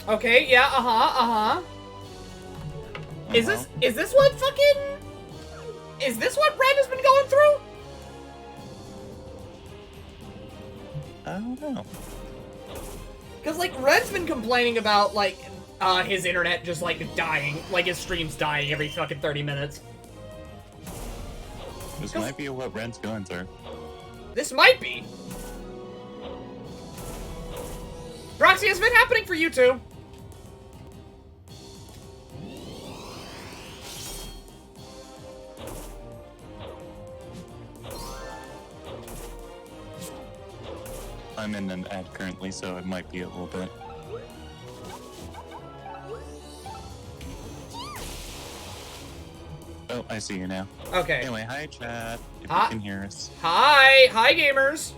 Okay, yeah, Is this what fucking... Is this what Red has been going through? I don't know. Because, like, Red's been complaining about, like, his internet just, like, dying. Like, his stream's dying every fucking 30 minutes. This might be what Red's going through. This might be. Roxy, has been happening for you too. I'm in an ad currently, so it might be a little bit. Oh, I see you now. Okay. Anyway, hi chat, if you can hear us. Hi gamers.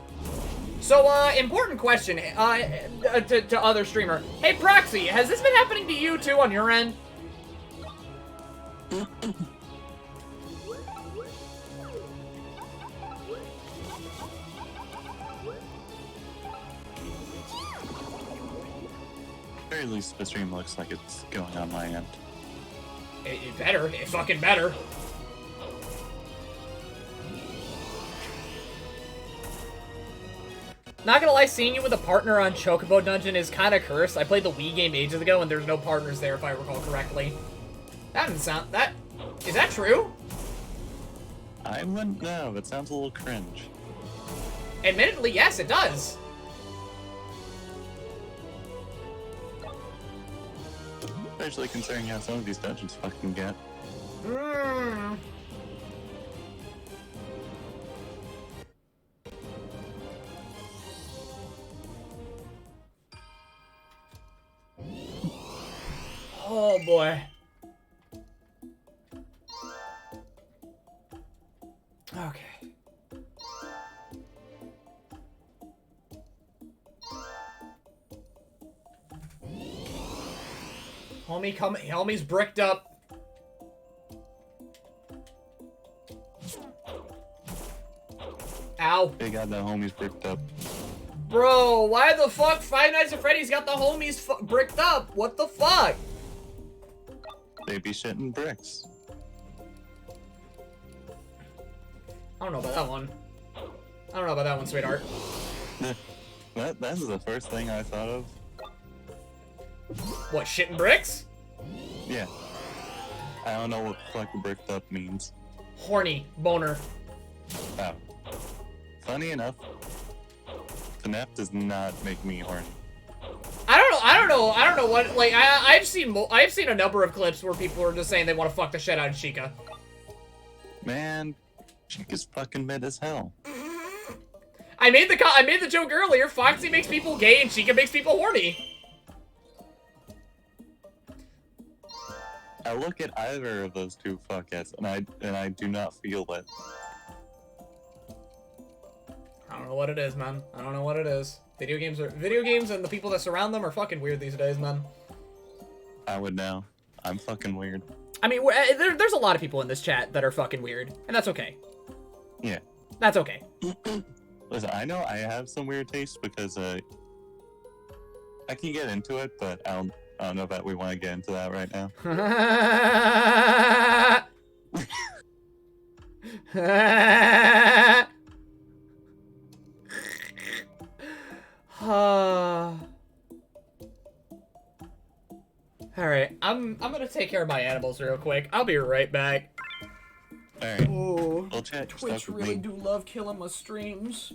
So, important question, to other streamer. Hey, Proxy, has this been happening to you too on your end? At very least the stream looks like it's going on my end. It better. It fucking better. Not gonna lie, seeing you with a partner on Chocobo Dungeon is kind of cursed. I played the Wii game ages ago, and there's no partners there, if I recall correctly. That doesn't sound... That... Is that true? I wouldn't know. It sounds a little cringe. Admittedly, yes, it does. Especially considering how some of these dungeons fucking get. Oh boy. Okay. Homie's bricked up. Ow. They got the homies bricked up. Bro, why the fuck Five Nights at Freddy's got the homies bricked up? What the fuck? They be shitting bricks. I don't know about that one. I don't know about that one, sweetheart. That's the first thing I thought of. What, shitting bricks? Yeah. I don't know what fuck bricked up means. Horny. Boner. Oh. Funny enough, FNAF does not make me horny. I don't know what, like, I've seen a number of clips where people are just saying they want to fuck the shit out of Chica. Man, Chica's fucking mid as hell. I made the joke earlier, Foxy makes people gay and Chica makes people horny. I look at either of those two fuckheads and I do not feel it. I don't know what it is, man. I don't know what it is. Video games and the people that surround them are fucking weird these days, man. I would know. I'm fucking weird. I mean, there's a lot of people in this chat that are fucking weird, and that's okay. Yeah. That's okay. Listen, I know I have some weird tastes because I can get into it, but I don't know that we want to get into that right now. Alright, I'm gonna take care of my animals real quick. I'll be right back. Alright. Oh, We'll chat Twitch stuff with really me. do love killing my streams.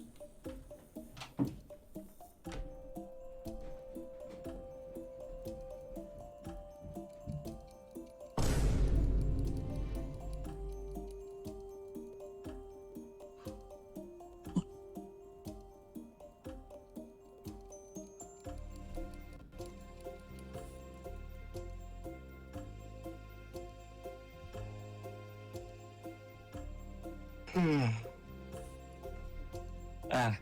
Ah.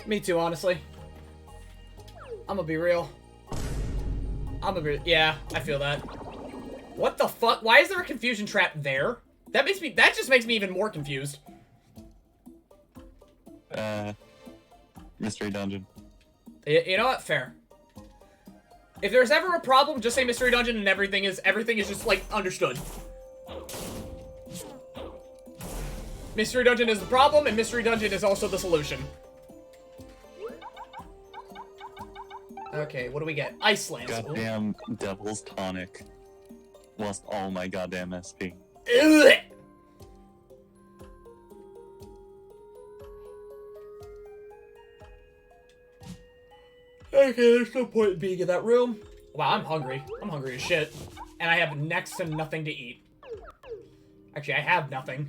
Me too, honestly. I'm gonna be real. Yeah, I feel that. What the fuck? Why is there a confusion trap there? That just makes me even more confused. Mystery dungeon. You know what? Fair. If there's ever a problem, just say mystery dungeon and everything is just, like, understood. Mystery dungeon is the problem, and mystery dungeon is also the solution. Okay, what do we get? Iceland. Goddamn Devil's Tonic. Lost all my goddamn SP. Ugh. Okay, there's no point in being in that room. Wow, I'm hungry. I'm hungry as shit. And I have next to nothing to eat. Actually, I have nothing.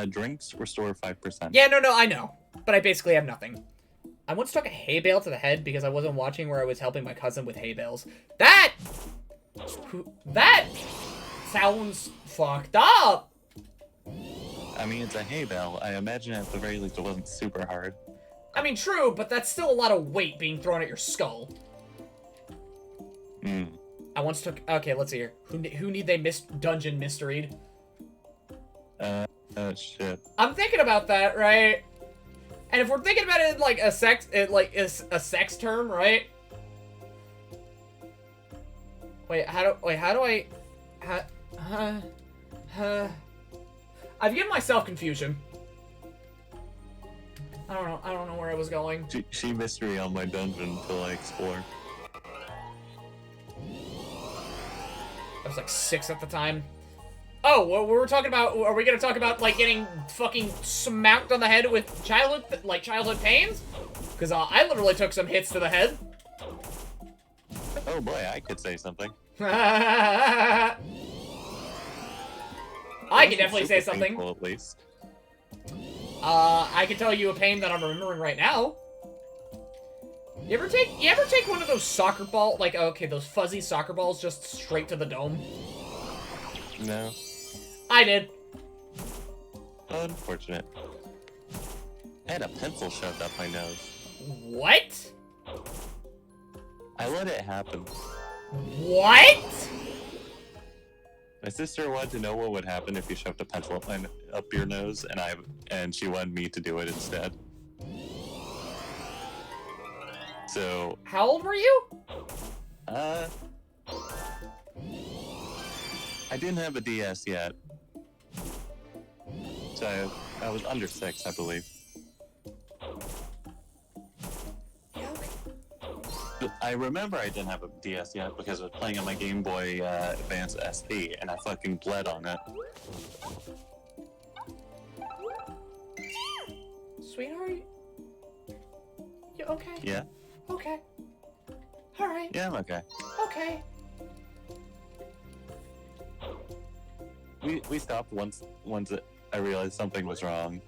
Drinks restore 5%. Yeah, no, I know. But I basically have nothing. I once took a hay bale to the head because I wasn't watching where I was helping my cousin with hay bales. That sounds fucked up. I mean, it's a hay bale. I imagine at the very least it wasn't super hard. I mean, true, but that's still a lot of weight being thrown at your skull. Hmm. I once took... Okay, let's see here. Who need they dungeon mysteried? Shit. I'm thinking about that, right? And if we're thinking about it in, like, a sex term, right? Wait, how do I... I've given myself confusion. I don't know where I was going. She mystery on my dungeon to, like, explore. I was like 6 at the time. Oh, well, we were talking about... Are we gonna talk about, like, getting fucking smacked on the head with childhood pains? Because I literally took some hits to the head. Oh boy, I could say something. I can definitely say something. Painful, at least. I can tell you a pain that I'm remembering right now. You ever take one of those soccer ball, like, okay, those fuzzy soccer balls just straight to the dome? No. I did. Unfortunate. I had a pencil shoved up my nose. What? I let it happen. What? My sister wanted to know what would happen if you shoved a pencil up your nose, and she wanted me to do it instead. So... How old were you? I didn't have a DS yet. So I was under 6, I believe. I remember I didn't have a DS yet because I was playing on my Game Boy Advance SP, and I fucking bled on it. Sweetheart? You okay? Yeah? Okay. Alright. Yeah, I'm okay. Okay. We stopped once I realized something was wrong.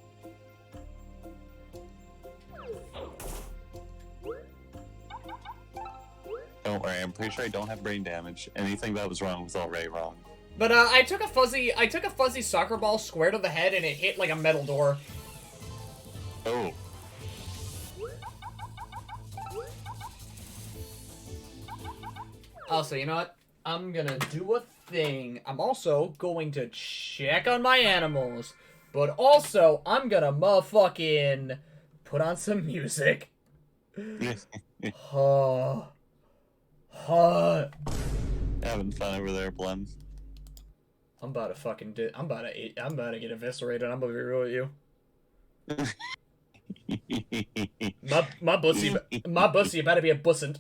Don't worry, I'm pretty sure I don't have brain damage. Anything that was wrong was already wrong. But I took a fuzzy soccer ball square to the head and it hit like a metal door. Oh. Also, you know what? I'm gonna do a thing. I'm also going to check on my animals. But also, I'm gonna motherfucking put on some music. Huh. Having fun over there, Blem. I'm about to fucking I'm about to get eviscerated. I'm gonna be real with you. my bussy about to be a bussant.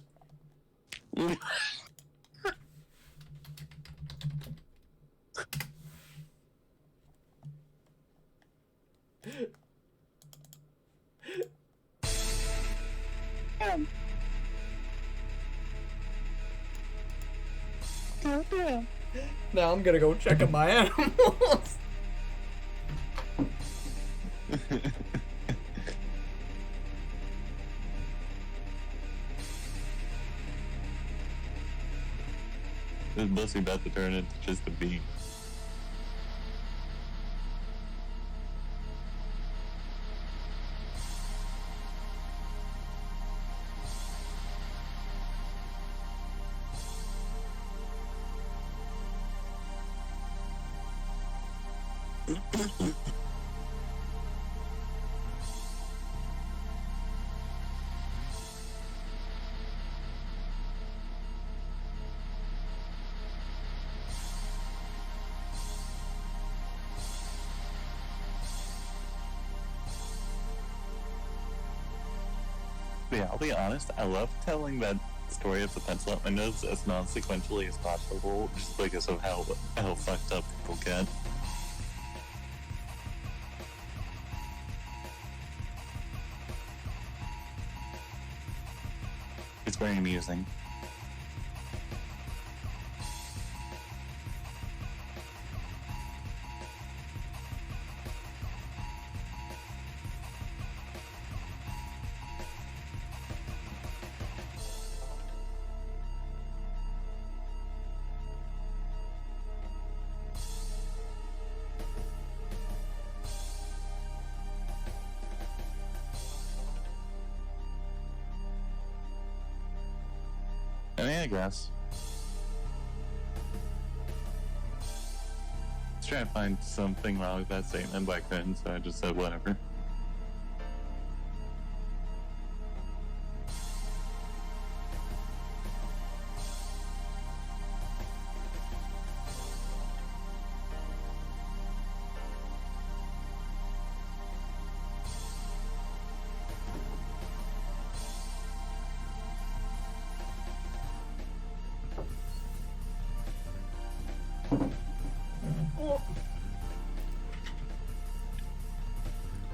Now I'm gonna go check on my animals. This bussy about to turn into just a bee. Yeah, I'll be honest, I love telling that story of the pencil up my nose as non-sequentially as possible, just because of how fucked up people get. It's very amusing. I mean, I guess. I was trying to find something wrong with that statement, but I couldn't, so I just said whatever.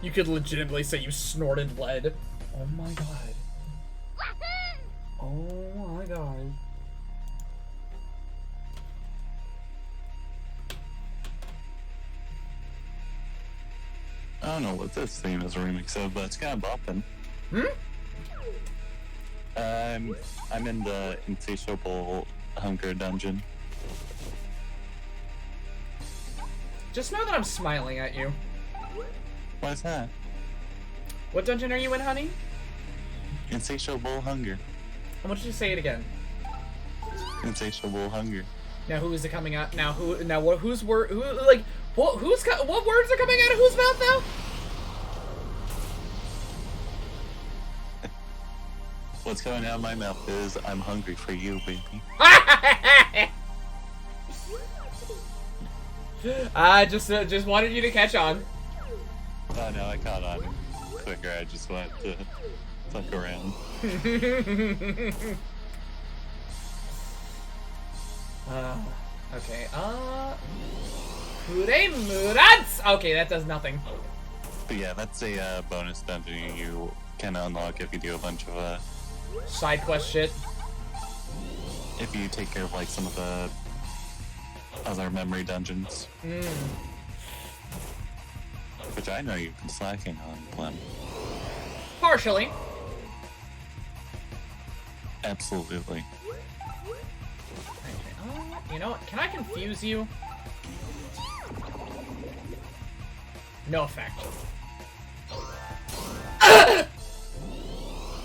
You could legitimately say you snorted lead. Oh my god. Oh my god. I don't know what this theme is a remix of, but it's kind of bopping. I'm in the insatiable hunger dungeon. Just know that I'm smiling at you. Why's that? What dungeon are you in, honey? Insatiable hunger. I want you to say it again. Insatiable hunger. Now who is it coming out? Now who? Now what? Whose word? Who? Like what? What words are coming out of whose mouth now? What's coming out of my mouth is I'm hungry for you, baby. I just wanted you to catch on. Oh no, I caught on quicker. I just wanted to fuck around. Okay. Murats. Okay, that does nothing. But yeah, that's a bonus dungeon you can unlock if you do a bunch of side quest shit. If you take care of like some of the other memory dungeons. Which I know you've been slacking on, Blem. Partially. Absolutely. Okay, you know what? Can I confuse you? No effect.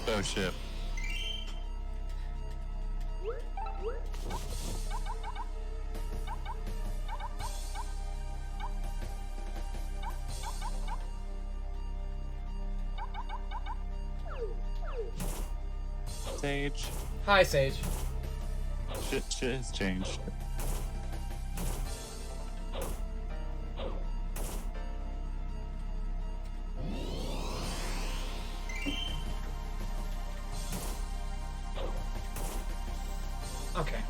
Oh shit. Sage. Hi, Sage. Shit has changed. Okay.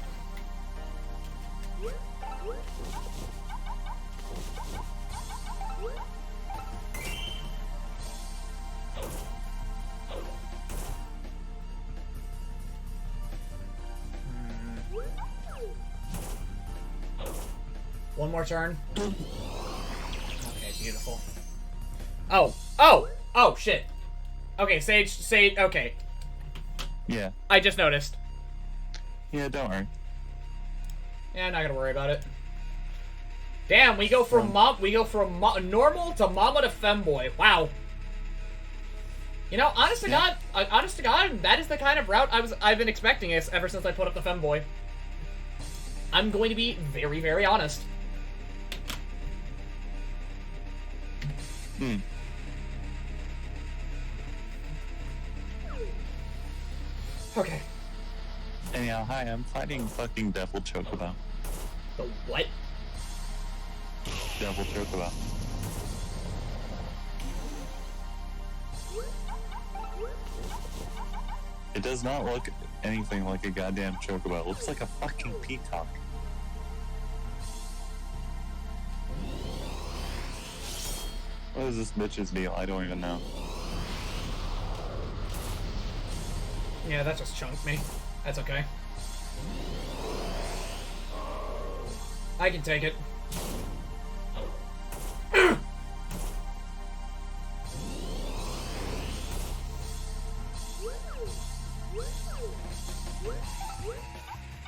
One more turn. Okay, beautiful. Oh, shit. Okay, Sage, okay. Yeah. I just noticed. Yeah, don't worry. Yeah, not gonna worry about it. Damn, we go from normal to mama to femboy. Wow. You know, honest to God, that is the kind of route I've been expecting ever since I put up the femboy. I'm going to be very, very honest. Hmm. Okay. Anyhow, hi, I'm fighting fucking Devil Chocobo. The what? Devil Chocobo. It does not look anything like a goddamn chocobo. It looks like a fucking peacock. What is this bitch's deal? I don't even know. Yeah, that just chunked me. That's okay. I can take it.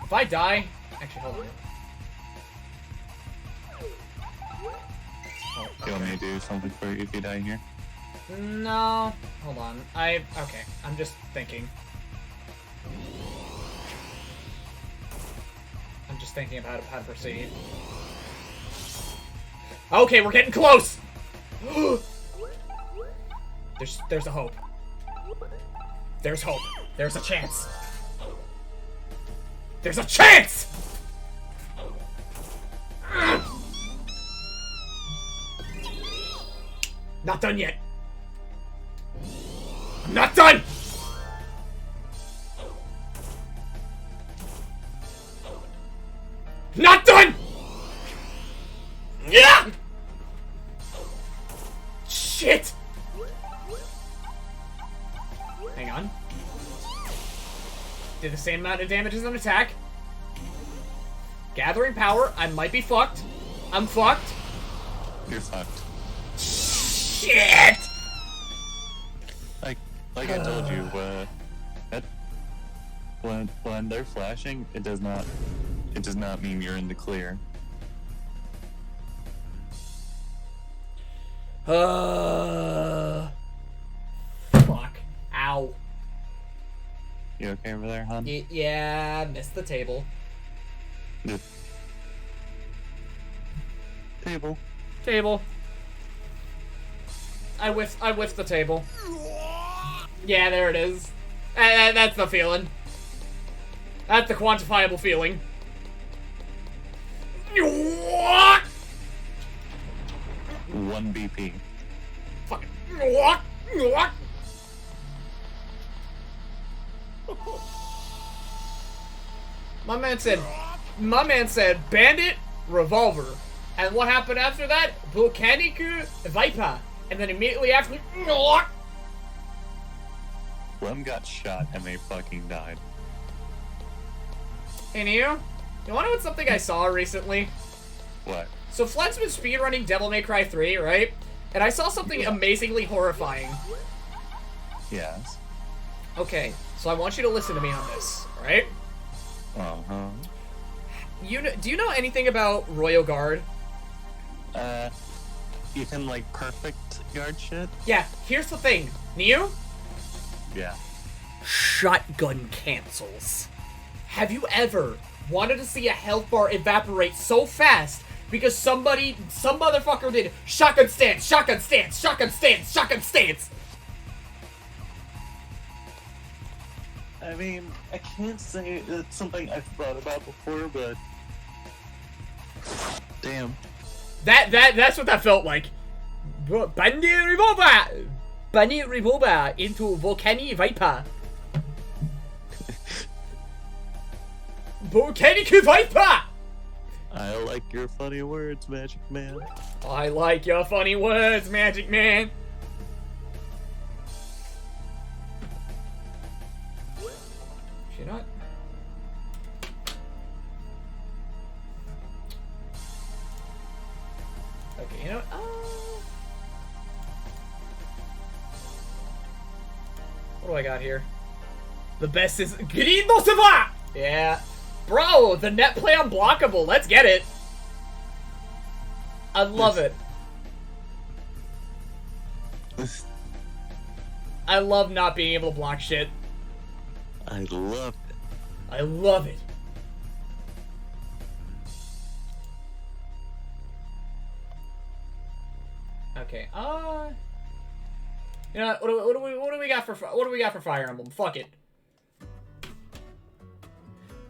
If I die... Actually, hold on. Oh, You want me to do something for you if you die here? no. Hold on. Okay. I'm just thinking. I'm just thinking about how to proceed. Okay, we're getting close! There's a hope. There's hope. There's a chance. There's a chance! Not done yet. I'm not done! Not done! Yeah! Shit! Hang on. Did the same amount of damage as an attack. Gathering power. I might be fucked. I'm fucked. You're fucked. Shit! Like I told you, when they're flashing, it does not mean you're in the clear. Fuck. Ow. You okay over there, hon? Yeah, missed the table. The table. Table. I whiffed the table. Yeah, there it is. That's the feeling. That's the quantifiable feeling. 1 BP. Fucking. My man said, bandit, revolver. And what happened after that? Volcanic Viper. And then immediately after, Blem got shot and they fucking died. and you wanna know what's something I saw recently? What? So Fled's been speedrunning Devil May Cry 3, right? And I saw something amazingly horrifying. Yes. Okay, so I want you to listen to me on this, right? Uh-huh. Do you know anything about Royal Guard? You can, like, perfect guard shit? Yeah, here's the thing. Neo? Yeah. Shotgun cancels. Have you ever wanted to see a health bar evaporate so fast because some motherfucker did shotgun stance, shotgun stance, shotgun stance, shotgun stance? I mean, I can't say it's something I've thought about before, but... Damn. That's what that felt like. Bandit revolver into Volcanic Viper. Volcanic Viper! I like your funny words, Magic Man. I like your funny words, Magic Man. She not? Okay, you know what? What do I got here? The best is Grindo se va! Yeah. Bro, the net play unblockable. Let's get it. I love it. I love not being able to block shit. I love it. I love it. Okay. You know, what do we got for Fire Emblem? Fuck it.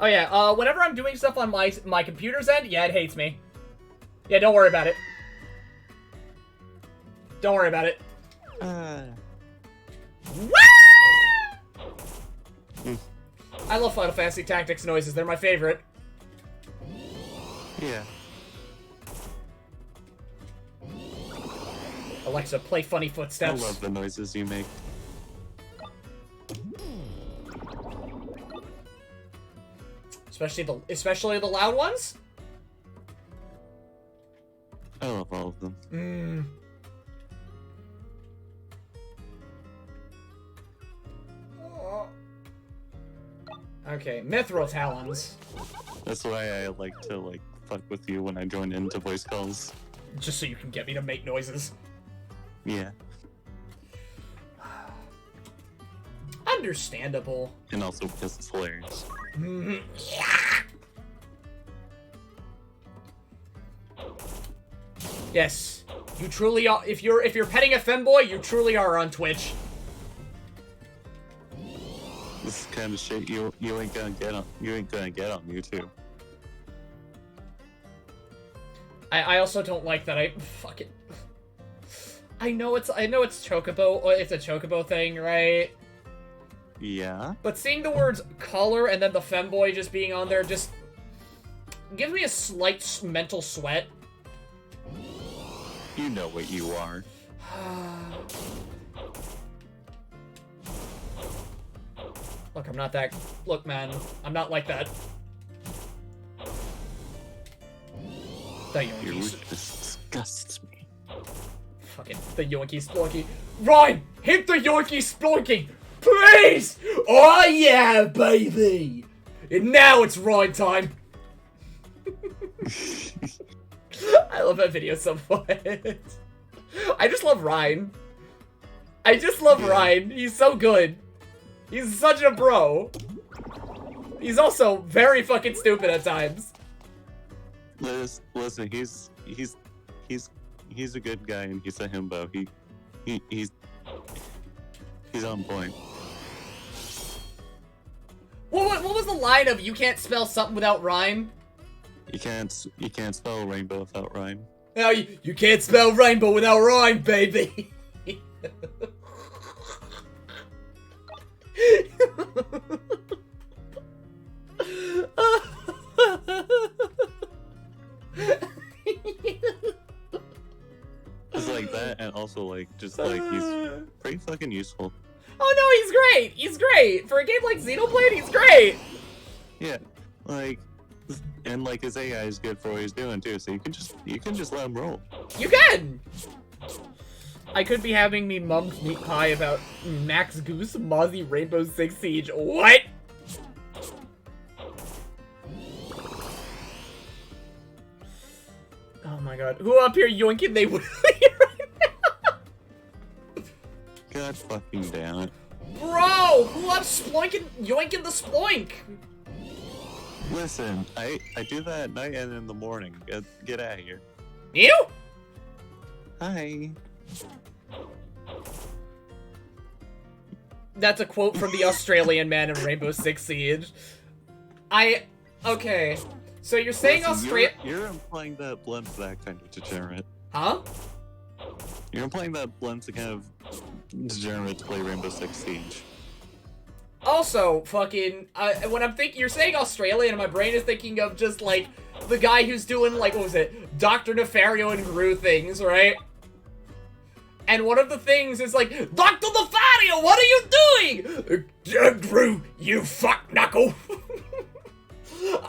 Oh yeah. Whenever I'm doing stuff on my computer's end, yeah, it hates me. Yeah, don't worry about it. Don't worry about it. I love Final Fantasy Tactics noises. They're my favorite. Yeah. Alexa, play funny footsteps. I love the noises you make. Especially the loud ones. I love all of them. Okay, Mithril Talons. That's why I like to, like, fuck with you when I join into voice calls. Just so you can get me to make noises. Yeah. Understandable. And also because it's hilarious. Yeah. Yes. You truly are. If you're petting a femboy, you truly are on Twitch. This is kind of shit you ain't gonna get on YouTube. I also don't like that I fucking I know it's Chocobo, it's a Chocobo thing, right? Yeah. But seeing the words color and then the femboy just being on there just gives me a slight mental sweat. You know what you are. Look, I'm not that. Look, man, I'm not like that. The Your Yoinkies. weakness disgusts me. Fucking the Yoinky Sploinky. Ryan, hit the Yoinky Sploinky, please! Oh yeah, baby! And now it's Ryan time. I love that video so much. I just love Ryan. I just love Ryan. He's so good. He's such a bro. He's also very fucking stupid at times. Listen, he's a good guy and he's a himbo. He's on point. What was the line of "you can't spell something without rhyme"? You can't spell rainbow without rhyme. No, you can't spell rainbow without rhyme, baby. It's like that, and also like just like he's pretty fucking useful. Oh no, he's great. He's great for a game like Xenoblade. He's great. Yeah, like, and like his AI is good for what he's doing too. So you can just let him roll. You can. I could be having me mum's meat pie about Max Goose, Mozzie, Rainbow Six Siege. What? Oh my god. Who up here yoinking they would right now? God fucking damn it. Bro, who up sploinking, yoinking the sploink? Listen, I do that at night and in the morning. Get out of here. You? Hi. That's a quote from the Australian man in Rainbow Six Siege. Okay. So you're saying Australia? You're implying that Blem's that kind of degenerate. Huh? You're implying that Blem's the kind of degenerate to play Rainbow Six Siege. Also, fucking, when I'm thinking, you're saying Australian, and my brain is thinking of just, like, the guy who's doing, like, what was it? Dr. Nefario and Gru things, right? And one of the things is like, Dr. Nefario, what are you doing? Gru, you fuck knuckle.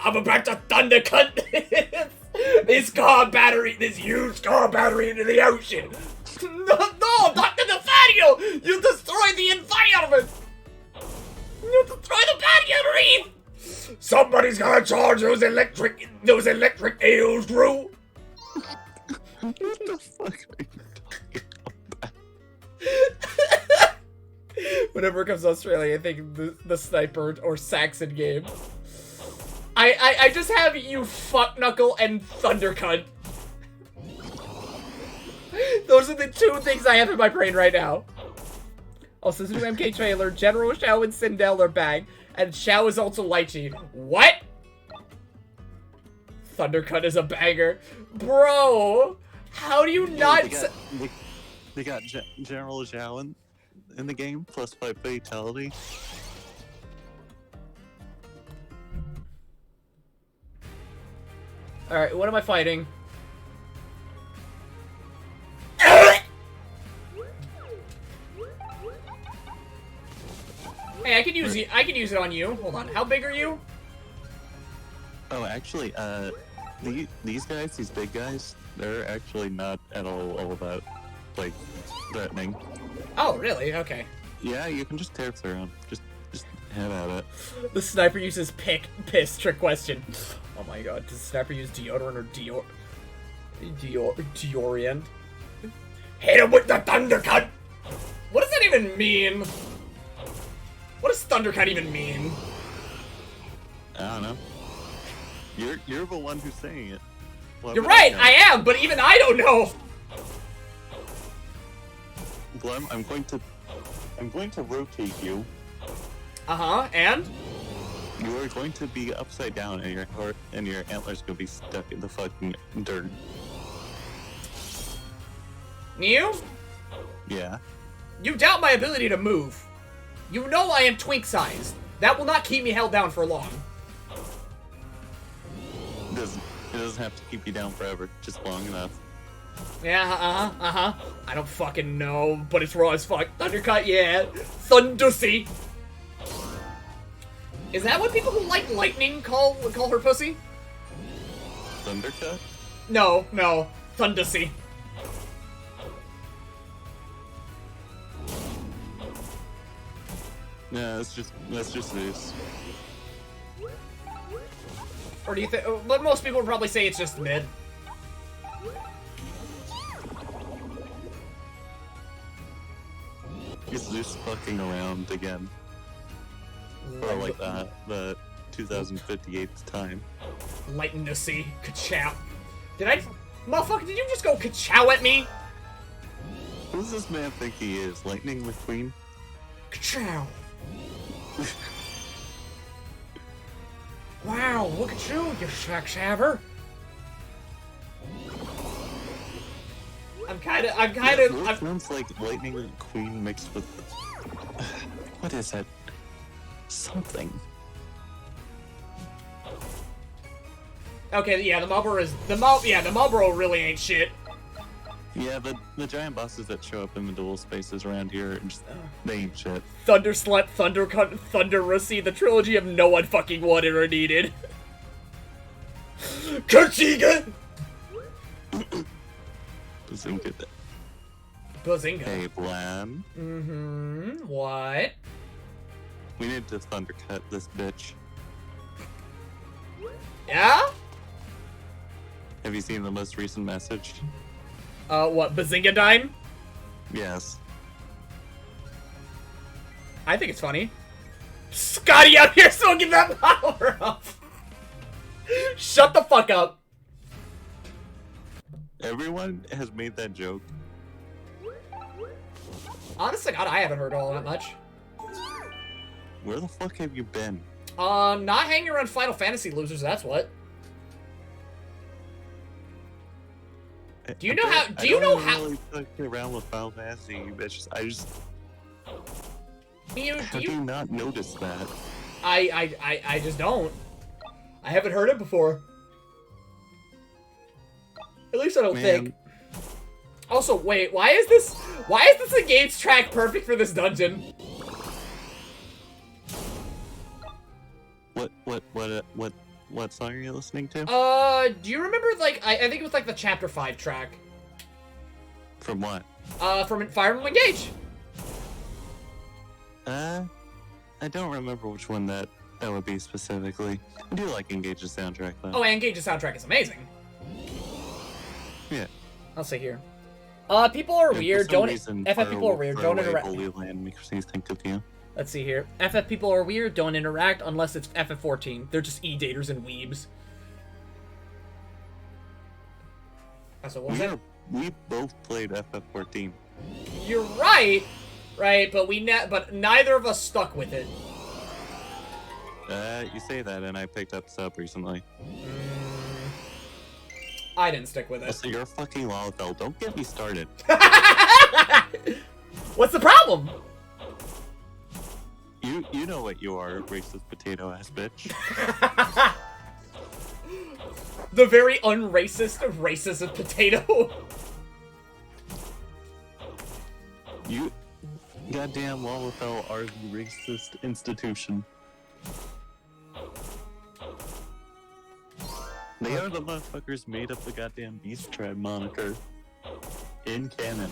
I'm about to thunder cut this huge car battery into the ocean. No, Dr. Nefario, you destroyed the environment. You destroy the barrier reef! Somebody's gotta charge those electric eels, Drew! What the fuck are you talking about? Whenever it comes to Australia, I think the Sniper or Saxon game. I just have you fuck knuckle and thunder cunt. Those are the two things I have in my brain right now. Also, this new MK trailer, General Xiao and Sindel are back, and Xiao is also lychee. What? Thundercut is a banger. Bro, how do you not... They got General Zhao in the game, plus 5 fatality. Alright, what am I fighting? Hey, I can use it on you. Hold on. How big are you? Oh, actually, these guys, these big guys, they're actually not at all that, like, threatening. Oh, really? Okay. Yeah, you can just tear through them. Just head at it. The sniper uses piss. Trick question. Oh my god. Does the sniper use deodorant or deorient? Hit him with the thundercut! What does that even mean? What does thundercut even mean? I don't know. You're the one who's saying it. You're right, I am, but even I don't know. Blem, I'm going to rotate you. And? You are going to be upside down, and your heart and your antlers going to be stuck in the fucking dirt. Mew? Yeah. You doubt my ability to move. You know I am twink-sized. That will not keep me held down for long. It doesn't have to keep you down forever, just long enough. Yeah, I don't fucking know, but it's raw as fuck. Thundercut, yeah. Thundersea. Is that what people who like lightning call her pussy? Thundercut? No. Thundersea. Yeah, that's just Zeus. Or do you think? But most people would probably say it's just mid. Is Zeus fucking around again? For like the 2058th time. Lighten to see. Ka-chow. Motherfucker, did you just go ka-chow at me? Who does this man think he is? Lightning McQueen? Ka-chow. Wow, look at you sex haver. I'm kind of. Sounds like Lightning McQueen mixed with. What is that? Something. Okay, yeah, the Marlboro really ain't shit. Yeah, the giant bosses that show up in the dual spaces around here, they ain't shit. Thunderslut, Thundercut, Thunderussie, the trilogy of no one fucking wanted or needed. Kachiga! Bazinga. Hey, Blem. What? We need to Thundercut this bitch. Yeah? Have you seen the most recent message? What, Bazinga Dime? Yes. I think it's funny. Scotty out here soaking that power up! Shut the fuck up! Everyone has made that joke. Honestly, God, I haven't heard all that much. Where the fuck have you been? Not hanging around Final Fantasy losers, that's what. Do you know how? Do you know how? Really fucking around with Final Fantasy, bitches. Have you not noticed that? I just don't. I haven't heard it before. At least I don't think. Also, wait, why is this engage track perfect for this dungeon? What song are you listening to? Do you remember, like, I think it was, like, the Chapter 5 track. From what? From Fire Emblem Engage. I don't remember which one that would be specifically. I do like Engage's soundtrack, though. Oh, Engage's soundtrack is amazing. Yeah. I'll say here. People are weird, don't... FF people are weird, don't interact. Holy Land makes me think of you. Let's see here. FF people are weird, don't interact unless it's FF14. They're just e-daters and weebs. So what was that? we both played FF14. You're right, right? But but neither of us stuck with it. You say that, and I picked up sub recently. I didn't stick with it. Also, you're a fucking Lalafell. Don't get me started. What's the problem? You know what you are, racist potato ass bitch. The very unracist, racist potato. You goddamn Lalafell are the racist institution. They are the motherfuckers made up the goddamn Beast Tribe moniker. In canon.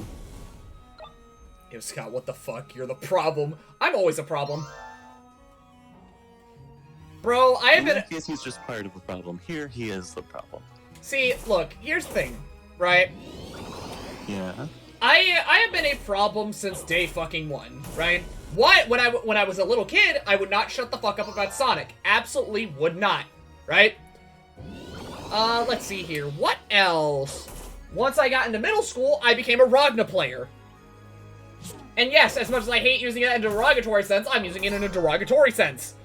Yo, Scott, what the fuck? You're the problem. I'm always a problem. Bro, I have been... In case he's just part of the problem. Here, he is the problem. See, look, here's the thing, right? Yeah? I have been a problem since day fucking one, right? What? When I was a little kid, I would not shut the fuck up about Sonic. Absolutely would not, right? Let's see here. What else? Once I got into middle school, I became a Ragna player. And yes, as much as I hate using it in a derogatory sense, I'm using it in a derogatory sense.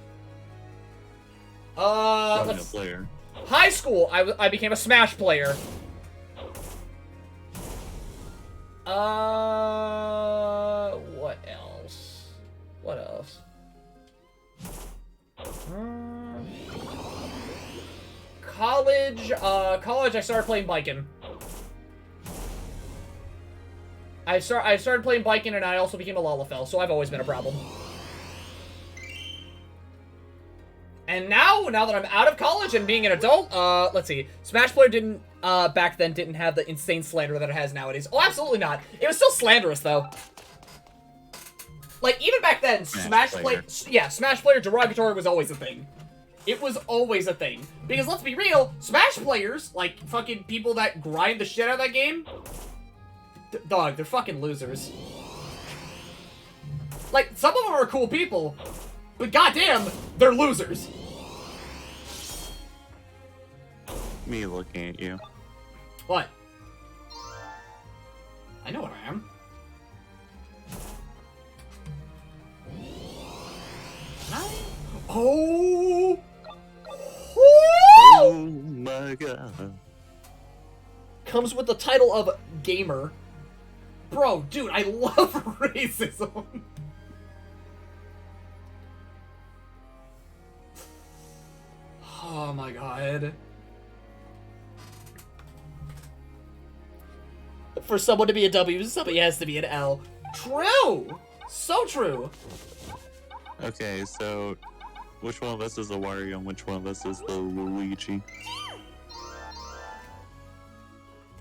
Ragna player. High school, I became a Smash player. What else? What else? College, I started playing Biken. I started playing Biken, and I also became a Lalafell, so I've always been a problem. And now that I'm out of college and being an adult, let's see. Smash Player didn't, back then didn't have the insane slander that it has nowadays. Oh, absolutely not. It was still slanderous, though. Like, even back then, Smash Player derogatory was always a thing. It was always a thing. Because let's be real, Smash players, like, fucking people that grind the shit out of that game, dog, they're fucking losers. Like, some of them are cool people, but goddamn, they're losers. Me looking at you. What? I know what I am. Oh! Oh my god. Comes with the title of gamer. Bro, dude, I love racism. Oh my god. For someone to be a W, somebody has to be an L. True! So true. Okay, so which one of us is the Wario and which one of us is the Luigi?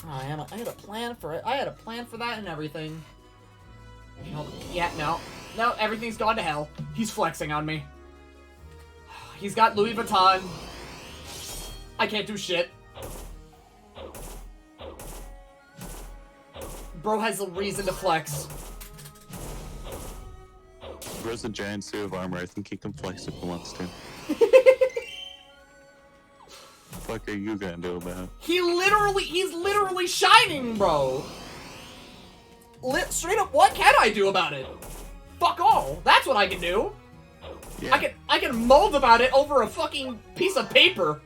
Oh, I had a plan for it. I had a plan for that and everything. Yeah, no, everything's gone to hell. He's flexing on me. He's got Louis Vuitton. I can't do shit. Bro has a reason to flex. Bro's a giant suit of armor. I think he can flex if he wants to. What are you gonna do about it? He's literally shining, bro. Straight up, what can I do about it? Fuck all. That's what I can do. Yeah. I can mold about it over a fucking piece of paper.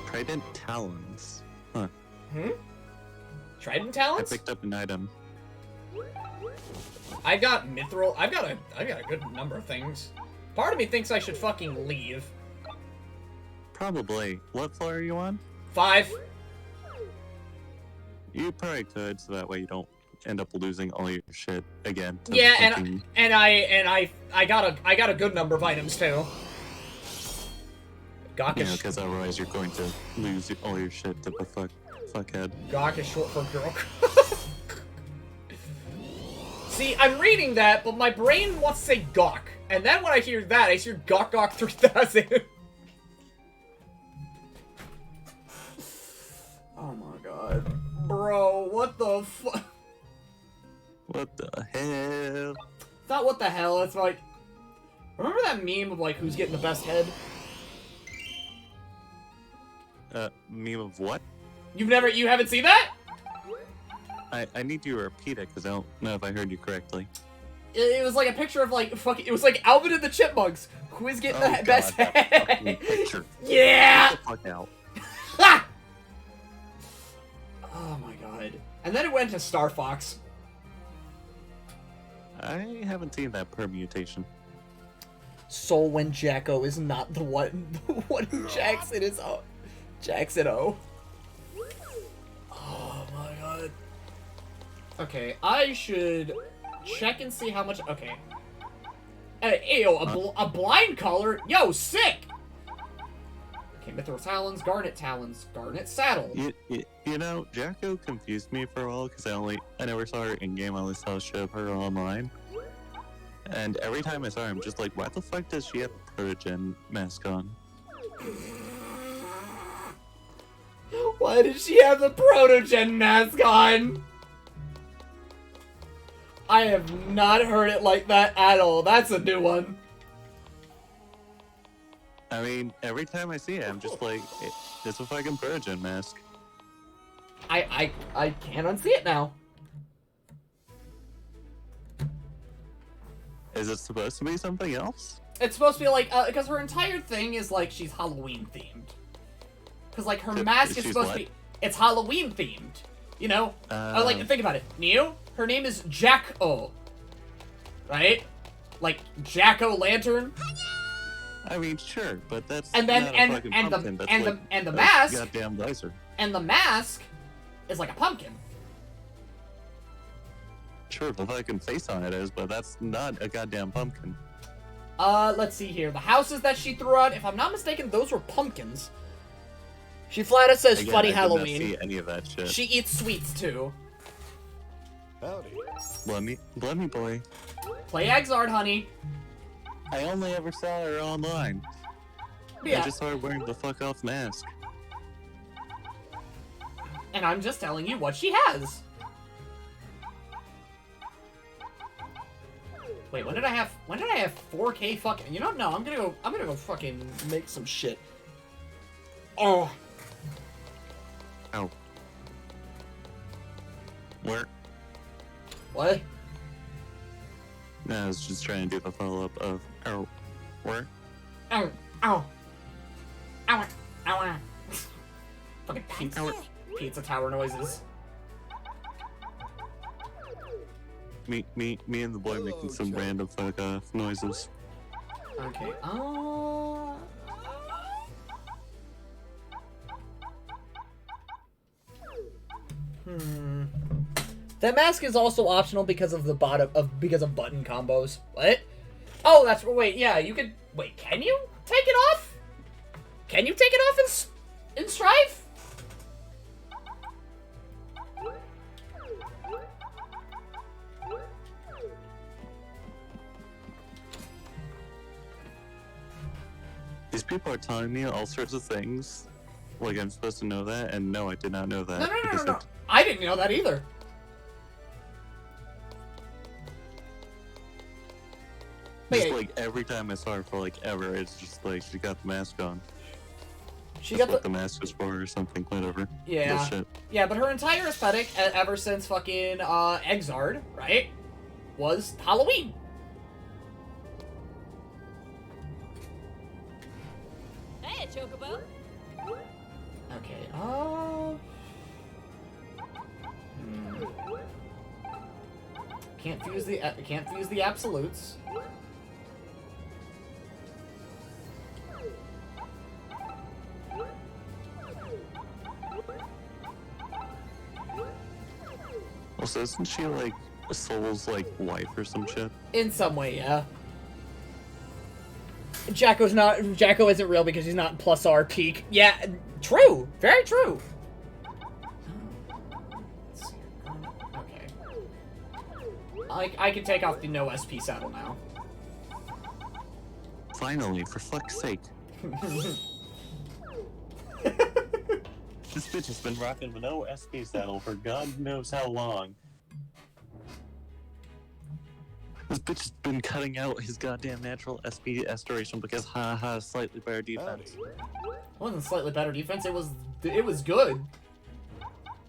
Trident Talons. Huh. Trident Talons? I picked up an item. I got Mithril. I've got a good number of things. Part of me thinks I should fucking leave. Probably. What floor are you on? 5. You probably could, so that way you don't end up losing all your shit again. Yeah, and I got a good number of items too. Gawk is because otherwise you're going to lose all your shit to the fuckhead. Gawk is short for girl. See, I'm reading that, but my brain wants to say Gawk. And then when I hear that, I hear Gawk 3000. Oh my god. Bro. Bro, what the fuck? What the hell? It's not what the hell, it's like... Remember that meme of, like, who's getting the best head? Meme of what? You haven't seen that? I need you to repeat it, because I don't know if I heard you correctly. It was like a picture of, like, fucking... It was like Alvin and the Chipmunks. Who is getting the best that head? fucking picture. Yeah! Get the fuck out. Ha! Oh my god. And then it went to Star Fox. I haven't seen that permutation. Soul when Jacko is not the one who Jackson is Jackson O. Oh my god. Okay, I should check and see how much. Okay. Hey, yo, a blind collar. Yo, sick! Okay, Mithril Talons, Garnet Talons, Garnet Saddle. You know, Jacko confused me for a while because I never saw her in game. I only saw a show of her online. And every time I saw her, I'm just like, why the fuck does she have a Protogen mask on? Why does she have the Protogen mask on? I have not heard it like that at all. That's a new one. I mean, every time I see it, I'm just like, it's a fucking Protogen mask. I can't unsee it now. Is it supposed to be something else? It's supposed to be like, because her entire thing is like she's Halloween themed. Because like her mask is supposed to be, it's Halloween themed. You know? Like, think about it. Neo, her name is Jack-O. Right? Like, Jack-O-Lantern. I mean, sure, but that's and then not a fucking pumpkin. and the mask. Goddamn visor. And the mask is like a pumpkin. Sure, the fucking face on it is, but that's not a goddamn pumpkin. Let's see here. The houses that she threw out, if I'm not mistaken, those were pumpkins. She flat out says funny Halloween. I did not see any of that shit. She eats sweets too. Howdy. Blem-me boy. Play Exard, honey. I only ever saw her online. Yeah. I just saw her wearing the fuck off mask. And I'm just telling you what she has. Wait, when did I have 4K fucking, you know, no, I'm gonna go fucking make some shit. Oh. Ow. Where? What? No, I was just trying to do the follow-up of, oh, where? Ow, ow. Ow, ow, fucking pizza tower noises. Me and the boy making some random fuck off noises. Okay, That mask is also optional because of the because of button combos. What? Oh, that's wait. Yeah, you could wait. Can you take it off? Can you take it off in Strife? These people are telling me all sorts of things. Like I'm supposed to know that, and no, I did not know that. No. I didn't know that either. Just like every time I saw her for like ever, it's just like she got the mask on. She That's got what the mask is for, or something, whatever. Yeah. Bullshit. Yeah, but her entire aesthetic, ever since fucking Exard, right, was Halloween. Hey, Chocobo. Okay, can't fuse the absolutes. Also, isn't she like Soul's like wife or some shit? In some way, yeah. Jacko isn't real because he's not in plus R peak. Yeah, true. Very true. Okay. I can take off the no SP saddle now. Finally, for fuck's sake. This bitch has been rocking with no SP saddle for God knows how long. This bitch has been cutting out his goddamn natural SP restoration because haha, slightly better defense. It wasn't slightly better defense, it was good.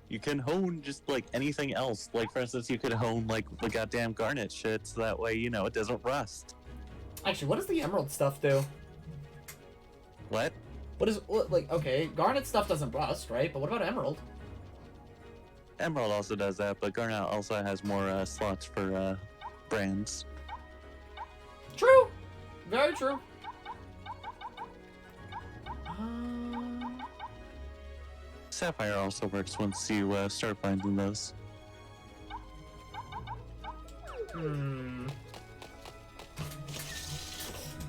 You can hone just like anything else. Like for instance, you could hone like the goddamn garnet shit so that way, you know, it doesn't rust. Actually, what does the emerald stuff do? What? Like, okay, garnet stuff doesn't rust, right? But what about emerald? Emerald also does that, but garnet also has more slots for brands. True. Very true. Sapphire also works once you start finding those.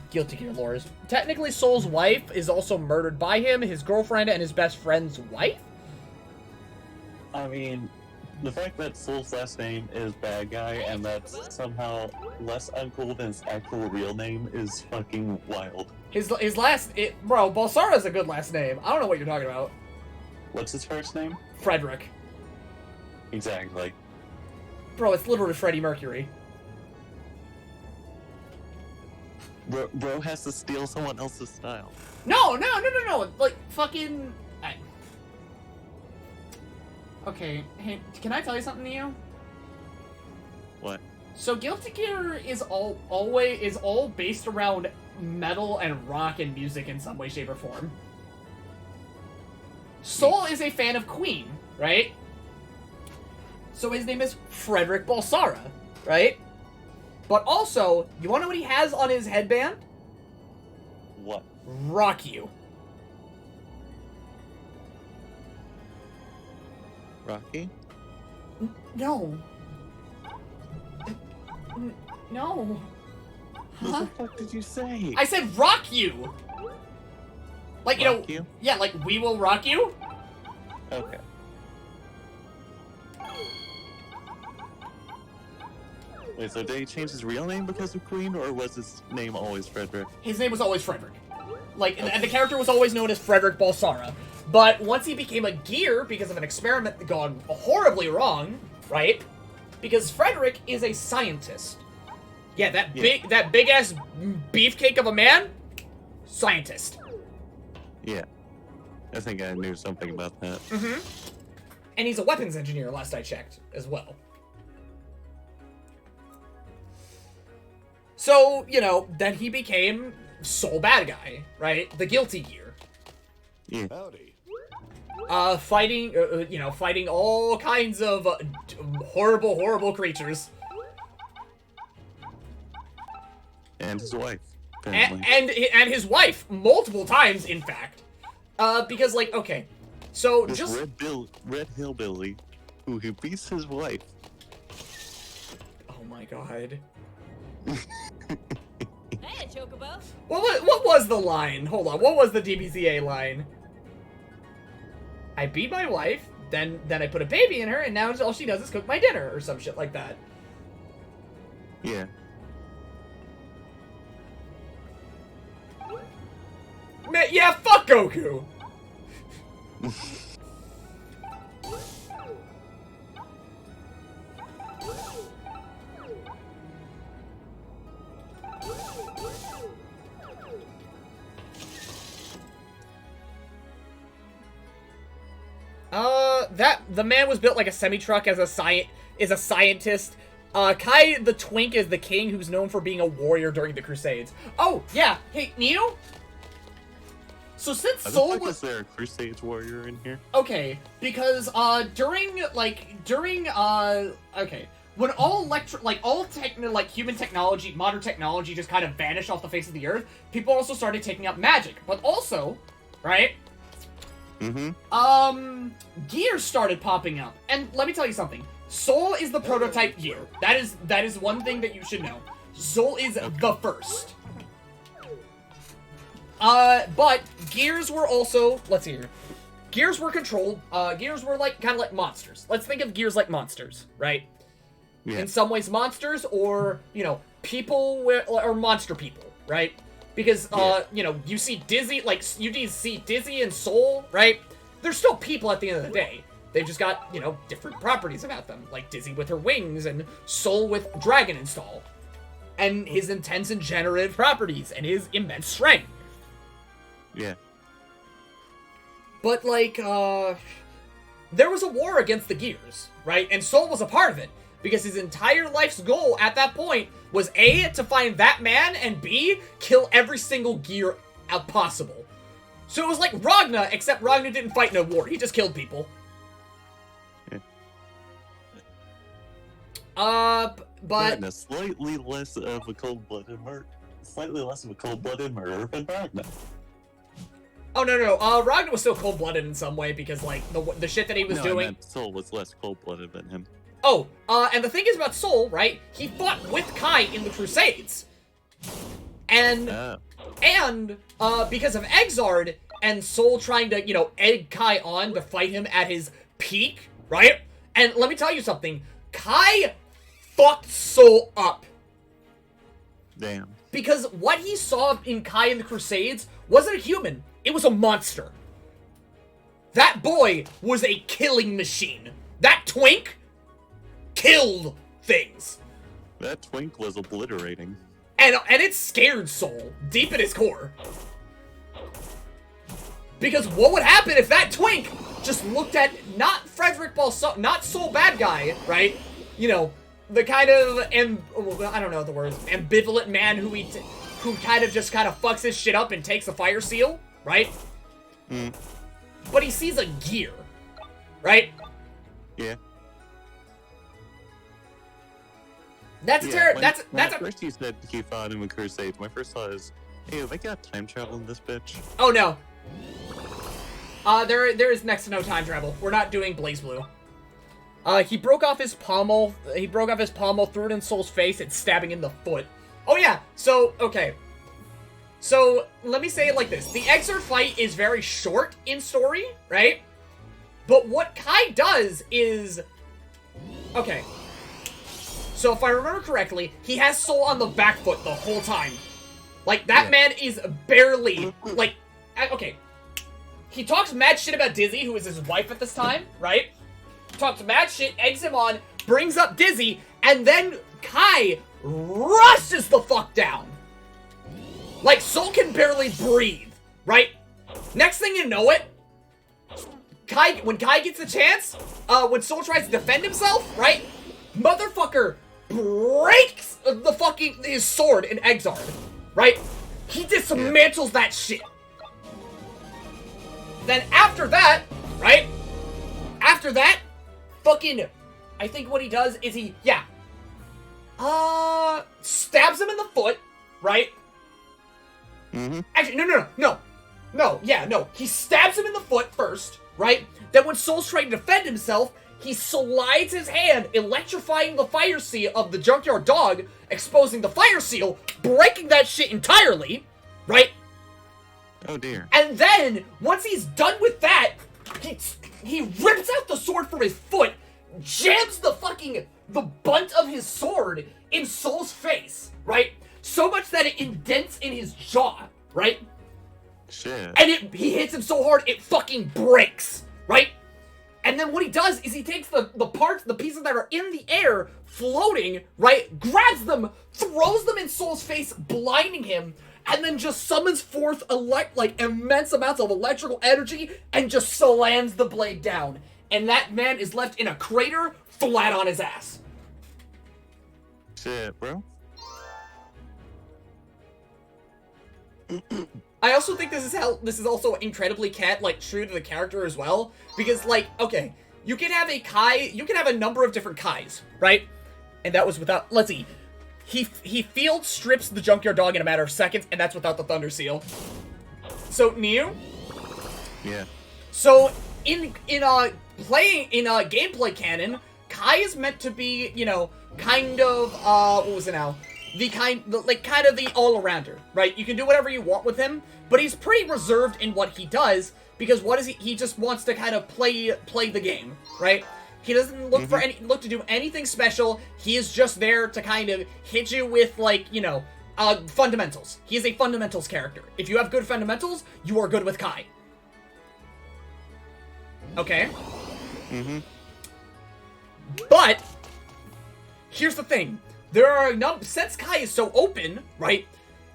Guilty Gear lores. Technically, Soul's wife is also murdered by him, his girlfriend, and his best friend's wife? I mean, the fact that Soul's last name is Bad Guy and that's somehow less uncool than his actual real name is fucking wild. Bro, Balsara's a good last name. I don't know what you're talking about. What's his first name? Frederick. Exactly. Bro, it's literally Freddie Mercury. Bro has to steal someone else's style. No. Like, fucking... Okay, hey, can I tell you something to you? What? So Guilty Gear is all based around metal and rock and music in some way, shape, or form. Soul is a fan of Queen, right? So his name is Frederick Balsara, right? But also, you wanna know what he has on his headband? What? Rock You. Rocky? No. No. What the fuck did you say? I said rock you! Like, you Rock know... you? Yeah, like, we will rock you? Okay. Wait, so did he change his real name because of Queen, or was his name always Frederick? His name was always Frederick. Like, and the character was always known as Frederick Balsara. But once he became a gear, because of an experiment gone horribly wrong, right? Because Frederick is a scientist. Yeah, that big ass beefcake of a man, scientist. Yeah. I think I knew something about that. Mm-hmm. And he's a weapons engineer, last I checked, as well. So, you know, then he became Soul Bad Guy, right? The Guilty Gear. Yeah. Howdy. Fighting all kinds of horrible creatures. And his wife, apparently. And his wife, multiple times, in fact. Because, like, okay, so this just... Red Hillbilly, who beats his wife. Oh my god. Hey, Chocobo. What was the line? Hold on, what was the DBZA line? I beat my wife, then I put a baby in her, and now all she does is cook my dinner, or some shit like that. Yeah. Man, yeah, fuck Goku! The man was built like a semi-truck as a scientist. Kai the Twink is the king who's known for being a warrior during the Crusades. Oh, yeah, hey, Neo? So since Soul was... Is there a Crusades warrior in here? Okay, because, when all human technology, modern technology just kind of vanished off the face of the earth, people also started taking up magic. But also, right? Mm-hmm. Gears started popping up. And let me tell you something. Soul is the prototype gear. That is one thing that you should know. Soul is the first. But Gears were also, let's see here. Gears were controlled, Gears were kind of like monsters. Let's think of Gears like monsters, right? Yeah. In some ways monsters, or, people or monster people, right? Because, you see Dizzy and Soul, right? they're still people at the end of the day. They've just got, you know, different properties about them, like Dizzy with her wings and Soul with dragon install. And his intense and generative properties and his immense strength. Yeah. But, like, there was a war against the Gears, right? And Soul was a part of it, because his entire life's goal at that point was A, to find that man, and B, kill every single Gear possible. So it was like Ragna, except Ragna didn't fight in a war, he just killed people. But... Ragna, slightly less of a cold-blooded murder. Slightly less of a cold-blooded murderer than Ragna. Oh, no. Ragna was still cold-blooded in some way, because, like, the shit that he was doing... I meant Soul was less cold-blooded than him. Oh, and the thing is about Soul, right? He fought with Kai in the Crusades. And because of Exard and Soul trying to, you know, egg Kai on to fight him at his peak, right? And let me tell you something. Kai fucked Soul up. Damn. Because what he saw in Kai in the Crusades wasn't a human. It was a monster. That boy was a killing machine. That twink killed things. That twink was obliterating. And it scared Soul, deep in his core. Because what would happen if that twink just looked at not Frederick Balsam, not Soul bad guy, right? You know, the kind of, I don't know the words, ambivalent man who kind of fucks his shit up and takes the fire seal, right? Mm. But he sees a gear, right? Yeah. That's First you said he fought in the Crusade. My first thought is, hey, have they got time travel in this bitch? Oh no. There is next to no time travel. We're not doing Blaze Blue. He broke off his pommel, threw it in Soul's face, and stabbing in the foot. Oh yeah, so, okay. So, let me say it like this. The Exer fight is very short in story, right? But what Kai does is... Okay. So, if I remember correctly, he has Soul on the back foot the whole time. Like, that man is barely... Like, okay. He talks mad shit about Dizzy, who is his wife at this time, right? Talks mad shit, eggs him on, brings up Dizzy, and then Kai rushes the fuck down. Like, Soul can barely breathe, right? Next thing you know it, when Kai gets a chance, when Soul tries to defend himself, right? Motherfucker breaks his sword in Exard, right? He dismantles that shit. Then after that, right? After that, I think what he does is stabs him in the foot, right? Mm-hmm. Actually, no. He stabs him in the foot first, right? Then when Soul's trying to defend himself, he slides his hand, electrifying the fire seal of the junkyard dog, exposing the fire seal, breaking that shit entirely, right? Oh dear. And then, once he's done with that, he rips out the sword from his foot, jams the butt of his sword in Soul's face, right? So much that it indents in his jaw, right? Shit. And he hits him so hard, it fucking breaks, right? And then what he does is he takes the pieces that are in the air, floating, right? Grabs them, throws them in Soul's face, blinding him, and then just summons forth immense amounts of electrical energy and just slams the blade down. And that man is left in a crater, flat on his ass. Shit, bro. I also think this is also incredibly true to the character as well, because okay, you can have a number of different Kais, right? And that was without, let's see, he field strips the junkyard dog in a matter of seconds, and that's without the Thunder Seal. So Neo? Yeah. So in gameplay canon, Kai is meant to be, kind of what was it now? Kind of the all-arounder, right? You can do whatever you want with him, but he's pretty reserved in what he does, because he just wants to kind of play the game, right? He doesn't look to do anything special. He is just there to kind of hit you with, fundamentals. He is a fundamentals character. If you have good fundamentals, you are good with Kai. Okay? Mm-hmm. But, here's the thing. There are since Kai is so open, right?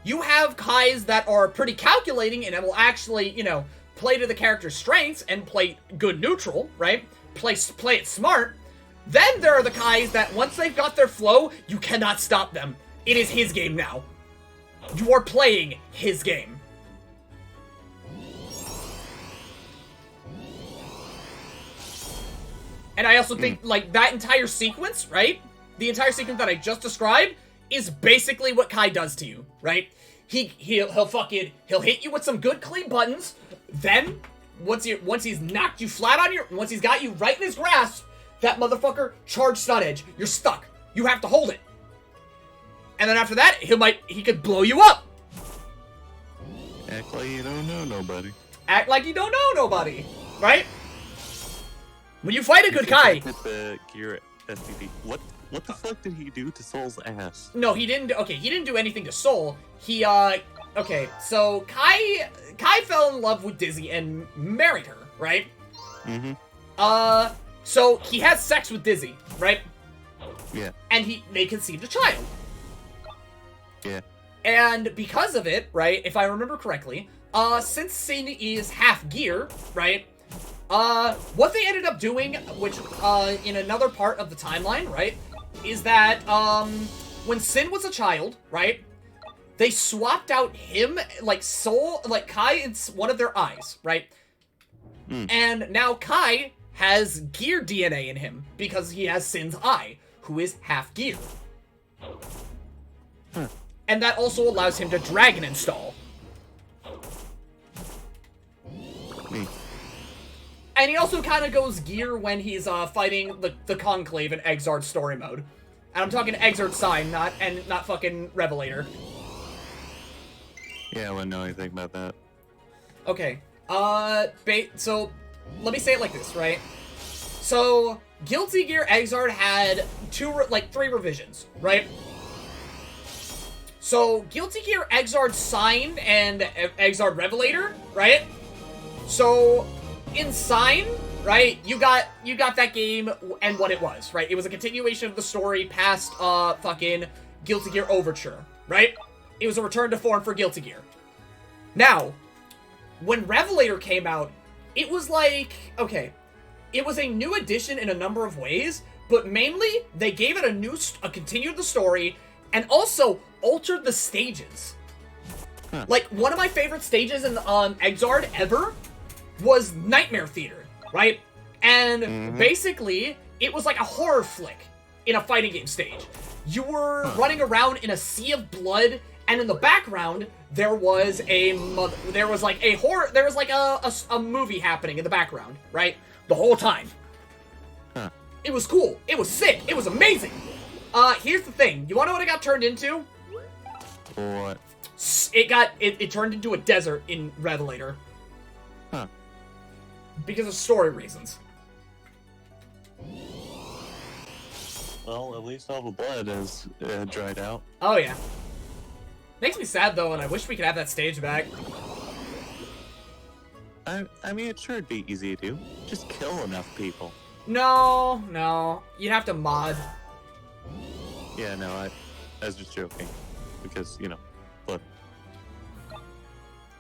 You have Kais that are pretty calculating and will actually, you know, play to the character's strengths and play good neutral, right? Play it smart. Then there are the Kais that once they've got their flow, you cannot stop them. It is his game now. You are playing his game. And I also think, like, that entire sequence, right? The entire sequence that I just described is basically what Kai does to you, right? He'll hit you with some good clean buttons. Then, once he's knocked you flat on once he's got you right in his grasp, that motherfucker charge stun edge. You're stuck. You have to hold it. And then after that, he could blow you up. Act like you don't know nobody. Act like you don't know nobody, right? When you fight a good Kai. Hit the gear STD. What the fuck did he do to Soul's ass? No, he didn't. Okay, he didn't do anything to Soul. Okay, so Kai fell in love with Dizzy and married her, right? Mm-hmm. So he has sex with Dizzy, right? Yeah. And they conceived a child. Yeah. And because of it, right, if I remember correctly, since Sin is half gear, right, what they ended up doing, which, in another part of the timeline, right, is that, when Sin was a child, right, they swapped out him, like, Soul, like, Kai in one of their eyes, right? And now Kai has gear DNA in him, because he has Sin's eye, who is half gear. And that also allows him to Dragon Install. And he also kind of goes gear when he's fighting the Conclave in Exard story mode. And I'm talking Exard Sign, not fucking Revelator. Yeah, I wouldn't know anything about that. Okay. So let me say it like this, right? So Guilty Gear Exard had 3 revisions, right? So Guilty Gear Exard Sign and Exard Revelator, right? So in Sign, right, you got that game and what it was, right? It was a continuation of the story past fucking Guilty Gear Overture, right? It was a return to form for Guilty Gear. Now, when Revelator came out, it was like, okay, it was a new addition in a number of ways, but mainly they gave it continued the story and also altered the stages. Like, one of my favorite stages in Exard ever was Nightmare Theater, right? And basically, it was like a horror flick in a fighting game stage. You were running around in a sea of blood, and in the background, there was a movie happening in the background, right? The whole time. It was cool. It was sick. It was amazing. Here's the thing. You wanna know what it got turned into? What? It turned into a desert in Revelator. Because of story reasons. Well, at least all the blood is dried out. Oh, yeah. Makes me sad, though, and I wish we could have that stage back. I mean, it sure would be easy to do. Just kill enough people. No. You'd have to mod. Yeah, no, I was just joking. Because, you know, blood.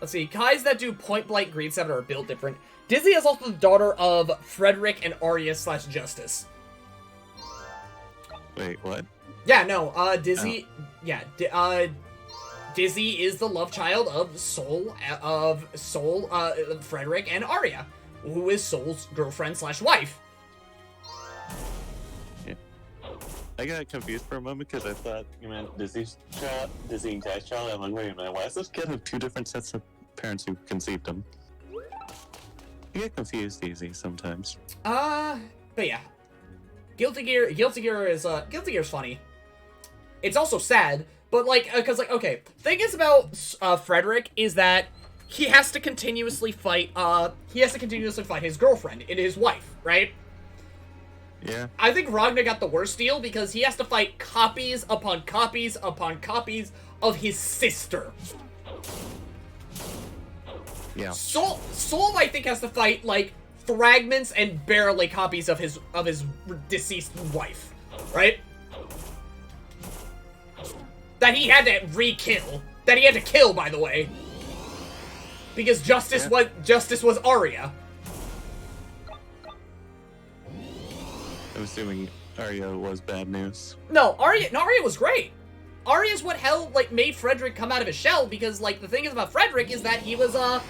Let's see. Kais that do point-blank Green 7 are built different. Dizzy is also the daughter of Frederick and Arya/Justice. Wait, what? Yeah, no, Dizzy... Oh. Yeah, Dizzy is the love child of Soul, Frederick and Arya, who is Soul's girlfriend/wife. Yeah. I got confused for a moment because I thought you meant Dizzy and Kai's child. I'm like, wait a minute, why does this kid have 2 different sets of parents who conceived him? I get confused easy sometimes. But yeah. Guilty Gear is funny. It's also sad, but okay, thing is about Frederick is that he has to continuously fight his girlfriend and his wife, right? Yeah. I think Ragnar got the worst deal because he has to fight copies upon copies upon copies of his sister. Yeah. Soul, I think, has to fight, like, fragments and barely copies of his deceased wife, right? That he had to re-kill. That he had to kill, by the way. Because justice was Arya. I'm assuming Arya was bad news. No, Arya was great. Arya's what made Frederick come out of his shell, because, like, the thing is about Frederick is that he was a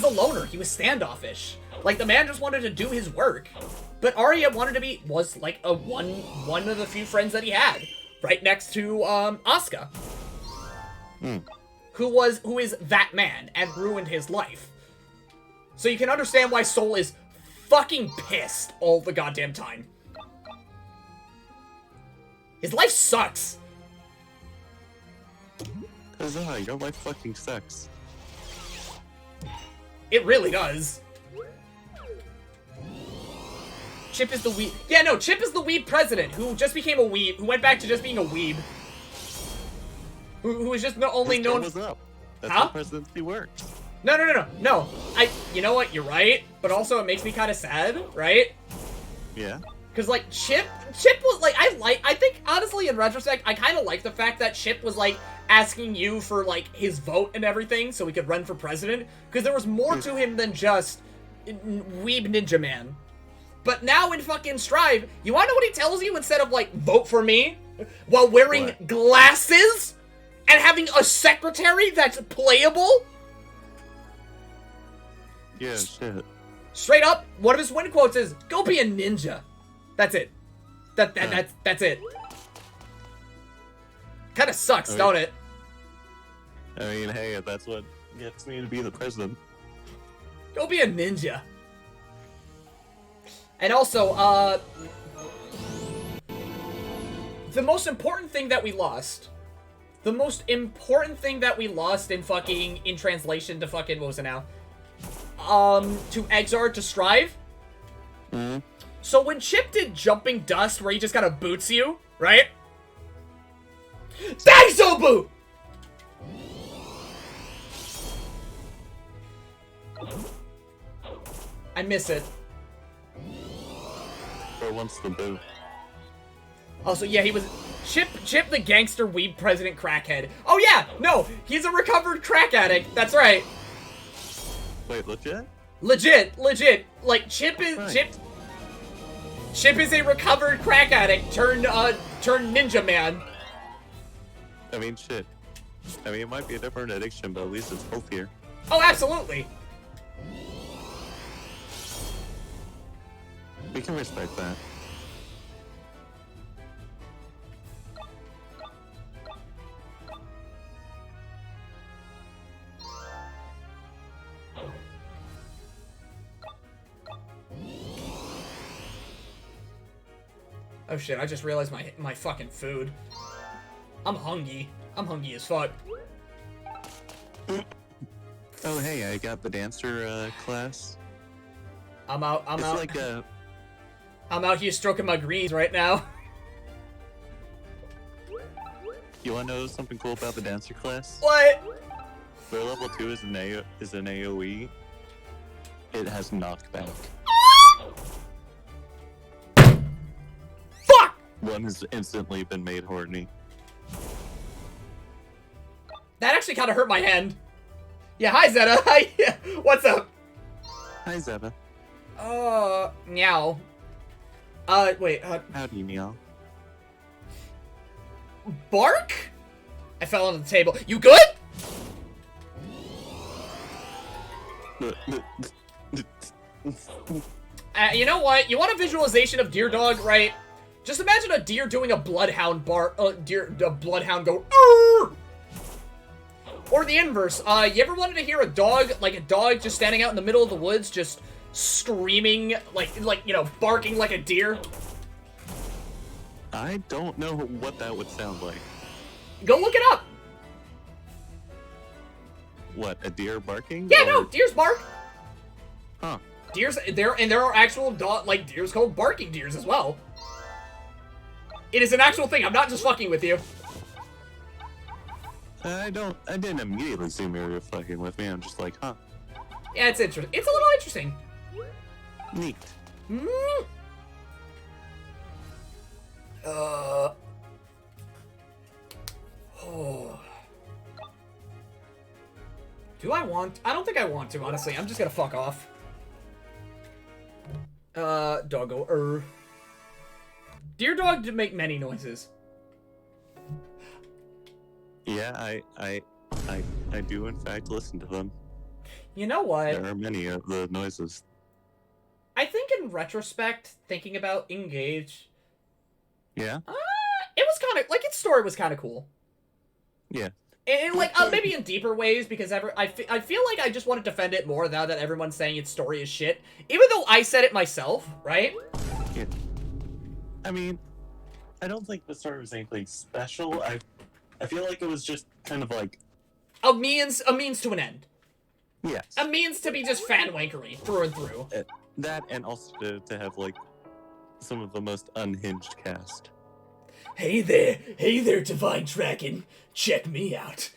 loner. He was standoffish. Like, the man just wanted to do his work. But Arya was like one of the few friends that he had. Right next to, Asuka. Who is that man and ruined his life. So you can understand why Sol is fucking pissed all the goddamn time. His life sucks. Huzzah, your life fucking sucks. It really does. Chip is the weeb. Yeah, no, Chip is the weeb president who just became a weeb, who went back to just being a weeb. Who was just only His known. term was up. That's Huh? how presidency works. No. You know what? You're right, but also it makes me kind of sad, right? Yeah. Because, like, Chip was, like, I think, honestly, in retrospect, I kind of like the fact that Chip was, like, asking you for, like, his vote and everything so he could run for president. Because there was more to him than just Weeb Ninja Man. But now in fucking Strive, you wanna know what he tells you instead of, like, vote for me? While wearing What? glasses? And having a secretary that's playable? Yeah, shit. Straight up, one of his win quotes is, "Go be a ninja." That's it. That's it. Kind of sucks, I mean- don't it? I mean, hey, that's what gets me to be the president. Go be a ninja. And also, the most important thing that we lost. The most important thing that we lost in translation to fucking, what was it now? To Exar to Strive. Mm-hmm. So when Chip did Jumping Dust, where he just kind of boots you, right? Daiso boot! I miss it. Or once the boot. Also, yeah, he was... Chip the gangster weeb president crackhead. Oh yeah, no, he's a recovered crack addict. That's right. Wait, legit? Legit. Like, Chip is... Right. Chip is a recovered crack addict turned ninja man. I mean, shit. I mean, it might be a different addiction, but at least it's healthier. Oh, absolutely. We can respect that. Oh shit, I just realized my fucking food. I'm hungry. I'm hungry as fuck. Oh, hey, I got the dancer class. I'm out It's like a... I'm out here stroking my greens right now. You want to know something cool about the dancer class? What? Their level 2 is an AoE. It has knockback. Fuck! One has instantly been made horny. That actually kind of hurt my hand. Yeah, hi Zeta. Hi. What's up? Hi, Zeba. Meow. Wait, Howdy, meow. Bark? I fell on the table. You good? You know what? You want a visualization of Deer Dog, right? Just imagine a deer doing a bloodhound a bloodhound go, "Arr!" Or the inverse. You ever wanted to hear a dog just standing out in the middle of the woods, just screaming, barking like a deer? I don't know what that would sound like. Go look it up. What, a deer barking? Yeah, or... no, deers bark. Huh. There are actual deers called barking deers as well. It is an actual thing. I'm not just fucking with you. I didn't immediately assume you were fucking with me. I'm just like, huh. Yeah, it's interesting. It's a little interesting. Neat. Mm. Oh. Do I want? I don't think I want to, honestly. I'm just gonna fuck off. Doggo. Dear dog did make many noises. Yeah, I do in fact listen to them. You know what? There are many of the noises. I think in retrospect, thinking about Engage, Yeah? it was kind of, like, its story was kind of cool. Yeah. And like, maybe in deeper ways, because I feel like I just want to defend it more now that everyone's saying its story is shit. Even though I said it myself, right? Yeah. I mean, I don't think the story was anything special. I feel like it was just kind of like... A means to an end. Yes. A means to be just fan wankery through and through. That, and also to have, like, some of the most unhinged cast. Hey there, Divine Dragon. Check me out.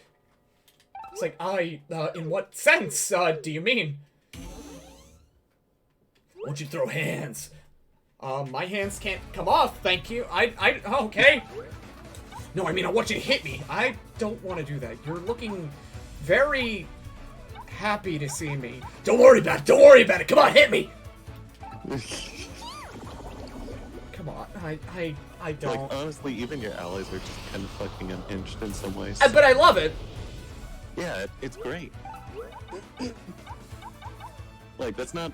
It's like, in what sense, do you mean? Won't you throw hands? My hands can't come off, thank you. Okay. No, I mean, I want you to hit me. I don't want to do that. You're looking very happy to see me. Don't worry about it. Come on, hit me. Come on, I don't. Like, honestly, even your allies are just kind of fucking unhinged in some ways. But I love it. Yeah, it's great. Like, that's not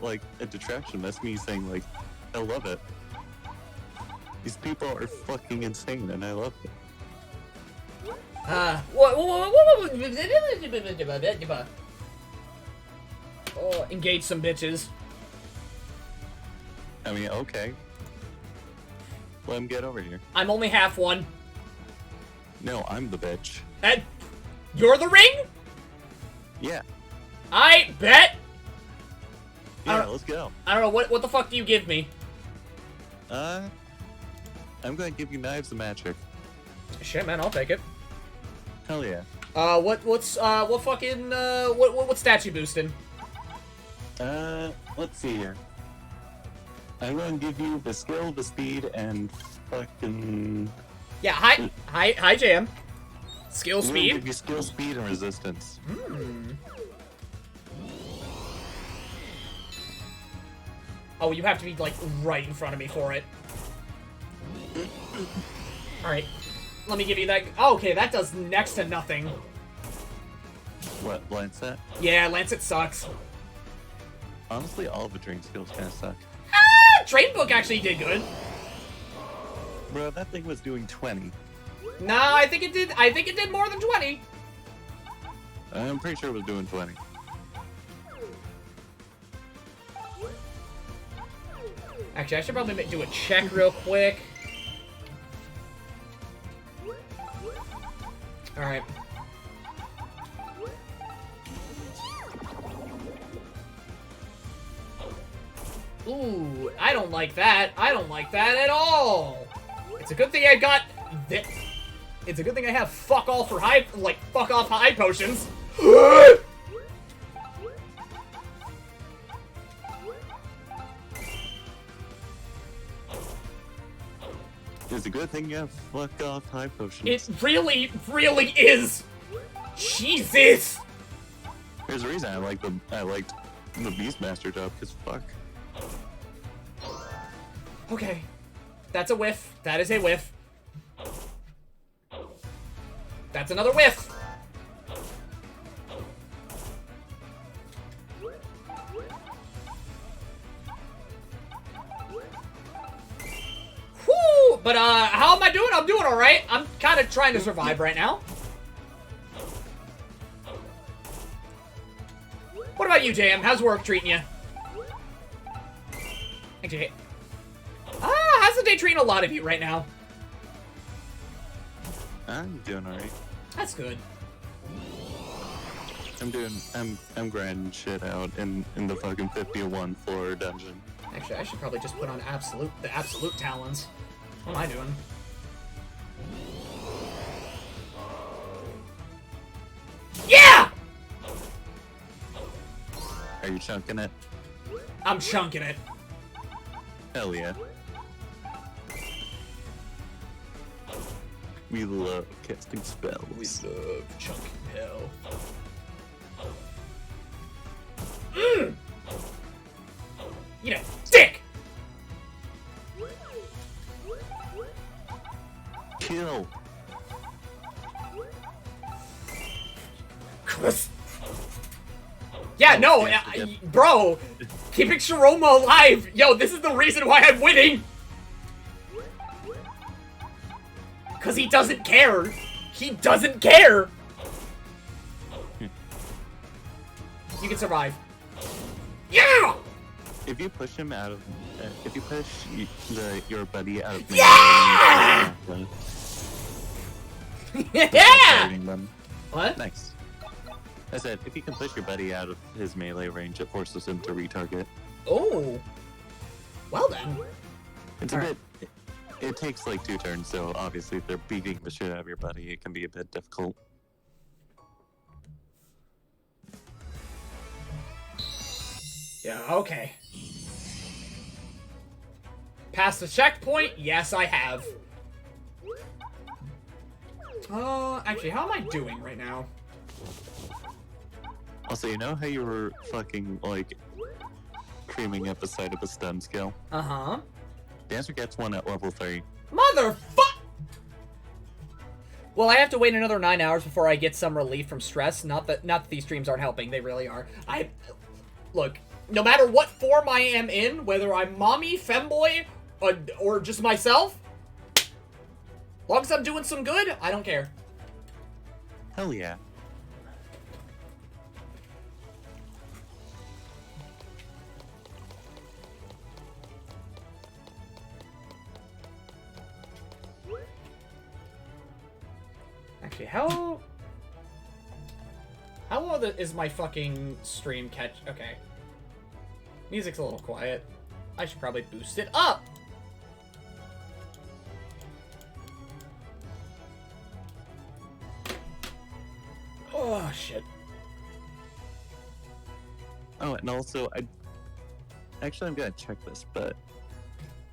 like a detraction. That's me saying, like, I love it. These people are fucking insane, and I love it. Engage some bitches. I mean, okay. Let him get over here. I'm only half one. No, I'm the bitch. And you're the ring? Yeah. I bet. Yeah, let's go. I don't know, what the fuck do you give me? I'm gonna give you Knives of Magic. Shit, man, I'll take it. Hell yeah. What stats you boosting? Let's see here. I'm gonna give you the skill, the speed, and fucking... Yeah, hi, Jam. Skill, I'm gonna speed? give you skill, speed, and resistance. Oh, you have to be, like, right in front of me for it. Alright. Let me give you that. Oh, okay, that does next to nothing. What, Lancet? Yeah, Lancet sucks. Honestly, all of the drain skills kind of suck. Train Book actually did good. Bro, that thing was doing 20. Nah, I think it did more than 20. I'm pretty sure it was doing 20. Actually, I should probably do a check real quick. Alright. Ooh, I don't like that. I don't like that at all. It's a good thing I got this. It's a good thing I have fuck off high potions. It's a good thing you have fuck off high potions. It really, really is. Jesus. There's a reason I liked the Beastmaster job, because fuck. Okay. That's a whiff. That is a whiff. That's another whiff. Whoo! But, how am I doing? I'm doing alright. I'm kind of trying to survive right now. What about you, JM? How's work treating you? Actually, how's the day treating a lot of you right now? I'm doing alright. That's good. I'm grinding shit out in the fucking 50-1 floor dungeon. Actually, I should probably just put on the absolute talons. What am I doing? Yeah! Are you chunking it? I'm chunking it. Hell yeah. We love casting spells. We love chunking hell. Eat a dick! Kill. Yeah, no, bro, keeping Sharoma alive, yo, this is the reason why I'm winning! Cause he doesn't care! He doesn't care! You can survive. Yeah! If you push him out of, if you push your buddy out of Yeah! Yeah! them. What? Nice. I said, if you can push your buddy out of his melee range, it forces him to retarget. Oh. Well then. It's a bit. It takes like 2 turns, so obviously if they're beating the shit out of your buddy, it can be a bit difficult. Yeah, okay. Past the checkpoint? Yes, I have. Actually, how am I doing right now? Also, you know how you were fucking, like, creaming up the side of the stun skill? Uh-huh. Dancer gets one at level 3. Motherfuck! Well, I have to wait another 9 hours before I get some relief from stress. Not that these streams aren't helping. They really are. Look, no matter what form I am in, whether I'm mommy, femboy, or just myself, as long as I'm doing some good, I don't care. Hell yeah. Actually, how long is my fucking stream catch? Okay. Music's a little quiet. I should probably boost it up. Oh, shit. Oh, and also, actually, I'm gonna check this, but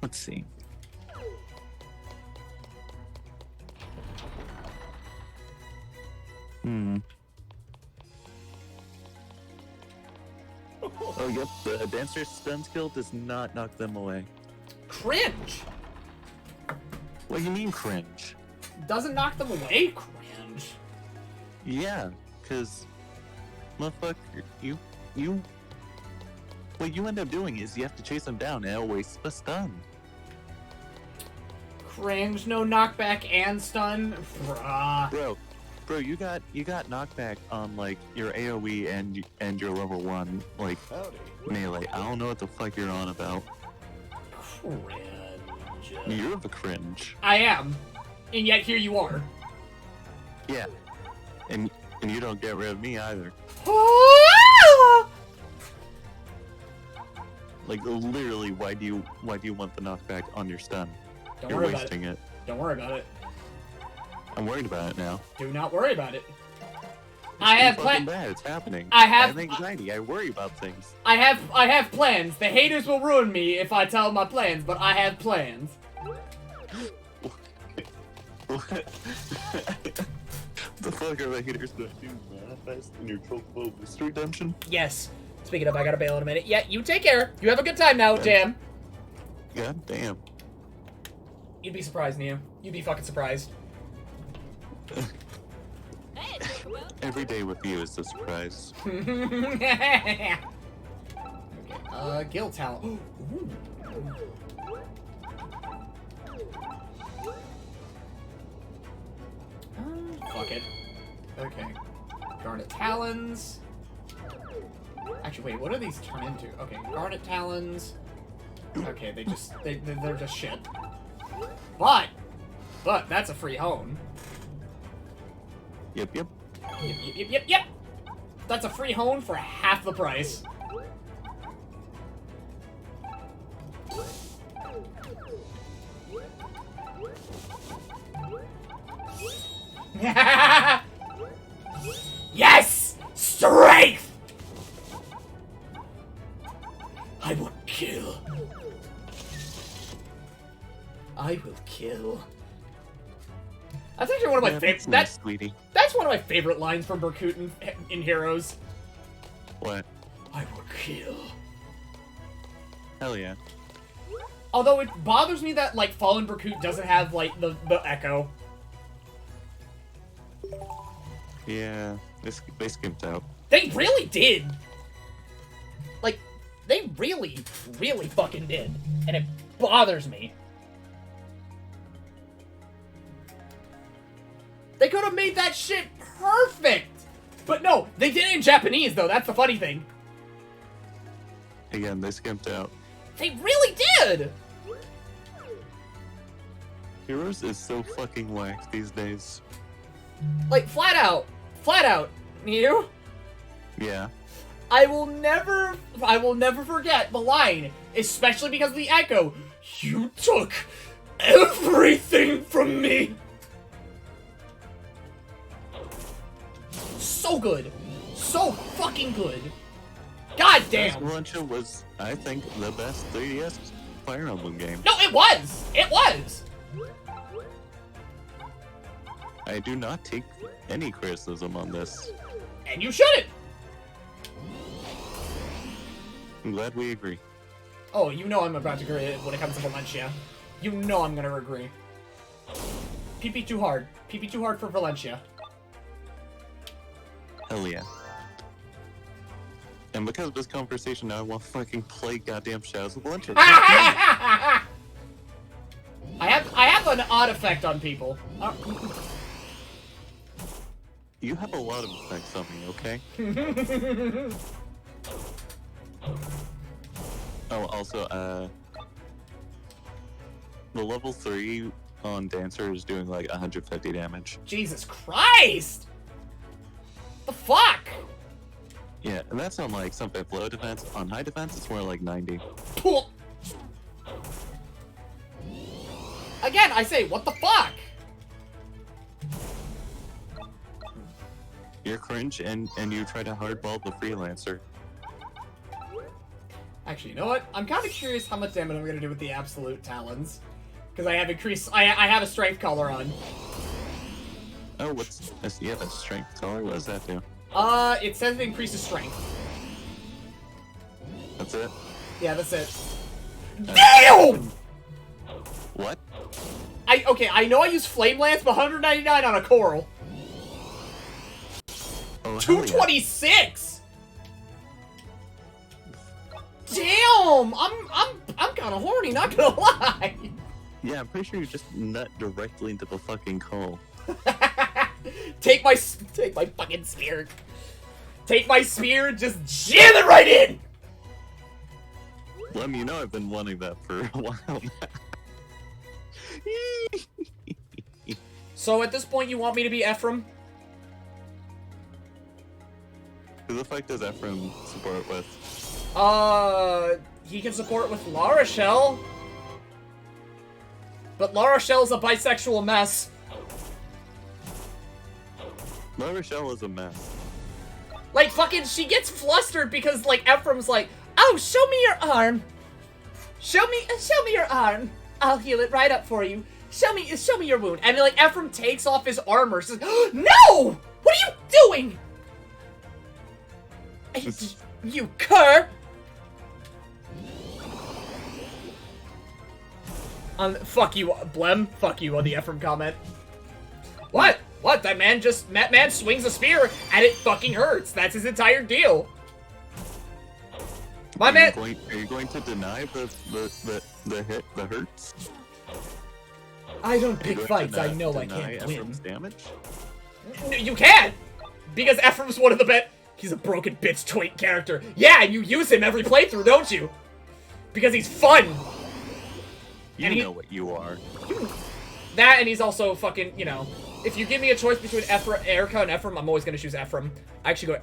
let's see. Oh, yep, the dancer's stun skill does not knock them away. Cringe! What do you mean, cringe? Doesn't knock them away? Cringe. Yeah, because, motherfucker, what you end up doing is you have to chase them down and it'll waste a stun. Cringe, no knockback and stun? Bruh. Bro, you got knockback on, like, your AoE and your level 1, like, melee. I don't know what the fuck you're on about. Cringe. You're the cringe. I am. And yet here you are. Yeah. And you don't get rid of me either. Like, literally, why do you want the knockback on your stun? Don't You're worry about wasting it. Don't worry about it. I'm worried about it now. Do not worry about it. I have plans. It's happening. I have anxiety. I worry about things. I have plans. The haters will ruin me if I tell my plans, but I have plans. What the fuck are the haters gonna do? Manifest in your Chocobo Mystery Dungeon? Yes. Speaking of, I gotta bail in a minute. Yeah, you take care. You have a good time now, Jam. God damn. You'd be surprised, Nia. You'd be fucking surprised. Hey, Chocobo. Every day with you is a surprise. Okay. Guild talent. Ooh. Fuck it. Okay. Garnet Talons. Actually, wait, what do these turn into? Okay, Garnet Talons. Okay, they're just shit. But that's a free hone. Yep. Yep. That's a free hone for half the price. Yes! Strength! I will Nice, sweetie. That's one of my favorite lines from Berkut in Heroes. What? I will kill. Hell yeah. Although it bothers me that, like, Fallen Berkut doesn't have, like, the echo. Yeah, they skimped out. They really did! Like, they really, really fucking did. And it bothers me. They could have made that shit perfect! But no, they did it in Japanese, though. That's the funny thing. Again, they skimped out. They really did! Heroes is so fucking whack these days. Like, flat out, you? Yeah. I will never forget the line, especially because of the echo. You took everything from me! So good. So fucking good. God damn. Valencia was, I think, the best 3DS Fire Emblem game. No, it was! It was! I do not take any criticism on this. And you shouldn't! I'm glad we agree. Oh, you know I'm about to agree when it comes to Valencia. You know I'm gonna agree. PP too hard. PP too hard for Valencia. Hell yeah. And because of this conversation, now I want to fucking play goddamn Shadows of Valencia. I have an odd effect on people. You have a lot of effects on me, okay? Oh, also, the level 3 on Dancer is doing like 150 damage. Jesus Christ! The fuck? Yeah, and that's on like some low defense. On high defense, it's more like 90. Again, I say, what the fuck? You're cringe and you try to hardball the freelancer. Actually, you know what? I'm kind of curious how much damage I'm gonna do with the absolute talons. Because I have increased, I have a strength color on. Oh, what's this? Yeah, that's strength color. What does that do? It says it increases strength. That's it? Yeah, that's it. Damn! What? Okay, I know I use Flame Lance, but 199 on a Coral. Oh, 226! Damn! I'm kind of horny, not gonna lie. Yeah, I'm pretty sure you just nut directly into the fucking coal. Take my fucking spear. Take my spear, just jam it right in. Blem, you know I've been wanting that for a while now. So at this point, you want me to be Ephraim? Who the fuck does Ephraim support with? He can support with La Rochelle. But La Rochelle's a bisexual mess. La Rochelle is a mess. Like, fucking, she gets flustered because, like, Ephraim's like, oh, show me your arm. Show me your arm. I'll heal it right up for you. Show me your wound. And, like, Ephraim takes off his armor. Says, oh, no! What are you doing? You cur! Fuck you, Blem. Fuck you on the Ephraim comment. What? What? That man swings a spear and it fucking hurts. That's his entire deal. My man. Are you going to deny the hit, the hurts? I don't pick fights. I know I can't win. Ephraim's damage? You can! Because Ephraim's one of the best. He's a broken bitch twink character. Yeah, and you use him every playthrough, don't you? Because he's fun. You know what you are. That, and he's also fucking, you know, if you give me a choice between Erica and Ephraim, I'm always gonna choose Ephraim. I actually go.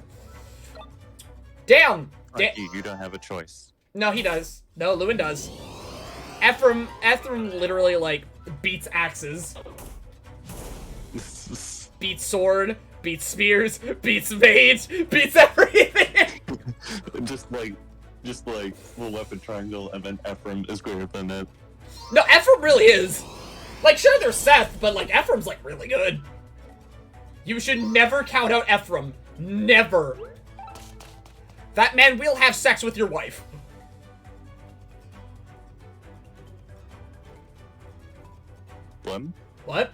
Damn! You don't have a choice. No, he does. No, Lewin does. Ephraim literally, like, beats axes. Beats sword, beats spears, beats mage, beats everything! just like the weapon triangle, and then Ephraim is greater than it. No, Ephraim really is. Like, sure, there's Seth, but, like, Ephraim's, like, really good. You should never count out Ephraim. Never. That man will have sex with your wife. Blem? What?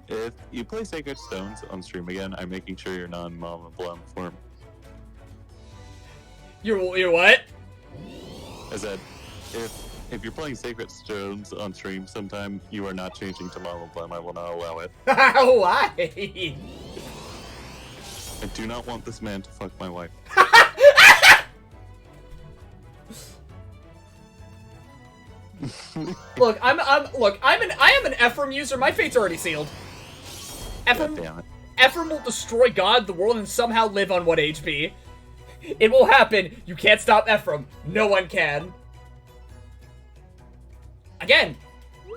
If you play Sacred Stones on stream again, I'm making sure you're non-Mama Blem form. You're what? I said, if you're playing Sacred Stones on stream sometime, you are not changing to Mama Blem. I will not allow it. Why? I do not want this man to fuck my wife. Look, I am an Ephraim user. My fate's already sealed. God damn it. Ephraim will destroy God, the world, and somehow live on 1 HP. It will happen. You can't stop Ephraim. No one can. Again,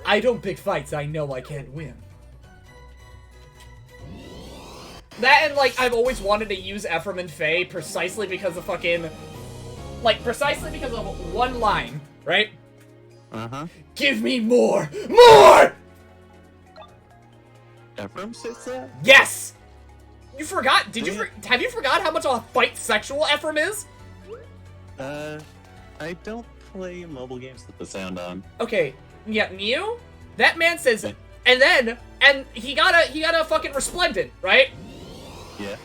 I don't pick fights I know I can't win. That and, like, I've always wanted to use Ephraim and Faye precisely because of fucking... Like, precisely because of one line, right? Uh-huh. Give me more! More! Ephraim says that? Yes! You forgot? Have you forgot how much of a fight sexual Ephraim is? I don't play mobile games with the sound on. Okay, yeah, Mew? That man says, and he got a fucking resplendent, right? Yeah.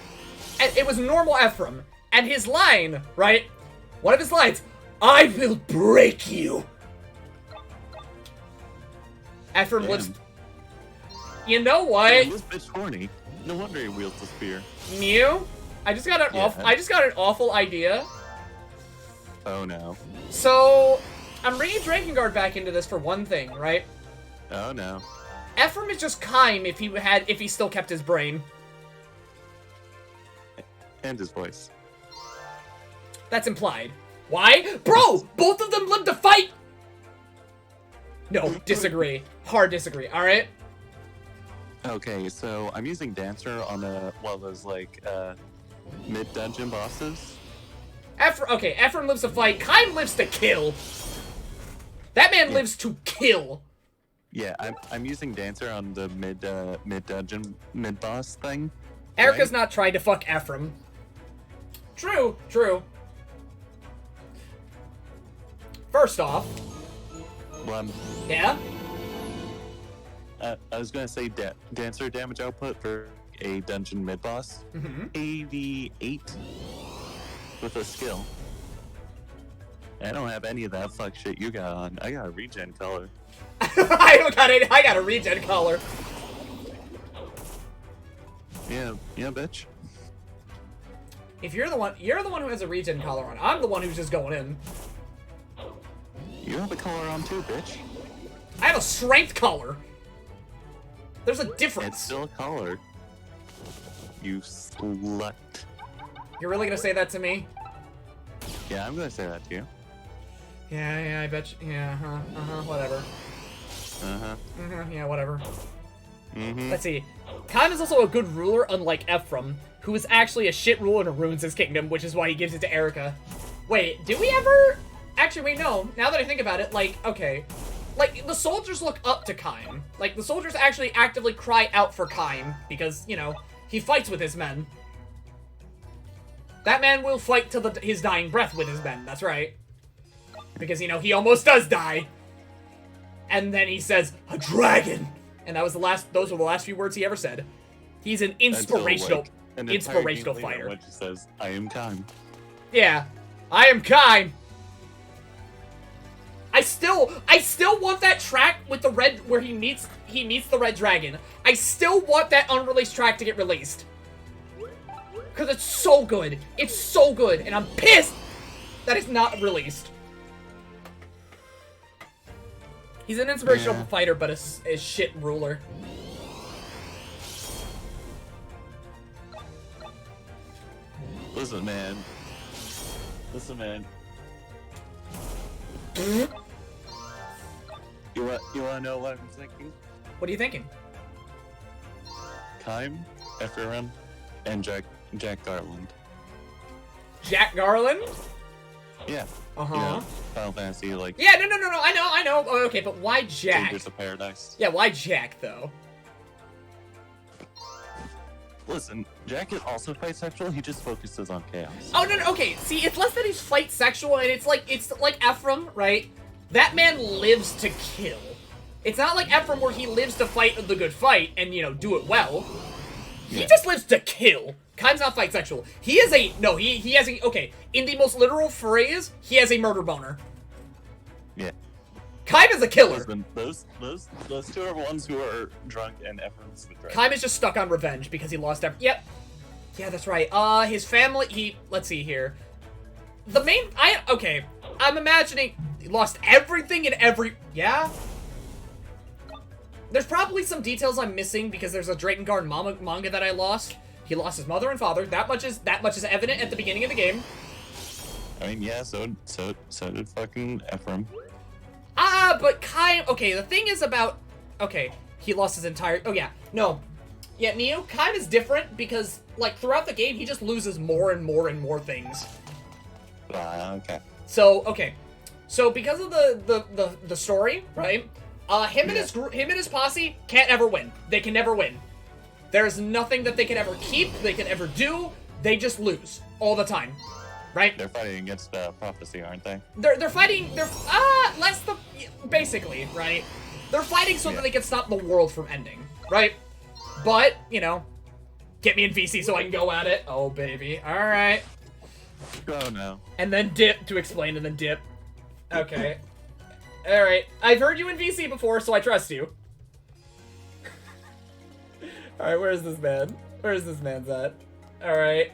And it was normal Ephraim. And his line, right? One of his lines, I will break you. Ephraim lives. You know what? Damn, this bitch horny. No wonder he wields the spear. Mew? I just got an awful idea. Oh no. So, I'm bringing Drakengard back into this for one thing, right? Oh no. Ephraim is just Kaim if he still kept his brain. And his voice. That's implied. Why? Bro! Both of them live to fight! No, disagree. Hard disagree, alright? Okay, so I'm using Dancer on one of those, like, mid-dungeon bosses. Ephraim lives to fight. Kaim lives to kill. That man lives to kill. Yeah, I'm using Dancer on the mid-dungeon, mid-boss thing. Erica's not trying to fuck Ephraim. True. First off... Well, Yeah? I was gonna say Dancer damage output for a dungeon mid-boss. 88 with a skill. I don't have any of that fuck shit you got on. I got a regen color. I got a regen color. Yeah, bitch. If you're the one who has a regen collar on. I'm the one who's just going in. You have a color on too, bitch. I have a strength collar. There's a It's difference. still a color. You slut. You're really gonna say that to me? Yeah, I'm gonna say that to you. Yeah, I bet you. Yeah, whatever. Yeah, whatever. Let's see. Kaim is also a good ruler, unlike Ephraim, who is actually a shit ruler and ruins his kingdom, which is why he gives it to Erica. Wait, did we ever... Actually, wait, no. Now that I think about it, like, okay. Like, the soldiers look up to Kaim. Like, the soldiers actually actively cry out for Kaim, because, you know, he fights with his men. That man will fight till his dying breath with his men, that's right. Because, you know, he almost does die. And then he says, a dragon! And that was those were the last few words he ever said. He's an inspirational fighter. When she says, I am Kaim. Yeah. I am Kaim! I still want that track with the red, where he meets the red dragon. I still want that unreleased track to get released. Because it's so good. It's so good, and I'm pissed that it's not released. He's an inspirational fighter, but a shit ruler. Listen, man. You wanna know what I'm thinking? What are you thinking? Kaim, Ephraim, and Jack Garland. Jack Garland? Yeah. Uh-huh. You know, Final Fantasy, like... Yeah, no, I know. Oh, okay, but why Jack? Chambers of Paradise. Yeah, why Jack, though? Listen, Jack is also fight sexual. He just focuses on chaos. Oh, no, okay. See, it's less that he's fight sexual, and it's like Ephraim, right? That man lives to kill. It's not like Ephraim where he lives to fight the good fight and, you know, do it well. He just lives to kill. Kaim's not fight sexual. He is a, no, he has a, okay, in the most literal phrase, he has a murder boner. Yeah. Kaim is a killer. Listen, those two are ones who are drunk, and Ephraim's the drunk. Kaim is just stuck on revenge because he lost Yep. Yeah, that's right. His family, let's see here. The main, okay, I'm imagining he lost everything in yeah? There's probably some details I'm missing because there's a Drakengard manga that I lost. He lost his mother and father. That much is evident at the beginning of the game. I mean, yeah, so did fucking Ephraim. But Kaim, okay, the thing is about, okay, he lost his entire, oh yeah, no. Yeah, Neo, Kaim is different because, like, throughout the game, he just loses more and more and more things. Okay. So, okay. So, because of the story, right, him and his posse can't ever win. They can never win. There's nothing that they can ever keep, they can ever do, they just lose. All the time. Right? They're fighting against prophecy, aren't they? They're fighting, basically, right? They're fighting so that they can stop the world from ending, right? But, you know, get me in VC so I can go at it. Oh, baby. Alright. Oh, no. And then dip to explain, and then dip. Okay. Alright. I've heard you in VC before, so I trust you. Alright, where's this man? Where's this man's at? Alright.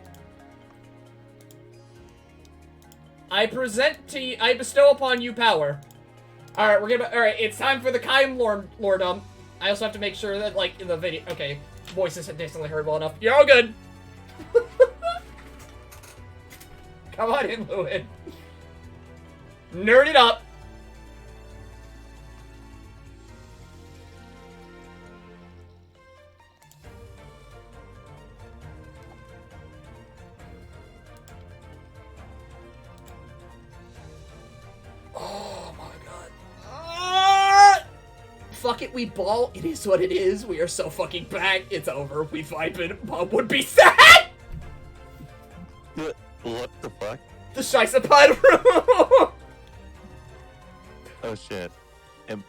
I bestow upon you power. Alright, alright, it's time for the Kaim lordom. I also have to make sure that, like, in the video, okay, voice isn't distantly heard well enough. You're all good. Come on in, Lewin. Nerd it up. Oh my god. Fuck it, we ball. It is what it is. We are so fucking back. It's over. We vibing. Mom would be sad. What the fuck? The Shiesapod room. Oh shit.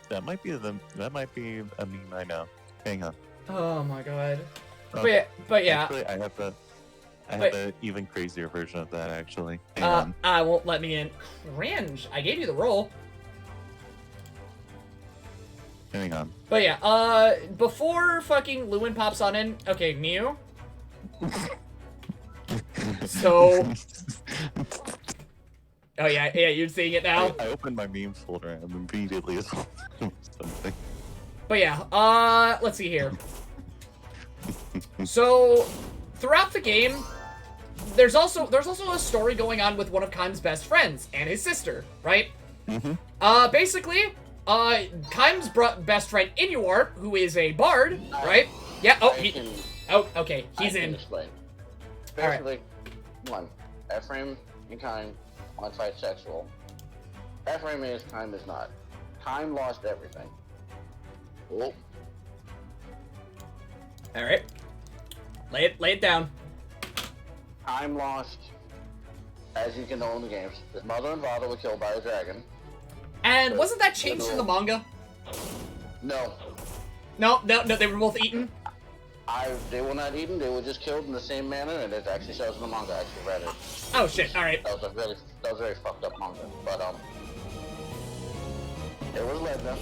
That might be a meme I know. Hang on. Oh my god. Okay. But yeah. Actually, I have an even crazier version of that actually. Hang on. I won't let me in. Cringe. I gave you the roll. Hang on. But yeah, before fucking Lewin pops on in, okay, Mew. So. Oh yeah, you're seeing it now. I opened my memes folder and immediately saw something. But yeah, let's see here. So, throughout the game, there's also a story going on with one of Kaim's best friends and his sister, right? Mm-hmm. Basically, Kaim's best friend Inuart, who is a bard, right? Yeah. Oh, okay. He's in. Explain. All Basically, one, Ephraim and Kaim on fight sexual. Ephraim is, Kaim is not. Kaim lost everything. Oh. All right. Lay it down. Kaim lost, as you can know in the games. His mother and father were killed by a dragon. And wasn't that changed in the manga? No. No, they were both eaten. They were not eaten. They were just killed in the same manner, and it actually shows in the manga. I actually read it. Oh shit! All right. That was a very fucked up manga, but it was legend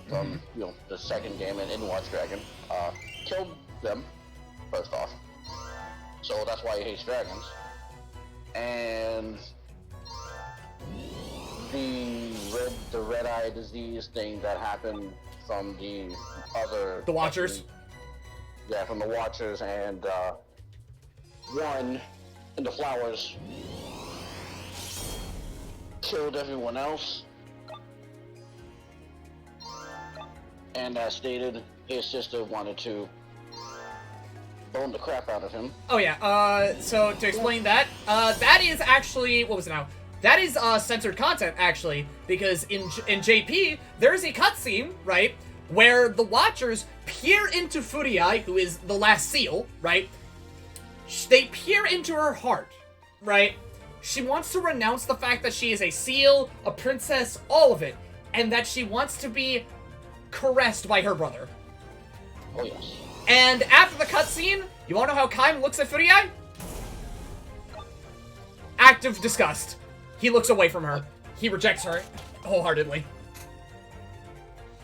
from the second game in Watch Dragon. Killed them first off, so that's why he hates dragons. And the red eye disease thing that happened from the Watchers. Yeah, from the Watchers, and one in the flowers killed everyone else. And as stated, his sister wanted to bone the crap out of him. Oh yeah, so to explain that, that is actually, what was it now? That is censored content, actually, because in JP, there is a cutscene, right, where the Watchers peer into Furiai, who is the last seal, right? They peer into her heart, right? She wants to renounce the fact that she is a seal, a princess, all of it, and that she wants to be caressed by her brother. Oh, yes. And after the cutscene, you wanna know how Kaim looks at Furiai? Act of disgust. He looks away from her. He rejects her wholeheartedly.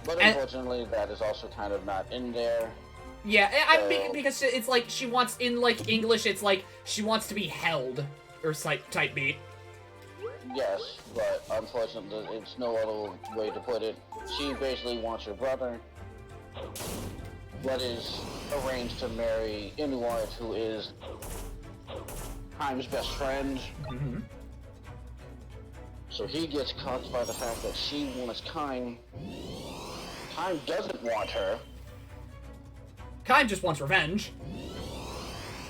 But unfortunately, that is also kind of not in there. Yeah, because it's like she wants, in like English, it's like she wants to be held, or type beat. Yes, but unfortunately, it's no other way to put it. She basically wants her brother, but is arranged to marry Inuart, who is Kaim's best friend. Mm-hmm. So he gets caught by the fact that she wants Kaim. Kaim doesn't want her. Kaim just wants revenge.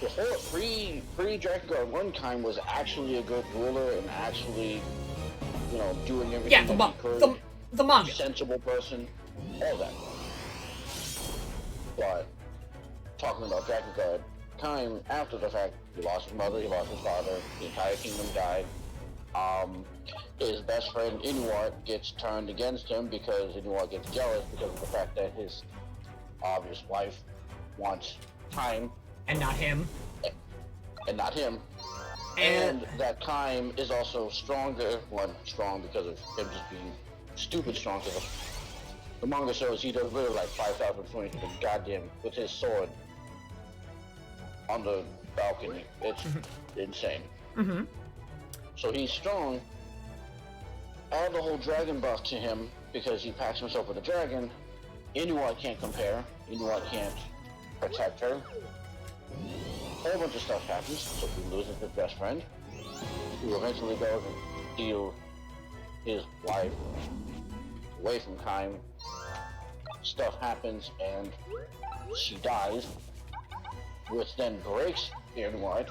Before pre-Dragon Guard 1, Kaim was actually a good ruler and actually, you know, doing everything that he could. The manga. Sensible person, all that. But talking about Dragon Guard, Kaim, after the fact, he lost his mother, he lost his father, the entire kingdom died. His best friend Inuart gets turned against him because Inuart gets jealous because of the fact that his obvious wife wants Kaim. And not him. And not him. And that Kaim is also stronger, strong because of him just being stupid strong. Because the manga shows he does literally like 5,000 swings with goddamn, with his sword on the balcony. It's insane. Mm-hmm. So he's strong. Add the whole dragon buff to him because he packs himself with a dragon. Inuart can't compare. Inuart can't protect her. A whole bunch of stuff happens, so he loses his best friend, who eventually goes and steals his wife away from Kaim. Stuff happens and she dies, which then breaks Inuart.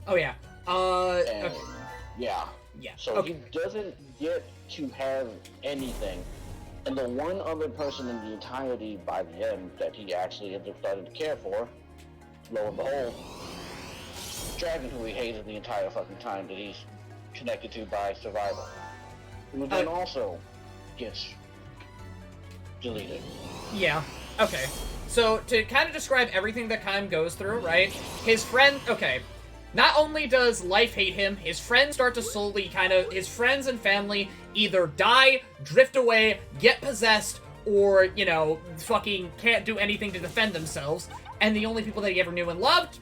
Oh yeah. And okay. yeah. Yeah. So okay. he doesn't get to have anything. And the one other person in the entirety by the end that he actually ends up starting to care for, lo and behold, Dragon, who he hated the entire fucking time that he's connected to by survival, who then also gets deleted. Yeah. Okay. So to kind of describe everything that Kaim goes through, right? His friend. Okay. Not only does life hate him, his friends start to slowly his friends and family either die, drift away, get possessed, or, you know, fucking can't do anything to defend themselves. And the only people that he ever knew and loved,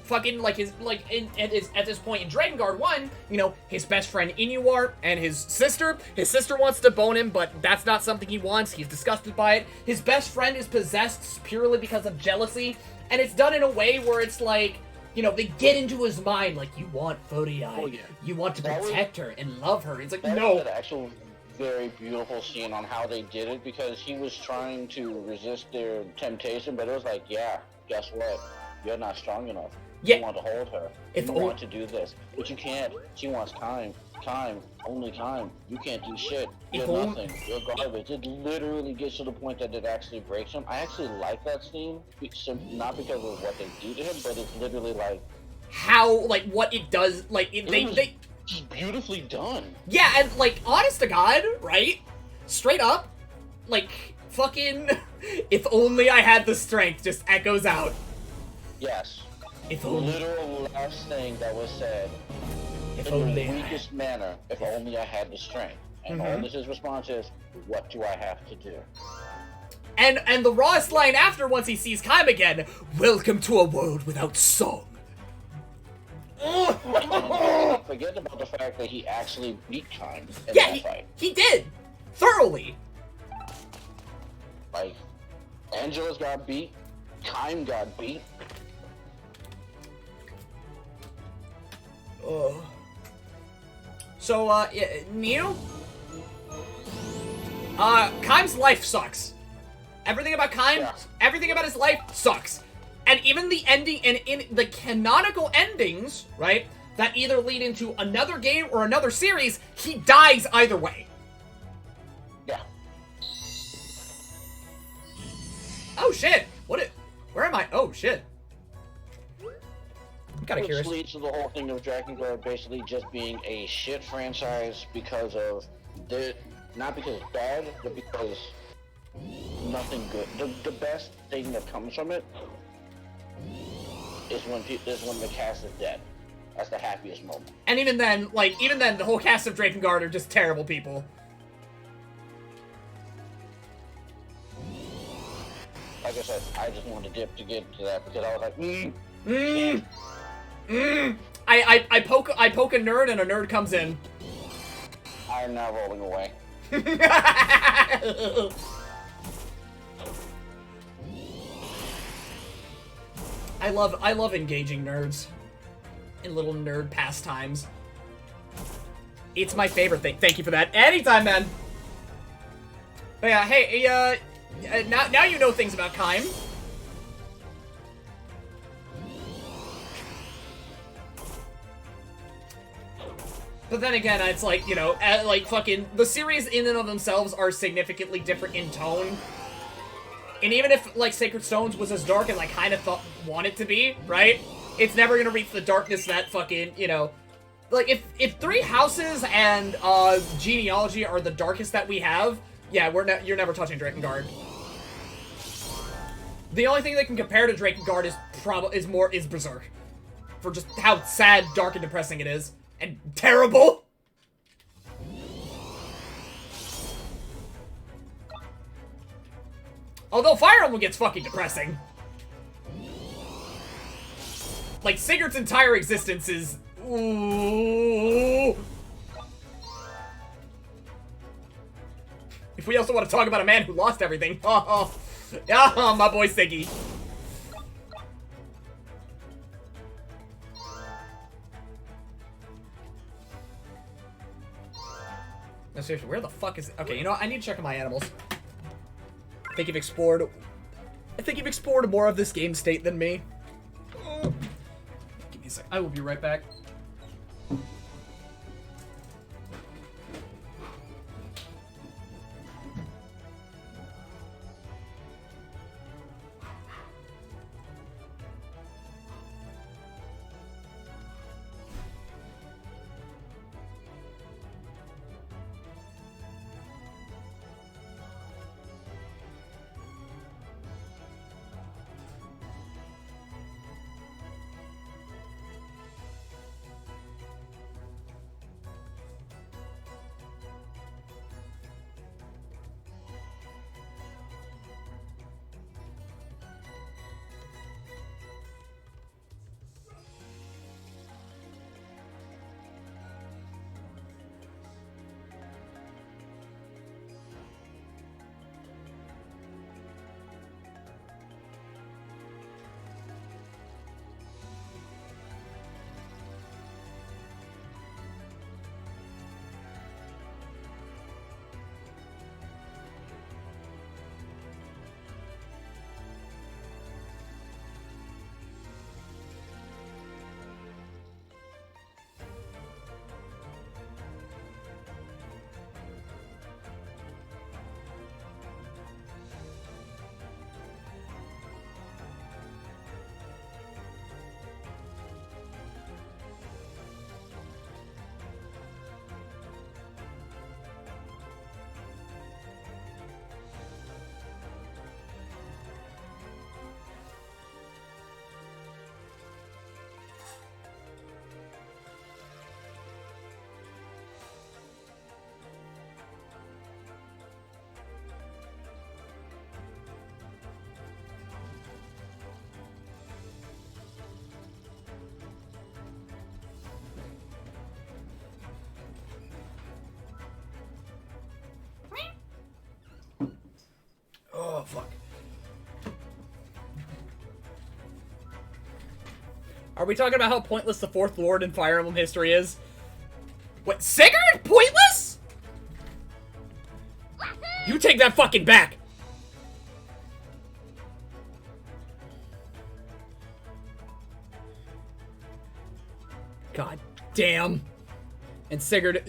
fucking, at this point in Dragon Guard 1, you know, his best friend Inuart and his sister. His sister wants to bone him, but that's not something he wants. He's disgusted by it. His best friend is possessed purely because of jealousy, and it's done in a way where it's like, you know, they get into his mind, like, you want Fodiai, Oh, yeah. you want to protect her and love her. It's like, That no. was an actual very beautiful scene on how they did it, because he was trying to resist their temptation, but it was like, yeah, guess what? You're not strong enough. Yeah. You want to hold her. You want to do this, but you can't. She wants time. Time. Only time. You can't do shit. You're nothing. You're garbage. It literally gets to the point that it actually breaks him. I actually like that scene, not because of what they do to him, but it's literally like how, like, what it does, like, they just beautifully done. Yeah, and, like, honest to God, right? Straight up, like, fucking, if only I had the strength, just echoes out. Yes. If The only, literal last thing that was said if in only the I weakest manner, if only I had the strength. And all this his response is, what do I have to do? And the rawest line after, once he sees Kaim again, welcome to a world without song. Forget about the fact that he actually beat Kaim in Yeah, that fight. he did! Thoroughly! Like, Angela's got beat, Kaim got beat. So, Neo? Kaim's life sucks. Everything about Kaim, everything about his life sucks. And even the ending, and in the canonical endings, right, that either lead into another game or another series, he dies either way. Yeah. Oh shit! Where am I? Oh shit! I'm kind of Which curious. leads to the whole thing of Dragon Guard basically just being a shit franchise because of not because it's bad, but because nothing good. The best thing that comes from it is when the cast is dead. That's the happiest moment. And even then, the whole cast of Drakengard are just terrible people. Like I said, I just wanted to get to that because I was like, I poke a nerd and a nerd comes in. I'm now rolling away. I love engaging nerds in little nerd pastimes. It's my favorite thing. Thank you for that. Anytime, man. But yeah, hey, now you know things about Kaim. But then again, it's like, you know, like fucking the series in and of themselves are significantly different in tone. And even if, like, Sacred Stones was as dark as I kind of want it to be, right? It's never gonna reach the darkness that fucking, you know... Like, if Three Houses and, Genealogy are the darkest that we have, yeah, you're never touching Drakengard. The only thing that can compare to Drakengard is Berserk. For just how sad, dark, and depressing it is. And terrible! Although Fire Emblem gets fucking depressing. Like, Sigurd's entire existence is... Ooh. If we also want to talk about a man who lost everything. Oh, my boy Siggy. No, seriously, where the fuck is it? Okay, you know what? I need to check on my animals. I think you've explored more of this game state than me. Give me a sec. I will be right back. Oh, fuck. Are we talking about how pointless the fourth lord in Fire Emblem history is? What, Sigurd? Pointless? You take that fucking back! God damn. And Sigurd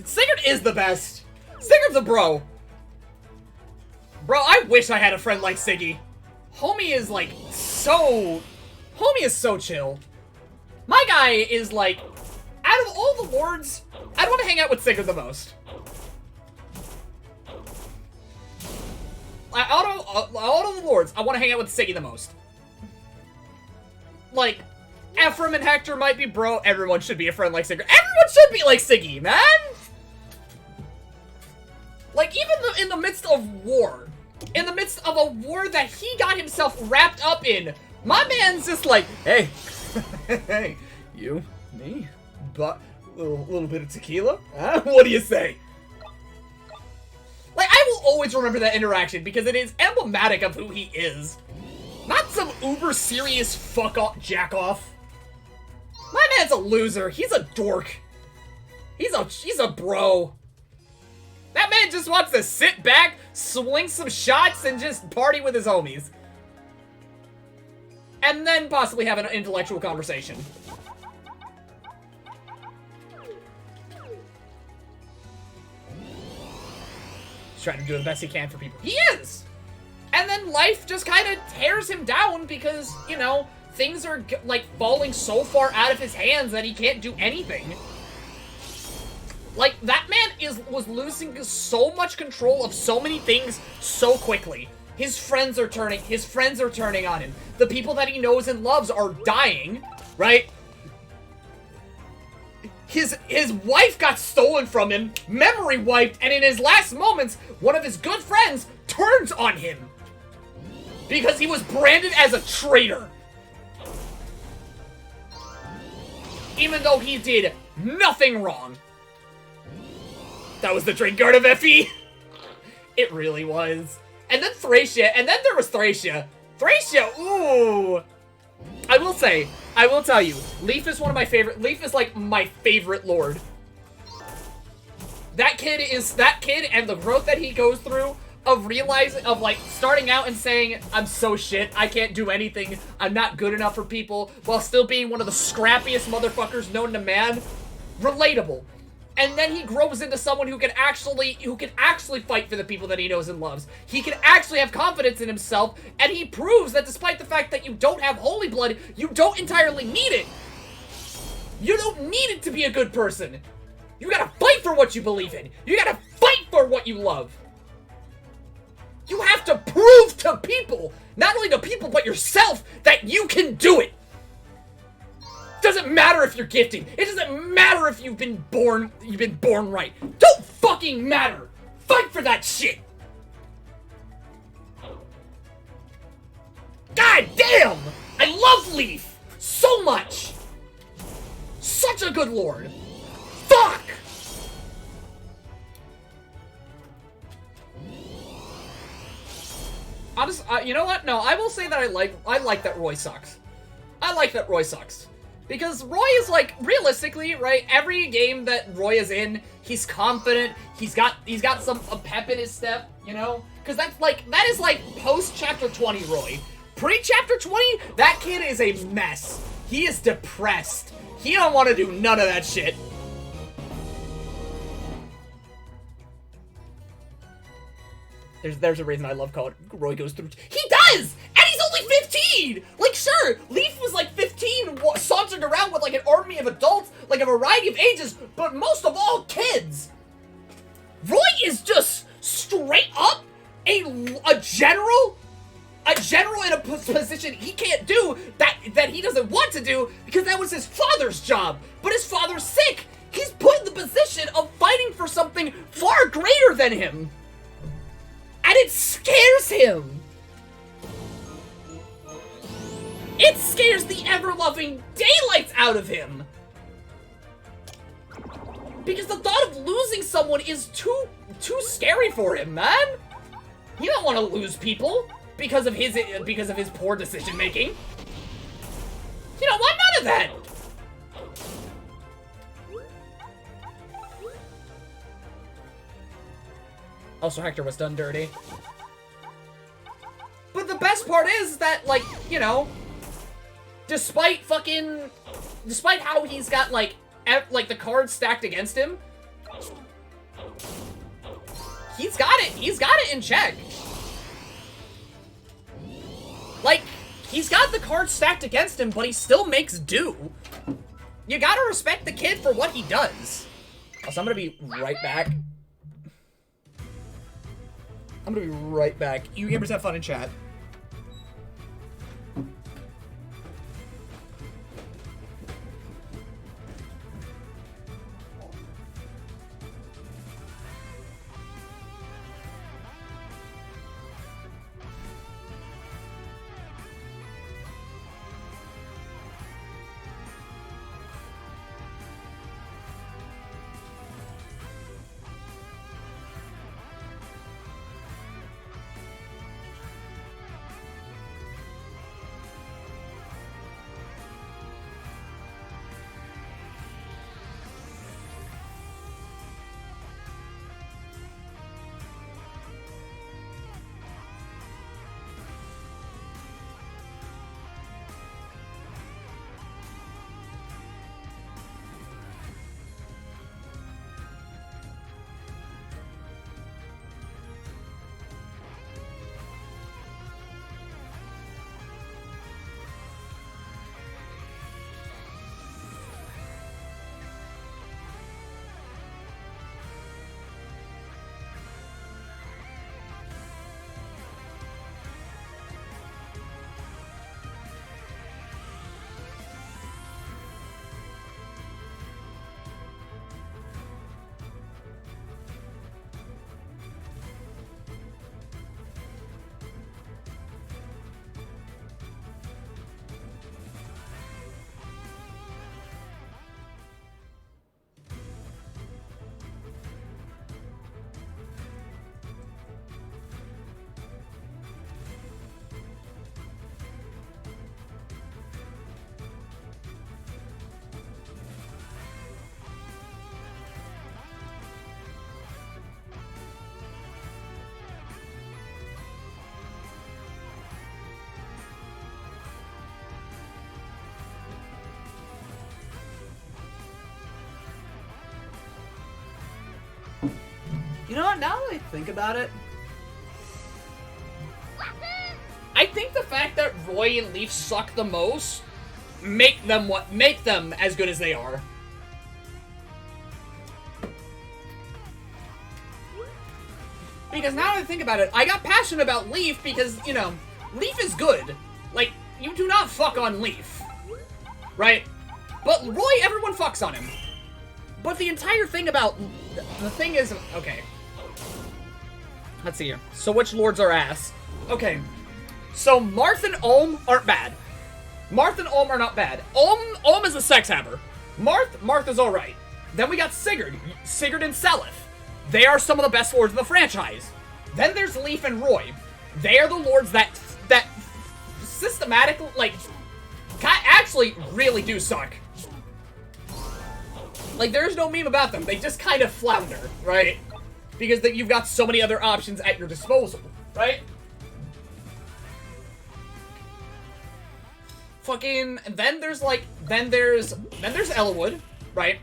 is the best! Sigurd's a bro! Bro, I wish I had a friend like Siggy. Homie is, like, so... Homie is so chill. My guy is, like... Out of all the lords, I'd want to hang out with Sigurd the most. Out of the lords, I want to hang out with Siggy the most. Like, Ephraim and Hector might be bro. Everyone should be a friend like Sigurd. Everyone should be like Siggy, man! Like, even in the midst of war, in the midst of a war that he got himself wrapped up in, my man's just like, hey, hey, you, me, but a little bit of tequila? Huh? What do you say? Like, I will always remember that interaction because it is emblematic of who he is. Not some uber serious fuck off jack off. My man's a loser. He's a dork. He's a bro. That man just wants to sit back, swing some shots, and just party with his homies. And then possibly have an intellectual conversation. He's trying to do the best he can for people. He is! And then life just kind of tears him down because, you know, things are, like, falling so far out of his hands that he can't do anything. Like, that man was losing so much control of so many things so quickly. His friends are turning on him. The people that he knows and loves are dying, right? His wife got stolen from him, memory wiped, and in his last moments, one of his good friends turns on him. Because he was branded as a traitor. Even though he did nothing wrong. That was the drink guard of Effie. It really was. And then Thracia, and then there was Thracia. Thracia, ooh. I will tell you, Leaf is one of my favorite, Leaf is like my favorite lord. That kid and the growth that he goes through of realizing, of like starting out and saying, I'm so shit, I can't do anything, I'm not good enough for people, while still being one of the scrappiest motherfuckers known to man. Relatable. And then he grows into someone who can actually fight for the people that he knows and loves. He can actually have confidence in himself, and he proves that despite the fact that you don't have holy blood, you don't entirely need it. You don't need it to be a good person. You gotta fight for what you believe in. You gotta fight for what you love. You have to prove to people, not only to people, but yourself, that you can do it. Doesn't matter if you're gifted. It doesn't matter if you've been born right. Don't fucking matter. Fight for that shit. God damn! I love Leaf so much. Such a good lord. Fuck! Honest, you know what? No, I will say that I like that Roy sucks. I like that Roy sucks. Because Roy is like, realistically, right, every game that Roy is in, he's confident, he's got some pep in his step, you know? Because that is like post-chapter 20 Roy. Pre-chapter 20, that kid is a mess. He is depressed. He don't want to do none of that shit. There's a reason I love calling Roy goes through. He does! And he's only 15! Like, sure, Leaf was like 15, sauntering around with like an army of adults, like a variety of ages, but most of all, kids. Roy is just straight up a general in a position he can't do, that he doesn't want to do, because that was his father's job. But his father's sick. He's put in the position of fighting for something far greater than him. And it scares him. It scares the ever-loving daylights out of him. Because the thought of losing someone is too scary for him, man. You don't want to lose people because of his poor decision making. You don't want none of that. Also, Hector was done dirty. But the best part is that, like, you know, despite how he's got, like the cards stacked against him, he's got it in check. Like, he's got the cards stacked against him, but he still makes do. You gotta respect the kid for what he does. Also, I'm gonna be right back. I'm gonna be right back. You gamers have fun in chat. You know what, now that I think about it, I think the fact that Roy and Leaf suck the most make them as good as they are. Because now that I think about it, I got passionate about Leaf because, you know, Leaf is good. Like, you do not fuck on Leaf. Right? But Roy, everyone fucks on him. But the entire thing about... The thing is... Okay. Let's see here. So which lords are ass? Okay. So Marth and Olm aren't bad. Marth and Olm are not bad. Olm is a sex hammer. Marth is alright. Then we got Sigurd and Seliph. They are some of the best lords in the franchise. Then there's Leaf and Roy. They are the lords that systematically, like, actually really do suck. Like, there's no meme about them. They just kind of flounder, right? Because you've got so many other options at your disposal, right? Fucking, then there's Elwood, right?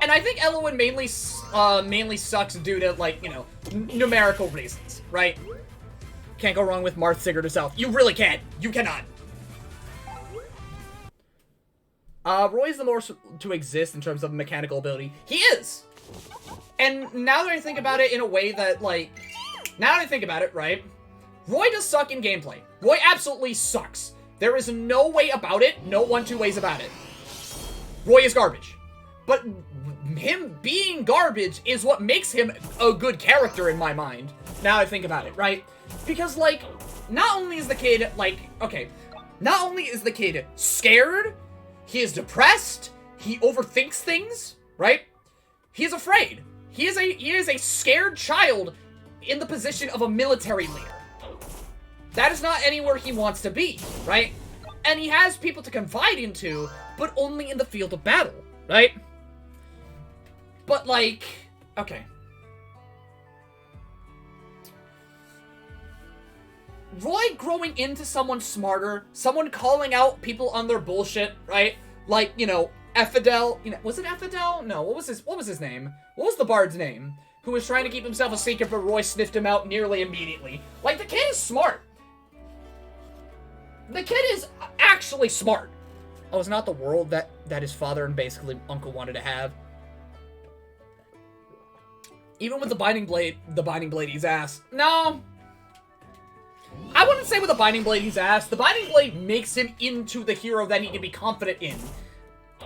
And I think Elwood mainly sucks due to, like, you know, numerical reasons, right? Can't go wrong with Marth, Sigurd herself. You really can't. You cannot. Roy's the most to exist in terms of mechanical ability. He is! And now that I think about it in a way that, like... Now that I think about it, right? Roy does suck in gameplay. Roy absolutely sucks. There is no way about it. No two ways about it. Roy is garbage. But him being garbage is what makes him a good character in my mind. Now I think about it, right? Because, like, not only is the kid, like, okay, not only is the kid scared, he is depressed, he overthinks things, right? He is afraid. He is a scared child in the position of a military leader. That is not anywhere he wants to be, right? And he has people to confide into, but only in the field of battle, right? But, like, okay. Roy growing into someone smarter, someone calling out people on their bullshit, right? Like, you know, Effidel, you know, was it Effidel? No, what was his name? What was the bard's name? Who was trying to keep himself a secret, but Roy sniffed him out nearly immediately. Like, the kid is smart. The kid is actually smart. Oh, it's not the world that his father and basically uncle wanted to have. Even with the Binding Blade he's ass. No. I wouldn't say with the Binding Blade he's ass. The Binding Blade makes him into the hero that he can be confident in.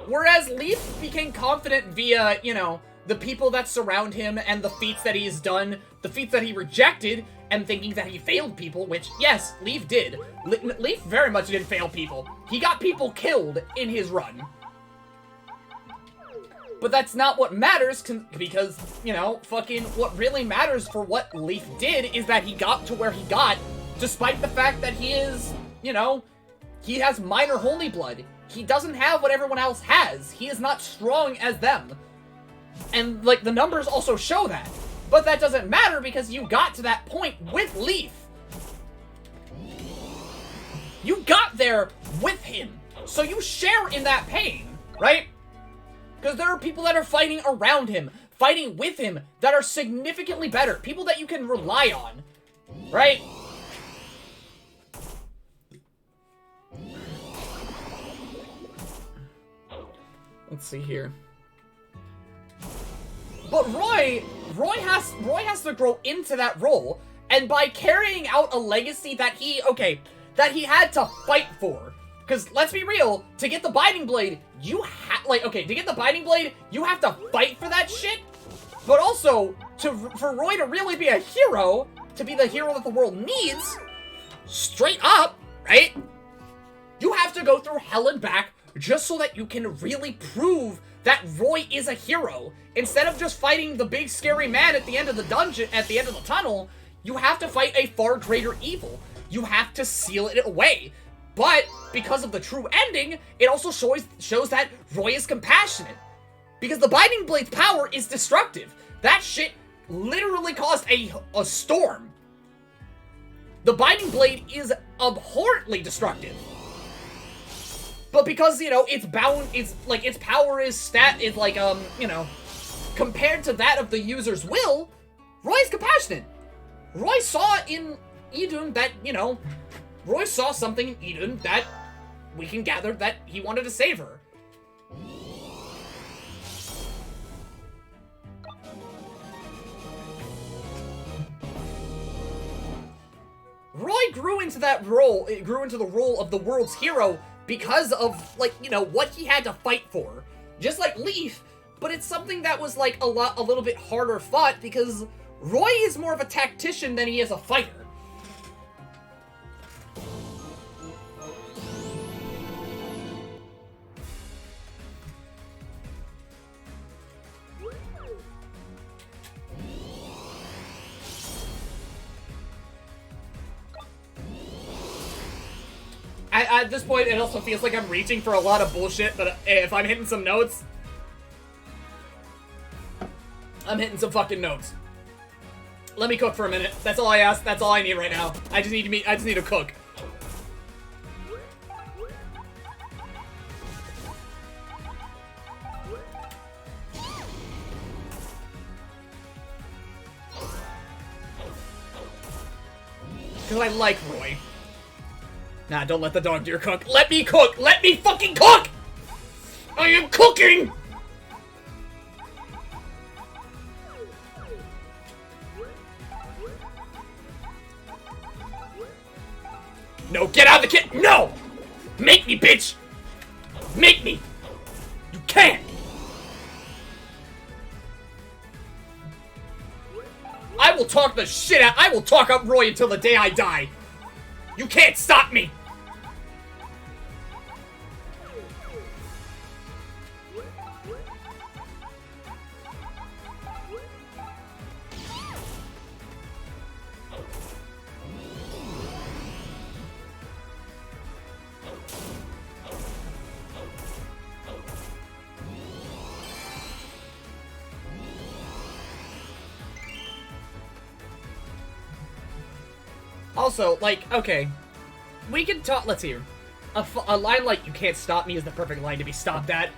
Whereas Leaf became confident via, you know, the people that surround him and the feats that he has done, the feats that he rejected, and thinking that he failed people, which, yes, Leaf did. Leaf very much did fail people. He got people killed in his run. But that's not what matters, because, you know, fucking what really matters for what Leaf did is that he got to where he got, despite the fact that he is, you know, he has minor holy blood. He doesn't have what everyone else has. He is not strong as them. And, like, the numbers also show that. But that doesn't matter because you got to that point with Leaf. You got there with him. So you share in that pain, right? Because there are people that are fighting around him, fighting with him, that are significantly better. People that you can rely on, right? Let's see here. But Roy has to grow into that role, and by carrying out a legacy that he had to fight for. Because let's be real, to get the Binding Blade, you have to fight for that shit. But also, for Roy to really be a hero, to be the hero that the world needs, straight up, right? You have to go through hell and back just so that you can really prove that Roy is a hero. Instead of just fighting the big scary man at the end of the dungeon, at the end of the tunnel, you have to fight a far greater evil. You have to seal it away. But because of the true ending, it also shows that Roy is compassionate. Because the Binding Blade's power is destructive. That shit literally caused a storm. The Binding Blade is abhorrently destructive. But because, you know, its power is you know, compared to that of the user's will, Roy's compassionate. Roy saw in Idun that, you know, Roy saw something in Idun that we can gather that he wanted to save her. Roy grew into that role, grew into the role of the world's hero because of, like, you know, what he had to fight for. Just like Leaf, but it's something that was, like, a little bit harder fought because Roy is more of a tactician than he is a fighter. At this point, it also feels like I'm reaching for a lot of bullshit, but if I'm hitting some notes, I'm hitting some fucking notes. Let me cook for a minute. That's all I ask. That's all I need right now. I just need to cook. Because I like Roy. Nah, don't let the dog deer cook. Let me cook! Let me fucking cook! I am cooking! No, get out of the kitchen! No! Make me, bitch! Make me! You can't! I will talk the shit out. I will talk up Roy until the day I die. You can't stop me! Also, like, okay, we can talk, let's hear. A line like, "You can't stop me" is the perfect line to be stopped at.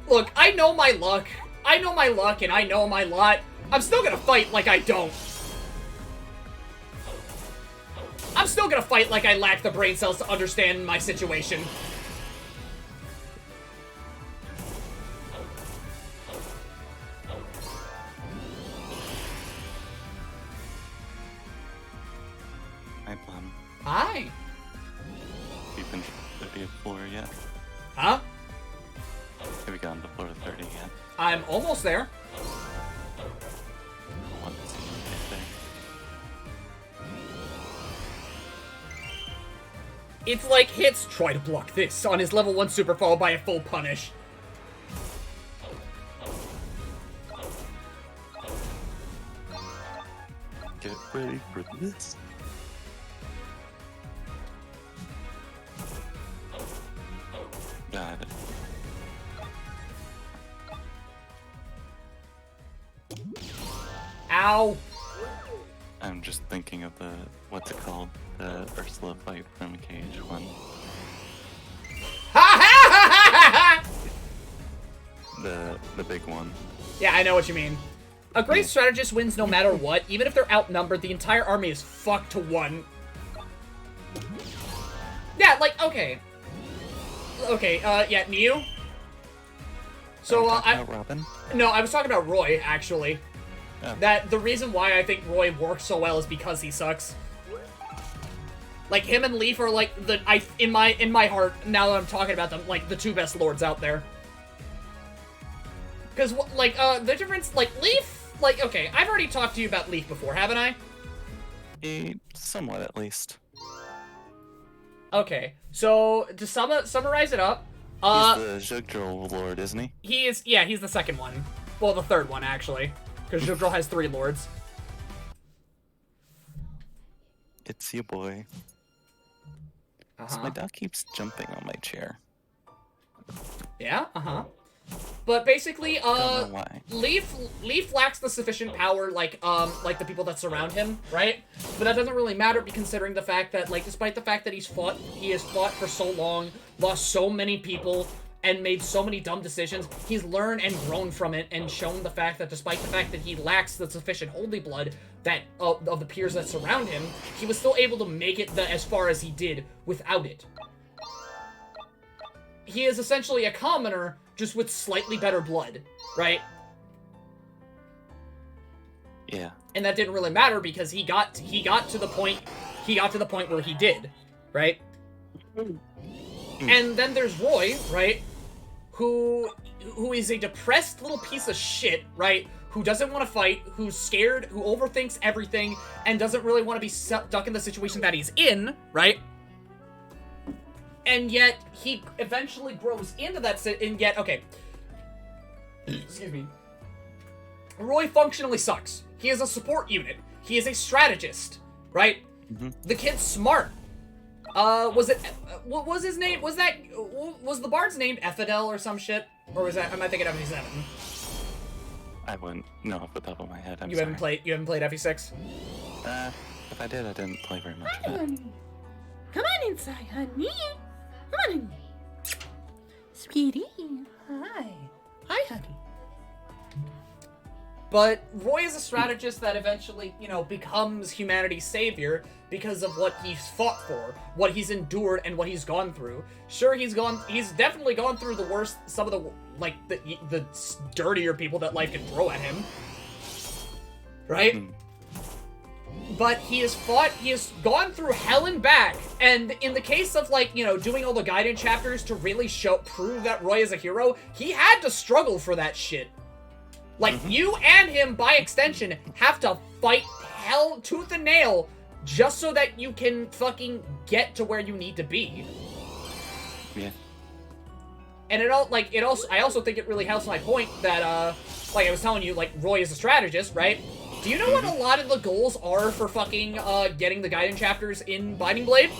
Look, I know my luck. I know my luck and I know my lot. I'm still gonna fight like I don't. I'm still gonna fight like I lack the brain cells to understand my situation. Hi, Blem. Hi. You've been to the 30th floor yet? Huh? Have you gotten to floor 30 yet? I'm almost there. I want to see you get there. It's like hits try to block this on his level 1 super followed by a full punish. Get ready for this. Got it. Ow. I'm just thinking of the, what's it called? The Ursula fight from Cage 1. Ha ha ha ha ha! The big one. Yeah, I know what you mean. A great strategist wins no matter what. Even if they're outnumbered, the entire army is fucked to 1. Yeah, like, okay. Okay, yeah, Neo? So, Robin? No, I was talking about Roy, actually. Oh. That the reason why I think Roy works so well is because he sucks. Like, him and Leaf are, like, in my heart, now that I'm talking about them, like, the 2 best lords out there. Because, like, the difference, like, Leaf, like, okay, I've already talked to you about Leaf before, haven't I? Somewhat, at least. Okay, so, to summarize it up, He's the Zhugdrol Lord, isn't he? he's the second one. Well, the third one, actually. Because Zhugdrol has 3 lords. It's your boy. So my dog keeps jumping on my chair. Yeah, But basically, Don't know why. Leaf lacks the sufficient power, like the people that surround him, right? But that doesn't really matter, considering the fact that, like, despite the fact that he has fought for so long, lost so many people, and made so many dumb decisions, he's learned and grown from it, and shown the fact that despite the fact that he lacks the sufficient holy blood that of the peers that surround him, he was still able to make it as far as he did without it. He is essentially a commoner, just with slightly better blood, right? Yeah. And that didn't really matter because he got to the point where he did, right? And then there's Roy, right? Who is a depressed little piece of shit, right? Who doesn't want to fight, who's scared, who overthinks everything, and doesn't really want to be stuck in the situation that he's in, right? And yet, he eventually grows into that and yet, okay. Excuse me. Roy functionally sucks. He is a support unit. He is a strategist, right? The kid's smart. What was his name? Was the bard's name Ephdel or some shit? Or am I thinking of FE7? I wouldn't know off the top of my head. You haven't played FE6? If I did, I didn't play very much Hi, of it. honey. Come on inside, honey. Come on. Sweetie. Hi. Hi, honey. But Roy is a strategist that eventually, becomes humanity's savior because of what he's fought for, what he's endured, and what he's gone through. Sure, he's definitely gone through the worst, some of the dirtier people that life can throw at him. Right? But he has gone through hell and back, and in the case of, doing all the guidance chapters to really prove that Roy is a hero, he had to struggle for that shit. You and him, by extension, have to fight hell tooth and nail just so that you can fucking get to where you need to be. Yeah. And I also think it really helps my point that, like I was telling you, Roy is a strategist, right? Do you know what a lot of the goals are for fucking, getting the guidance chapters in Binding Blade?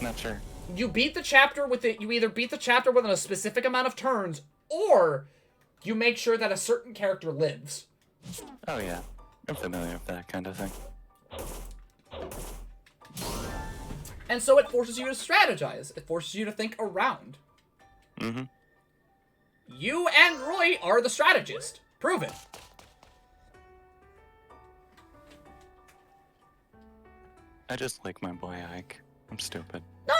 Not sure. You beat the chapter you either beat the chapter within a specific amount of turns, or you make sure that a certain character lives. Oh yeah, I'm familiar with that kind of thing. And so it forces you to strategize. It forces you to think around. You and Roy are the strategist. Prove it. I just like my boy Ike. I'm stupid. No,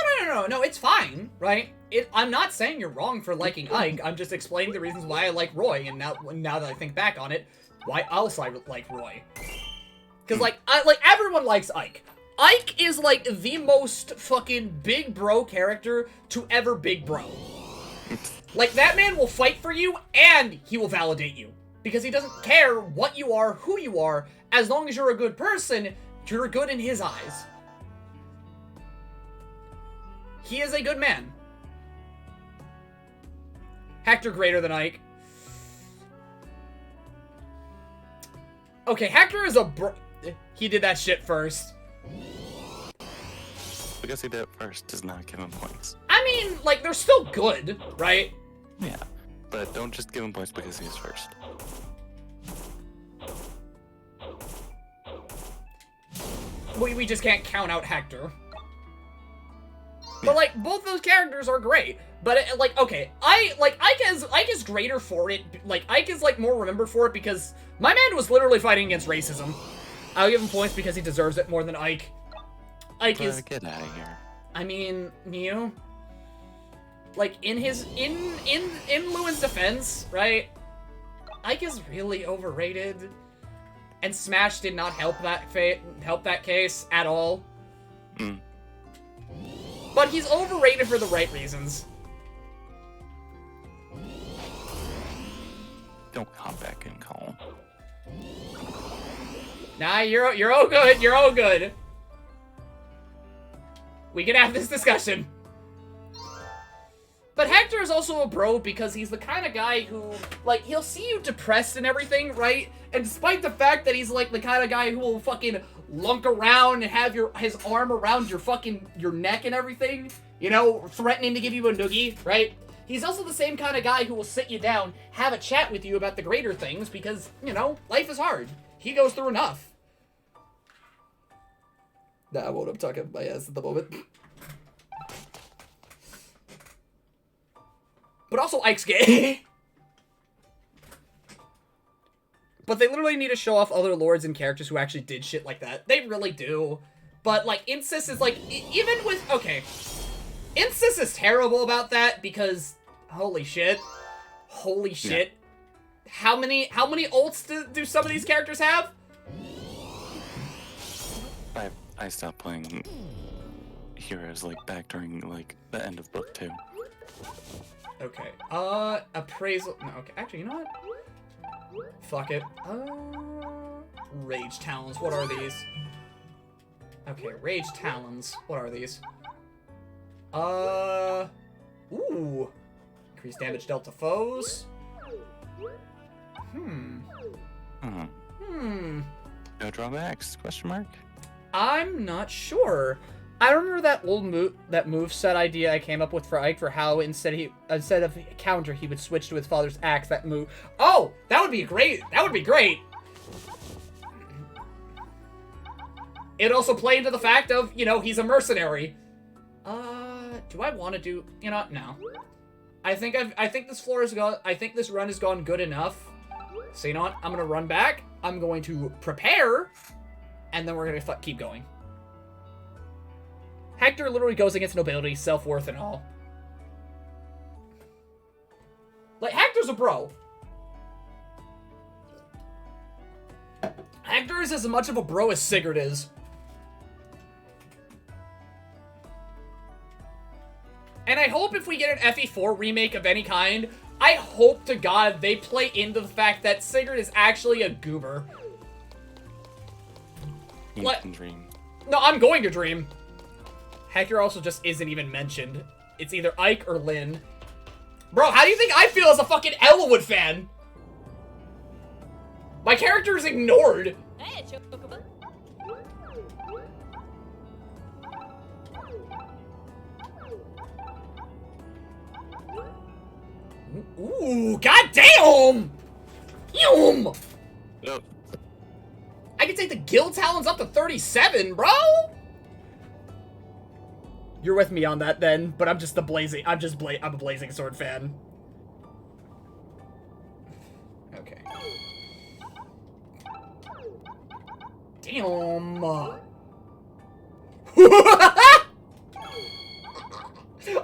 it's fine, right? I'm not saying you're wrong for liking Ike, I'm just explaining the reasons why I like Roy, and now that I think back on it, why else I like Roy. Because, like, everyone likes Ike. Ike is, like, the most fucking big bro character to ever big bro. Like, that man will fight for you, and he will validate you. Because he doesn't care what you are, who you are, as long as you're a good person, you're good in his eyes. He is a good man. Hector greater than Ike. Okay, Hector is a he did that shit first. Because he did it first does not give him points. I mean, like, they're still good, right? Yeah, but don't just give him points because he's first. We just can't count out Hector. But, like, both those characters are great. But, like, okay, Ike is greater for it. Like, Ike is, like, more remembered for it because my man was literally fighting against racism. I'll give him points because he deserves it more than Ike. Ike is... Get out of here. I mean, Mew... Like, in Lewin's defense, right? Ike is really overrated. And Smash did not help that case at all. Mm. But he's overrated for the right reasons. Don't come back and call him. Nah, you're all good. You're all good. We can have this discussion. But Hector is also a bro because he's the kind of guy who, like, he'll see you depressed and everything, right? And despite the fact that he's, like, the kind of guy who will fucking lunk around and have his arm around your neck and everything, you know, threatening to give you a noogie, right? He's also the same kind of guy who will sit you down, have a chat with you about the greater things because, you know, life is hard. He goes through enough. Nah, I won't. I'm talking my ass at the moment. But also Ike's gay. But they literally need to show off other lords and characters who actually did shit like that. They really do. But, like, Insys is, like, even with... Okay. Insys is terrible about that because... Holy shit. Holy shit. Yeah. How many ults do some of these characters have? I stopped playing Heroes, like, back during, like, the end of Book 2. Okay. Appraisal... No, okay. Actually, you know what? Fuck it. Rage Talons. What are these? Okay, Rage Talons. What are these? Ooh. Increased damage dealt to foes. No drawbacks? Question mark? I'm not sure. I remember that old moveset idea I came up with for Ike for how instead of counter he would switch to his father's axe. That move. Oh, that would be great. That would be great. It also play into the fact of, you know, he's a mercenary. Do I want to do? You know, no. I think this run has gone good enough. So you know what? I'm gonna run back. I'm going to prepare, and then we're gonna keep going. Hector literally goes against nobility, self-worth, and all. Like, Hector's a bro. Hector is as much of a bro as Sigurd is. And I hope if we get an FE4 remake of any kind, I hope to God they play into the fact that Sigurd is actually a goober. You can dream. No, I'm going to dream. Hector also just isn't even mentioned. It's either Ike or Lynn. Bro, how do you think I feel as a fucking Elwood fan? My character is ignored. Hey, Chocobo. Ooh, goddamn! Yum! Yep. I can take the Guild Talons up to 37, bro! You're with me on that then, but I'm just I'm a Blazing Sword fan. Okay. Damn. I'm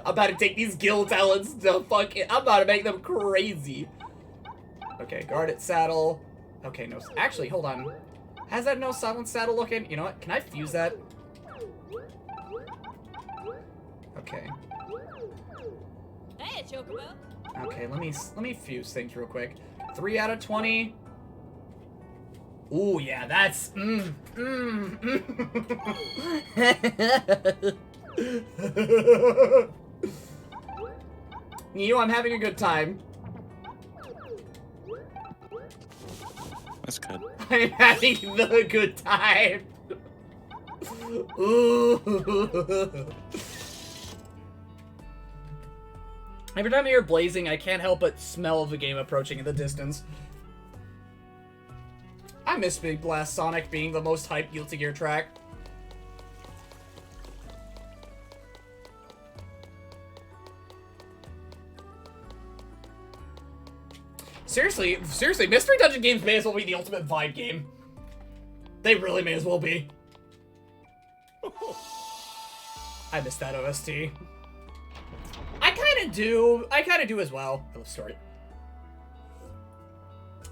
about to take these gill talons to fucking... I'm about to make them crazy. Okay, guarded saddle. Okay, no... Actually, hold on. Has that no silence saddle looking? You know what? Can I fuse that? Okay. Hey, Chocobo. Okay, let me fuse things real quick. 3 out of 20. Ooh, yeah, that's... You, I'm having a good time. That's good. I'm having the good time. Ooh. Every time I hear blazing, I can't help but smell the game approaching in the distance. I miss Big Blast Sonic being the most hyped Guilty Gear track. Seriously, Mystery Dungeon games may as well be the ultimate vibe game. They really may as well be. I miss that OST. I kinda do as well. I love story.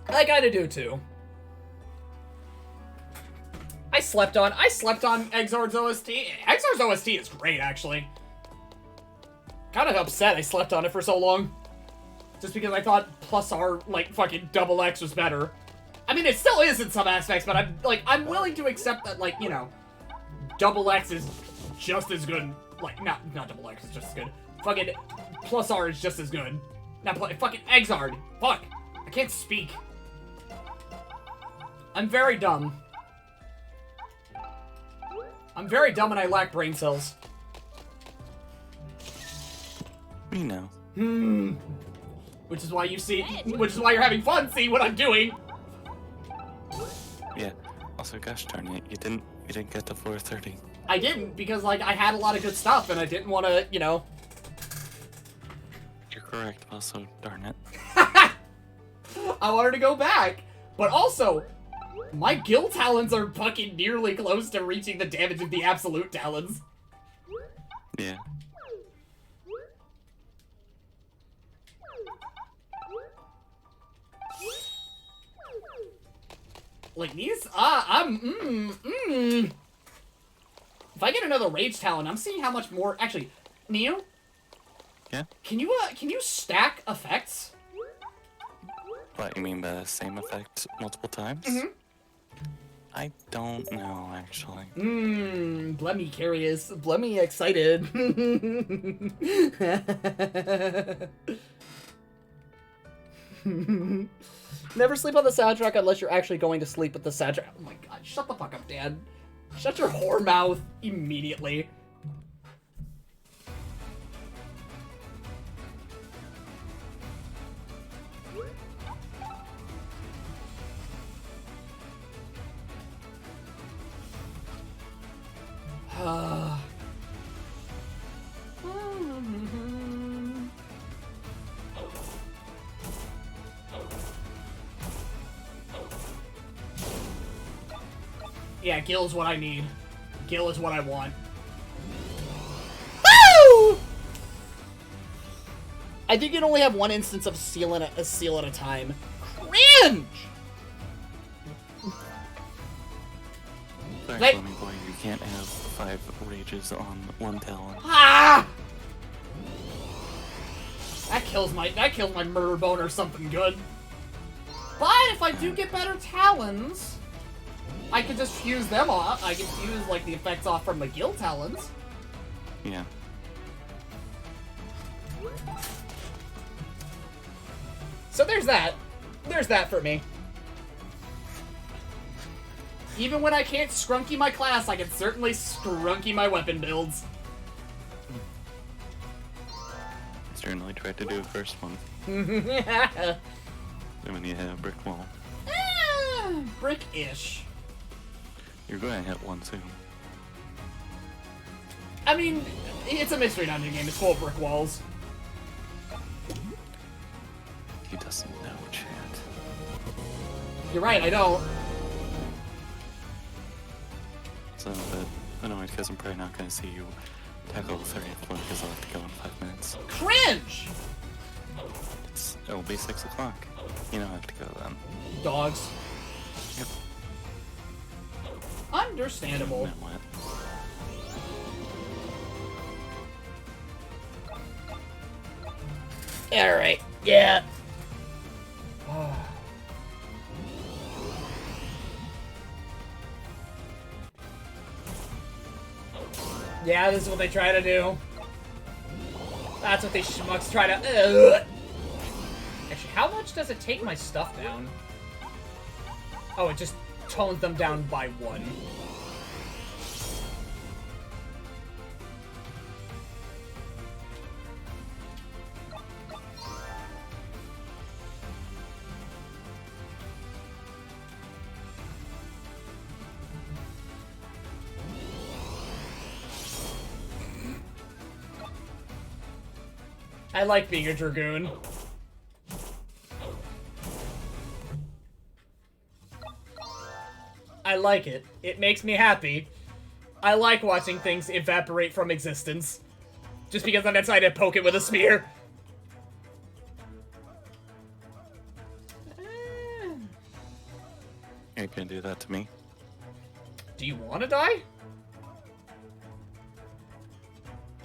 I kinda do too. I slept on Exard's OST. Exard's OST is great, actually. Kind of upset I slept on it for so long. Just because I thought plus R, like, fucking double X was better. I mean, it still is in some aspects, but I'm willing to accept that, like, you know, double X is just as good. Like, not double X is just as good. Fucking plus R is just as good. Not fucking Exard. Fuck. I can't speak. I'm very dumb. I'm very dumb and I lack brain cells. We know. Which is why you see, which is why you're having fun seeing what I'm doing. Yeah. Also, gosh darn it, you didn't get to 430. I didn't because like I had a lot of good stuff and I didn't want to, you know. You're correct. Also, darn it. I wanted to go back, but also, my Gill Talons are fucking nearly close to reaching the damage of the Absolute Talons. Yeah. Like these, If I get another Rage Talon, I'm seeing how much more. Actually, Neo. Yeah. Can you stack effects? What, you mean the same effect multiple times? I don't know, actually. Blemmy curious. Blemmy excited. Never sleep on the soundtrack unless you're actually going to sleep with the soundtrack. Oh my god, shut the fuck up, Dad. Shut your whore mouth immediately. Yeah, Gil is what I need. Gil is what I want. Woo! I think you can only have one instance of a seal at a time. Cringe! Sorry, Like- Blemmy boy, you can't have 5 rages on one talon. Ah! That kills my murder bone or something good. But if I do get better talons, I could just fuse them off. I could fuse like the effects off from the Gill Talons. Yeah. So there's that. There's that for me. Even when I can't scrunky my class, I can certainly scrunky my weapon builds. Certainly tried to do it first one. Ah, When you hit a brick wall. brick-ish. You're going to hit one soon. I mean, it's a mystery dungeon game. It's full of brick walls. He doesn't know, chat. You're right, I don't. So, but annoyed because I'm probably not going to see you tackle the 30th floor because I'll have to go in 5 minutes. Cringe! It'll be 6 o'clock. You know I have to go then. Dogs. Yep. Understandable. Now what? Alright, yeah. Yeah, this is what they try to do. That's what these schmucks try to... Actually, how much does it take my stuff down? Oh, it just tones them down by 1. I like being a Dragoon. I like it. It makes me happy. I like watching things evaporate from existence. Just because I'm excited to poke it with a spear. You're going to do that to me? Do you want to die?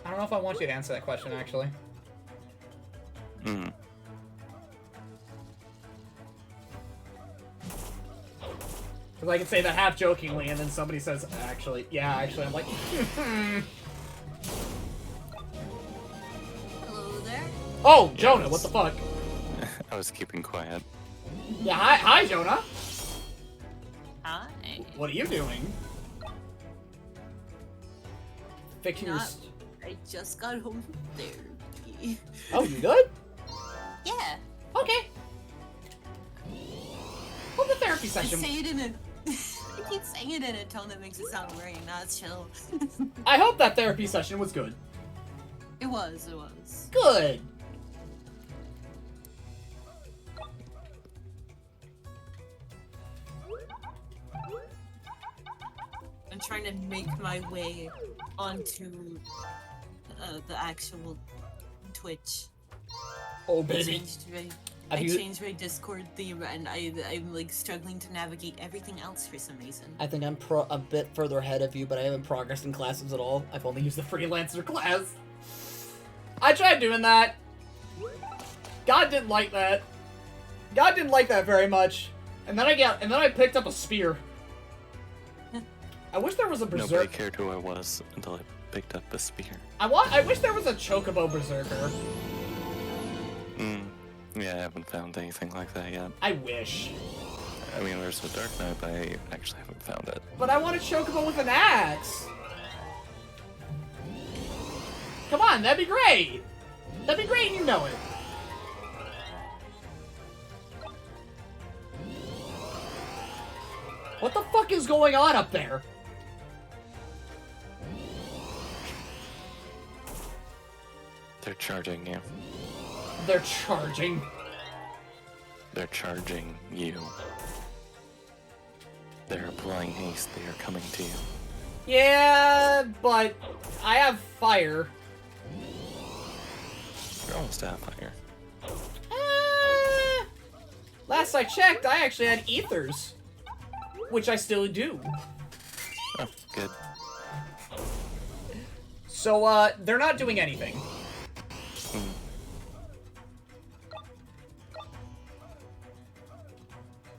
I don't know if I want you to answer that question, actually. Hmm. Because I can say that half jokingly, and then somebody says, actually, yeah, actually, I'm like, Hello there. Oh, Yeah, Jonah, what the fuck? I was keeping quiet. Yeah, hi, Jonah. Hi. What are you doing? Fixing your... Not- I just got home from therapy. Oh, you good? Yeah. Okay. Well, the therapy I session... say it in a. I keep saying it in a tone that makes it sound very not chill. I hope that therapy session was good. It was. It was. Good. I'm trying to make my way onto the actual Twitch. Oh, I baby. changed my, Have I you- changed my Discord theme, and I'm like struggling to navigate everything else for some reason. I think I'm a bit further ahead of you, but I haven't progressed in classes at all. I've only used the freelancer class. I tried doing that. God didn't like that. God didn't like that very much. And then I picked up a spear. I wish there was a Nobody berserk. cared who I was until I picked up a spear. I wish there was a chocobo berserker. Yeah, I haven't found anything like that yet. I wish. I mean, there's a Dark Knight, but I actually haven't found it. But I want a chocobo with an axe. Come on, that'd be great. That'd be great, and you know it. What the fuck is going on up there? They're charging you. They're charging. They're charging you. They're applying haste. They are coming to you. Yeah, but I have fire. You're almost out of fire. Last I checked, I actually had ethers. Which I still do. Oh, good. So, they're not doing anything.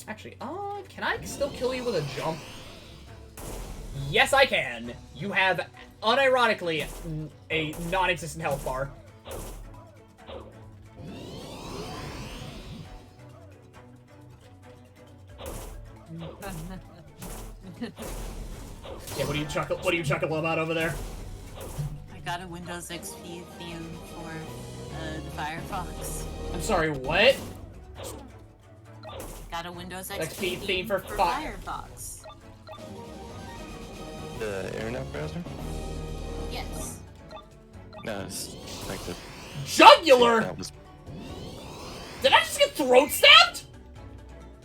Actually, can I still kill you with a jump? Yes, I can. You have, unironically, a non-existent health bar. Yeah, what do you chuckle about over there? I got a Windows XP theme for the Firefox. I'm sorry, what? Got a Windows XP XP theme for Firefox. The internet browser? Yes. No, it's like the... Jugular! That was... Did I just get throat stabbed?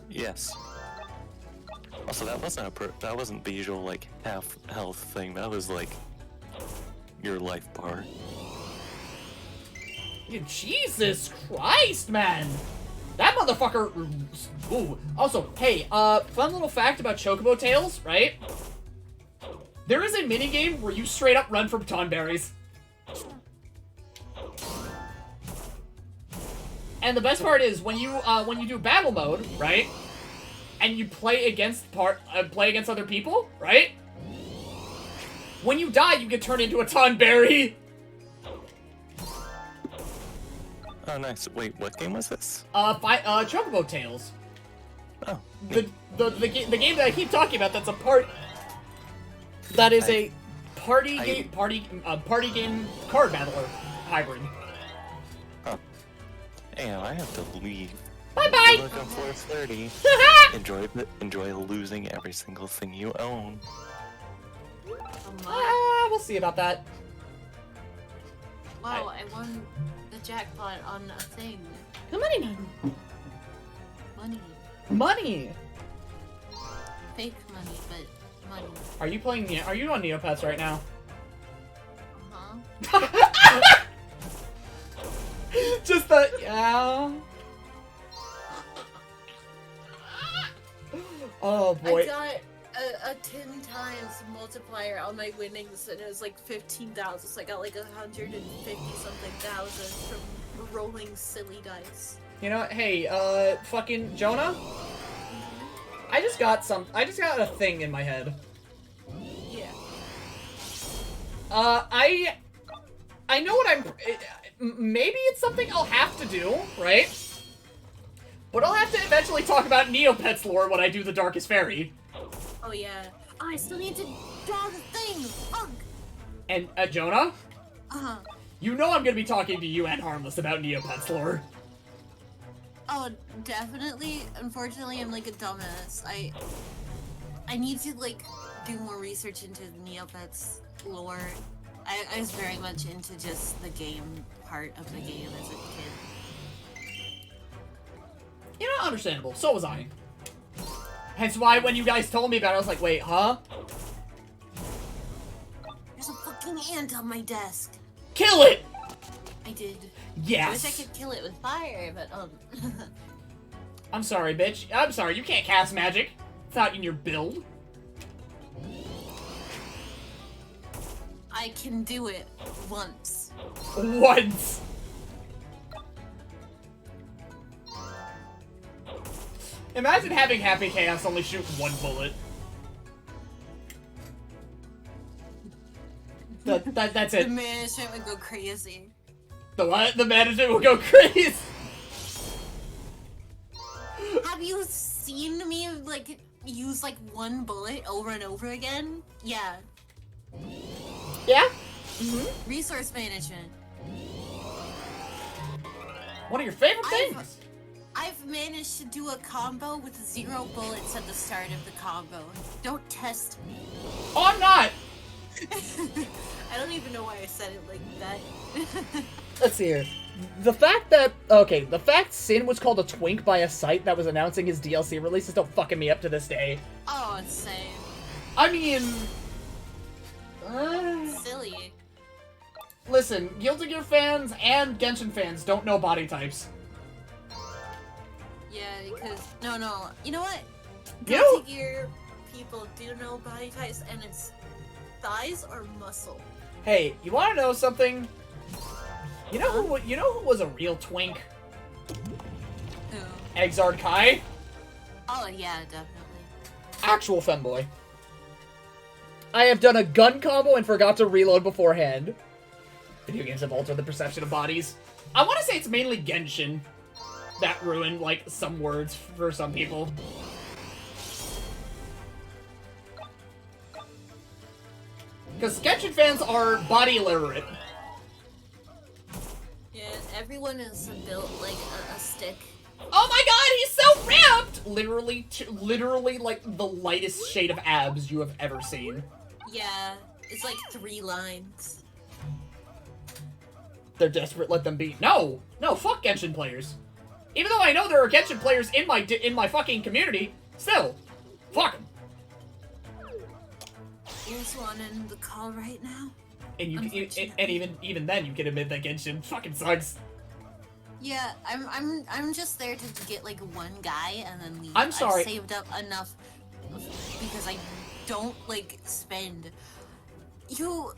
Yes. Also, that wasn't that wasn't the usual like half health thing. That was like your life bar. Yeah, Jesus Christ, man! That motherfucker. Ooh. Also, hey, fun little fact about Chocobo Tales, right? There is a minigame where you straight up run from Tonberries. And the best part is when you do battle mode, right? And you play against other people, right? When you die, you get turned into a Tonberry. Oh, nice. Wait, what game was this? Chocobo Tales. Oh. The game that I keep talking about. That's a part. That is a party game card battler hybrid. Huh. Damn, I have to leave. Bye bye. Good luck on 4:30. Enjoy losing every single thing you own. We'll see about that. Wow, I won the jackpot on a thing. The money man. Money. Money. Fake money, but money. Are you playing? Are you on Neopets right now? Uh-huh. Just the yeah. Oh boy. I got a 10 times multiplier on my winnings, and it was like 15,000. So I got like 150 something thousand from rolling silly dice. You know, hey, fucking Jonah. I just got a thing in my head. Yeah. I know what maybe it's something I'll have to do, right? But I'll have to eventually talk about Neopets lore when I do the Darkest Fairy. Oh yeah. Oh, I still need to draw the thing. Fuck. And, Jonah? Uh-huh. You know I'm gonna be talking to you and Harmless about Neopets lore. Oh, definitely. Unfortunately, I'm like a dumbass. I need to like do more research into Neopets lore. I was very much into just the game part of the game as a kid. You know, understandable. So was I. Hence why when you guys told me about it, I was like, wait, huh? There's a fucking ant on my desk. Kill it! I did. Yes. I wish I could kill it with fire, but I'm sorry, bitch. I'm sorry, you can't cast magic. It's not in your build. I can do it once. Once. Imagine having Happy Chaos only shoot one bullet. That's The it. management would go crazy. The what? The management will go crazy. Have you seen me like use like one bullet over and over again? Yeah. Yeah? Resource management. One of your favorite things. I've managed to do a combo with 0 bullets at the start of the combo. Don't test me. Oh, I'm not. I don't even know why I said it like that. Let's see here. The fact Sin was called a twink by a site that was announcing his DLC release is still fucking me up to this day. Oh, insane. I mean... Silly. Listen, Guilty Gear fans and Genshin fans don't know body types. Yeah, because... No. You know what? You know- Guilty Gear people do know body types, and it's thighs or muscle. Hey, you wanna know something? You know who was a real twink? Who? Exard Kai? Oh, yeah, definitely. Actual femboy. I have done a gun combo and forgot to reload beforehand. Video games have altered the perception of bodies. I want to say it's mainly Genshin that ruined, like, some words for some people. Because Genshin fans are body illiterate. Yeah, everyone is built like a stick. Oh my god, he's so ripped! Literally, like, the lightest shade of abs you have ever seen. Yeah, it's like 3 lines. They're desperate, let them be. No, fuck Genshin players. Even though I know there are Genshin players in my fucking community, still, fuck them. There's one in the call right now. And even then, you can admit that Genshin fucking sucks. Yeah, I'm just there to get like one guy and then leave. I'm sorry. I've saved up enough because I don't like spend. You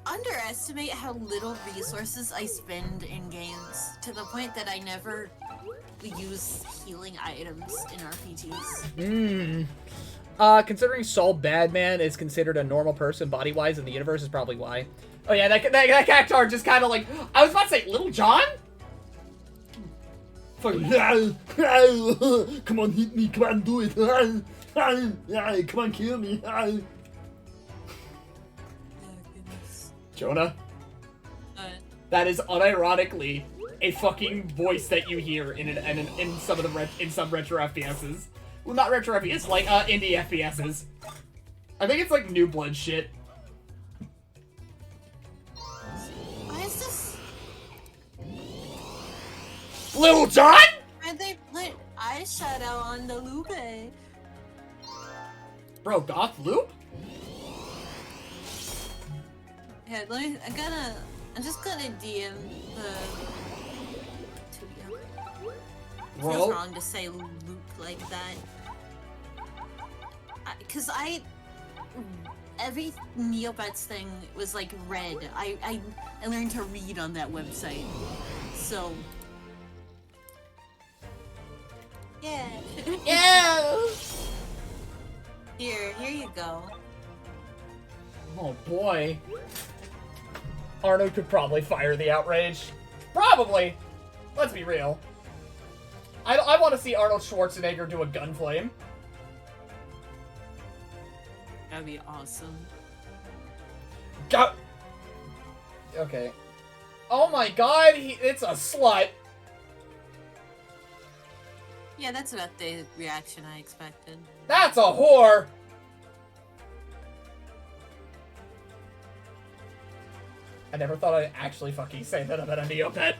underestimate how little resources I spend in games to the point that I never use healing items in RPGs. Considering Saul Badman is considered a normal person body-wise in the universe is probably why. Oh yeah, that Cactar just kind of like, I was about to say, Little John? Fucking, come on, hit me, come on, do it. Come on, kill me. Oh goodness. Jonah, that is unironically a fucking voice that you hear in some of the some retro FPSs. Well, not retro FPS, like indie FPSs. I think it's like New Blood shit. Why is this? Little John? Why'd they put eyeshadow on the Lupe? Bro, Goth Loop? Yeah, I'm just gonna DM the. Feels Bro, wrong to say Luke like that. Cause every Neopets thing was like red. I learned to read on that website. So yeah. yeah! Here you go. Oh boy. Arnold could probably fire the outrage. Probably. Let's be real. I want to see Arnold Schwarzenegger do a gun flame. That'd be awesome. Go. Okay. Oh my god, it's a slut. Yeah, that's about the reaction I expected. That's a whore. I never thought I'd actually fucking say that about a Neopet.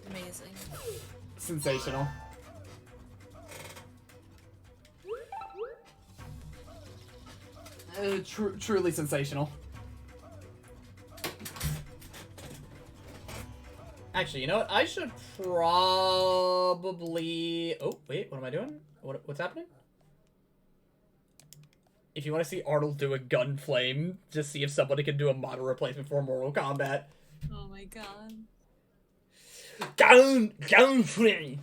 Amazing. Sensational. Truly sensational. Actually, you know what? I should probably... Oh, wait, what am I doing? What's happening? If you want to see Arnold do a gun flame, just see if somebody can do a model replacement for Mortal Kombat. Oh my god. Gun flame.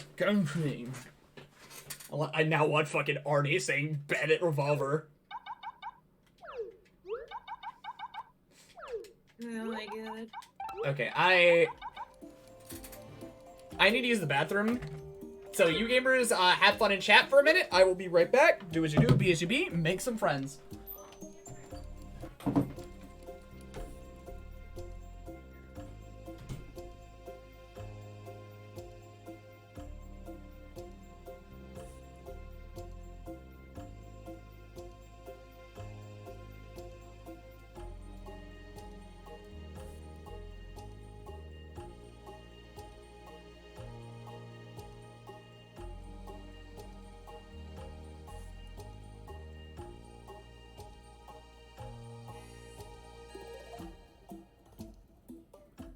I now want fucking Arnie saying Bennett Revolver. Oh my god. Okay, I need to use the bathroom. So you gamers, have fun in chat for a minute. I will be right back. Do as you do, be as you be, make some friends.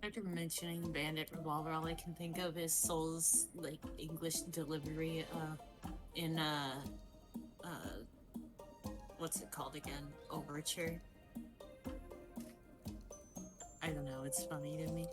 After mentioning Bandit Revolver, all I can think of is Soul's like English delivery in what's it called again? Overture. I don't know, it's funny to me.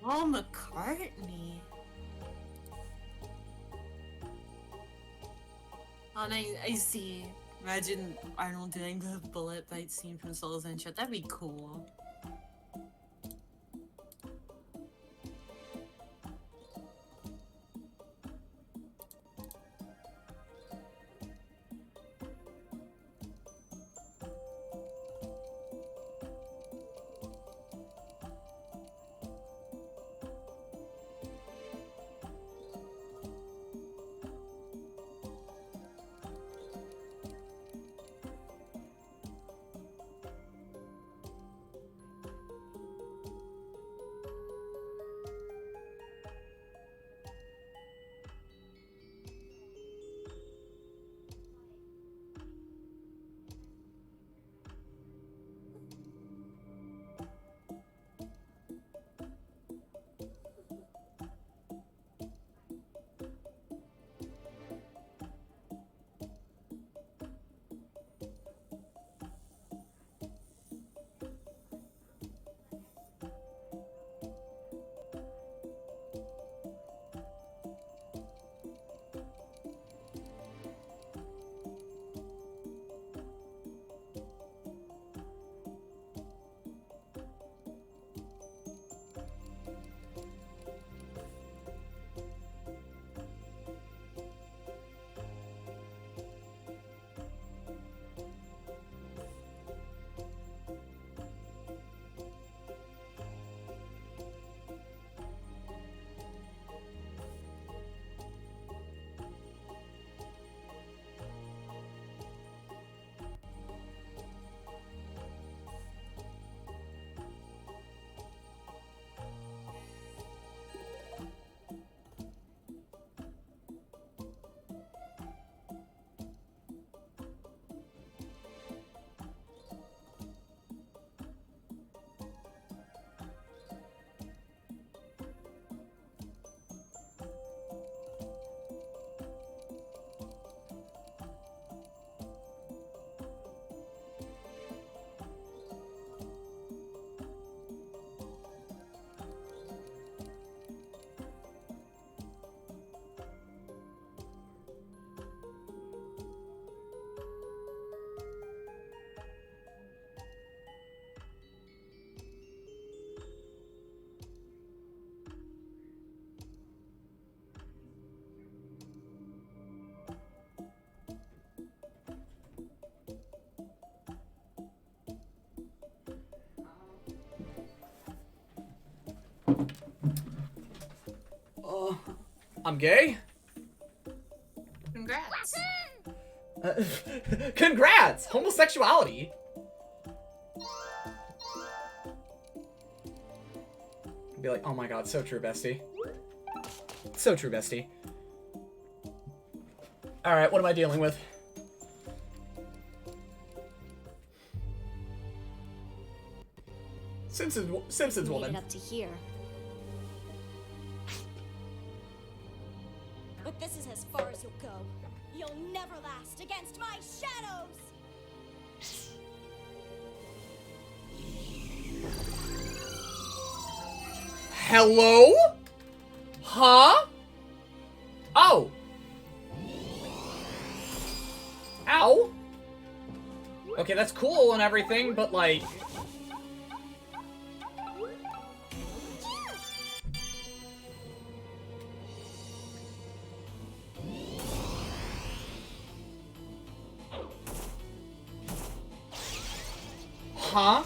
Paul McCartney. Oh, and I see. Imagine Arnold doing the bullet bite scene from Soul Adventure. That'd be cool. I'm gay? Congrats. Congrats! Homosexuality! Be like, oh my god, so true, bestie. So true, bestie. Alright, what am I dealing with? Simpsons Made woman. it up to here. But this is as far as you'll go. You'll never last against my shadows! Hello? Huh? Oh. Ow. Okay, that's cool and everything, but like... Huh?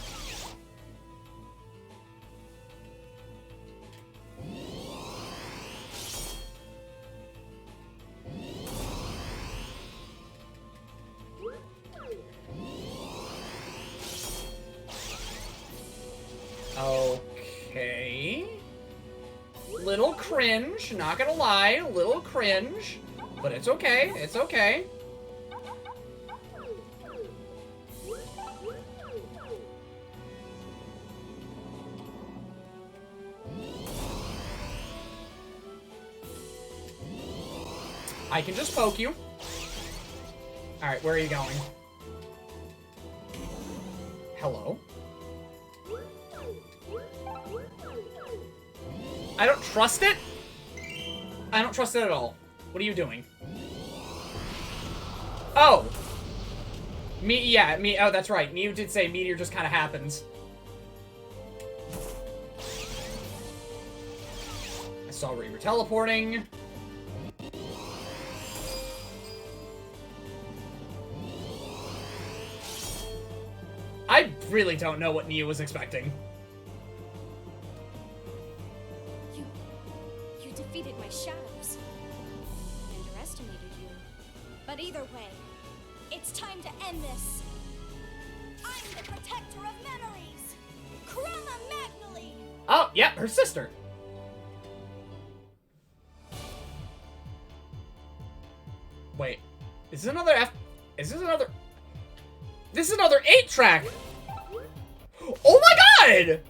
Okay. Little cringe, not gonna lie, little cringe. But it's okay, it's okay. I can just poke you. Alright, where are you going? Hello? I don't trust it. I don't trust it at all. What are you doing? Oh. Oh, that's right. Mew did say meteor just kind of happens. I saw where you were teleporting. I really don't know what Mew was expecting. You defeated my shadows. Underestimated you. But either way, it's time to end this. I'm the protector of memories. Krama Magnoli. Oh, yeah, her sister. Wait, is this another Is this another? This is another 8-track. Oh my god!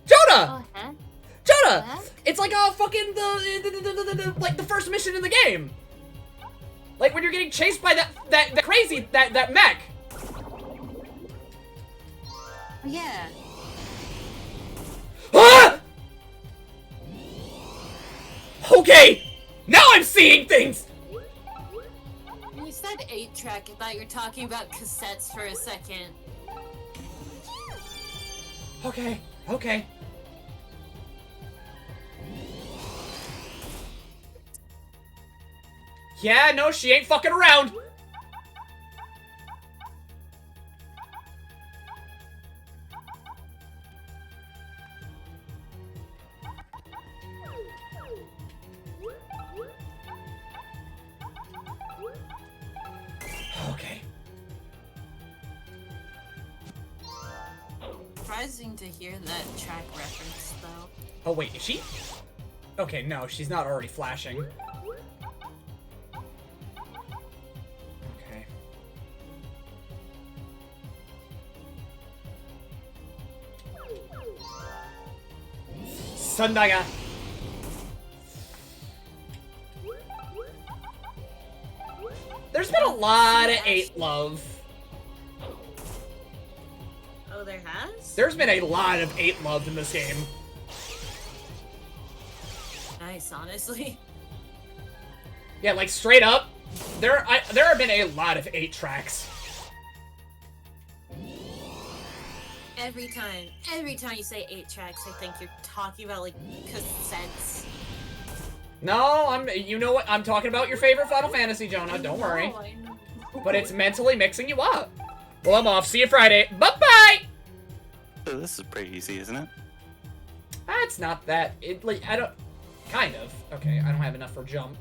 Jonah! Oh, heck? Jonah! Heck? It's like a fucking like the first mission in the game. Like when you're getting chased by that crazy that mech. Yeah. Ah! Okay, now I'm seeing things. When you said 8-track, I thought you were talking about cassettes for a second. Okay, okay. Yeah, no, she ain't fucking around. Okay. Surprising to hear that track reference, though. Oh, wait, is she? Okay, no, she's not already flashing. Okay. Sundaga. There's been a lot of 8 love. Oh, there has? There's been a lot of 8 love in this game. Nice, honestly. Yeah, like straight up, there have been a lot of 8 tracks. Every time you say 8 tracks, I think you're talking about, like, cassettes. No, you know what? I'm talking about your favorite Final Fantasy, Jonah. Don't worry. I know. But it's mentally mixing you up. Well, I'm off. See you Friday. Bye-bye! So this is pretty easy, isn't it? It's not that. I don't... Kind of. Okay, I don't have enough for jump.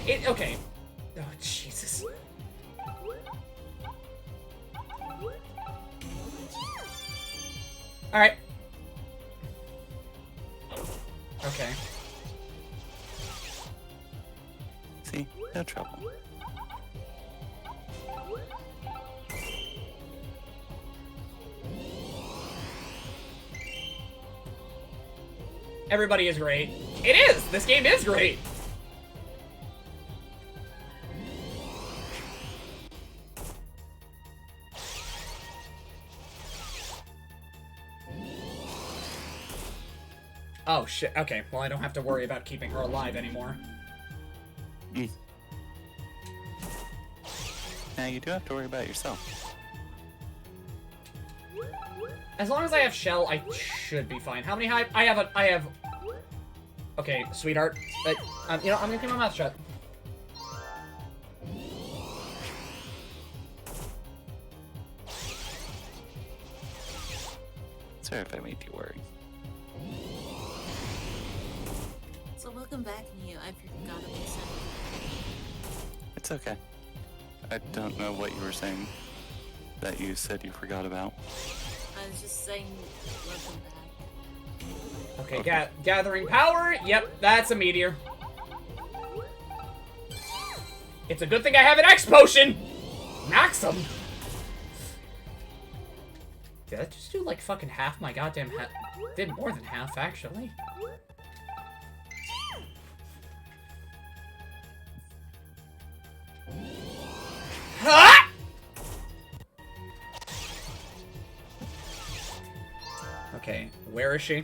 Okay. Oh, Jesus. Alright. Okay. See? No trouble. Everybody is great. It is! This game is great! Oh, shit. Okay, well, I don't have to worry about keeping her alive anymore. Now you do have to worry about yourself. As long as I have Shell, I should be fine. How many I have... Okay, sweetheart. You know, I'm gonna keep my mouth shut. Sorry if I made you worry. So welcome back, Neo. I forgot what you said. It's okay. I don't know what you were saying that you said you forgot about. I was just saying welcome back. Okay, gathering power. Yep, that's a meteor. It's a good thing I have an X potion! Maxim! Did I just do like fucking half my goddamn did more than half, actually. Ah! Okay, where is she?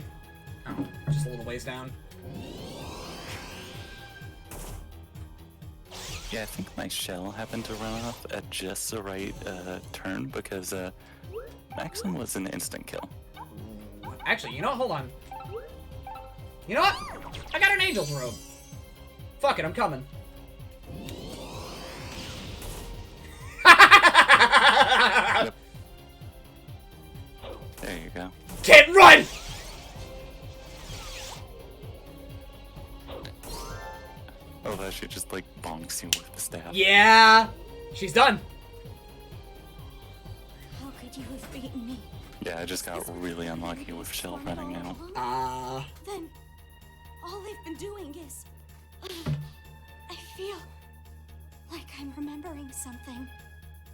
Oh, just a little ways down. Yeah, I think my shell happened to run off at just the right turn because Maxim was an instant kill. Actually, you know what? Hold on. You know what? I got an angel's robe. Fuck it, I'm coming. Yep. There you go. Can't run! Although she just like bonks you with the staff. Yeah! She's done. How could you have beaten me? Yeah, I just got really unlucky with shell running out. Then all I've been doing is I feel like I'm remembering something.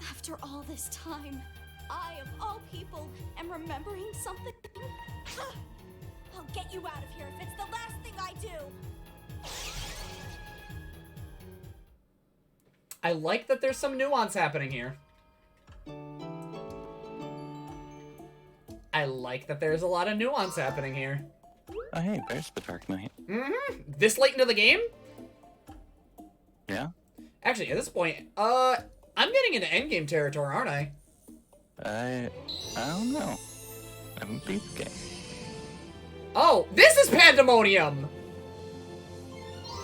After all this time, I of all people am remembering something. I'll get you out of here if it's the last thing I do. I like that there's some nuance happening here. I like that there's a lot of nuance happening here. Oh hey, there's the Dark Knight. Mm-hmm. This late into the game? Yeah? Actually, at this point, I'm getting into endgame territory, aren't I? I don't know. I haven't beat the game. Oh, this is pandemonium!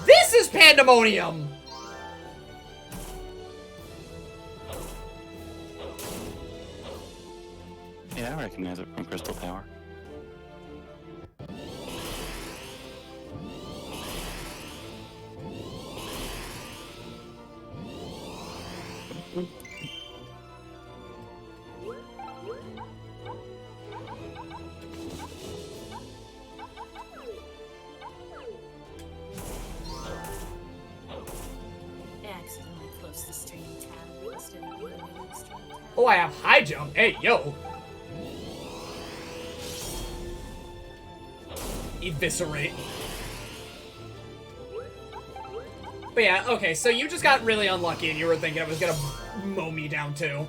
This is pandemonium! Yeah, I recognize it from Crystal Tower. Accidentally closed the stream tab instead of putting it in the stream tab. Oh, I have high jump. Hey, yo. Eviscerate. But yeah, okay, so you just got really unlucky and you were thinking it was gonna mow me down too.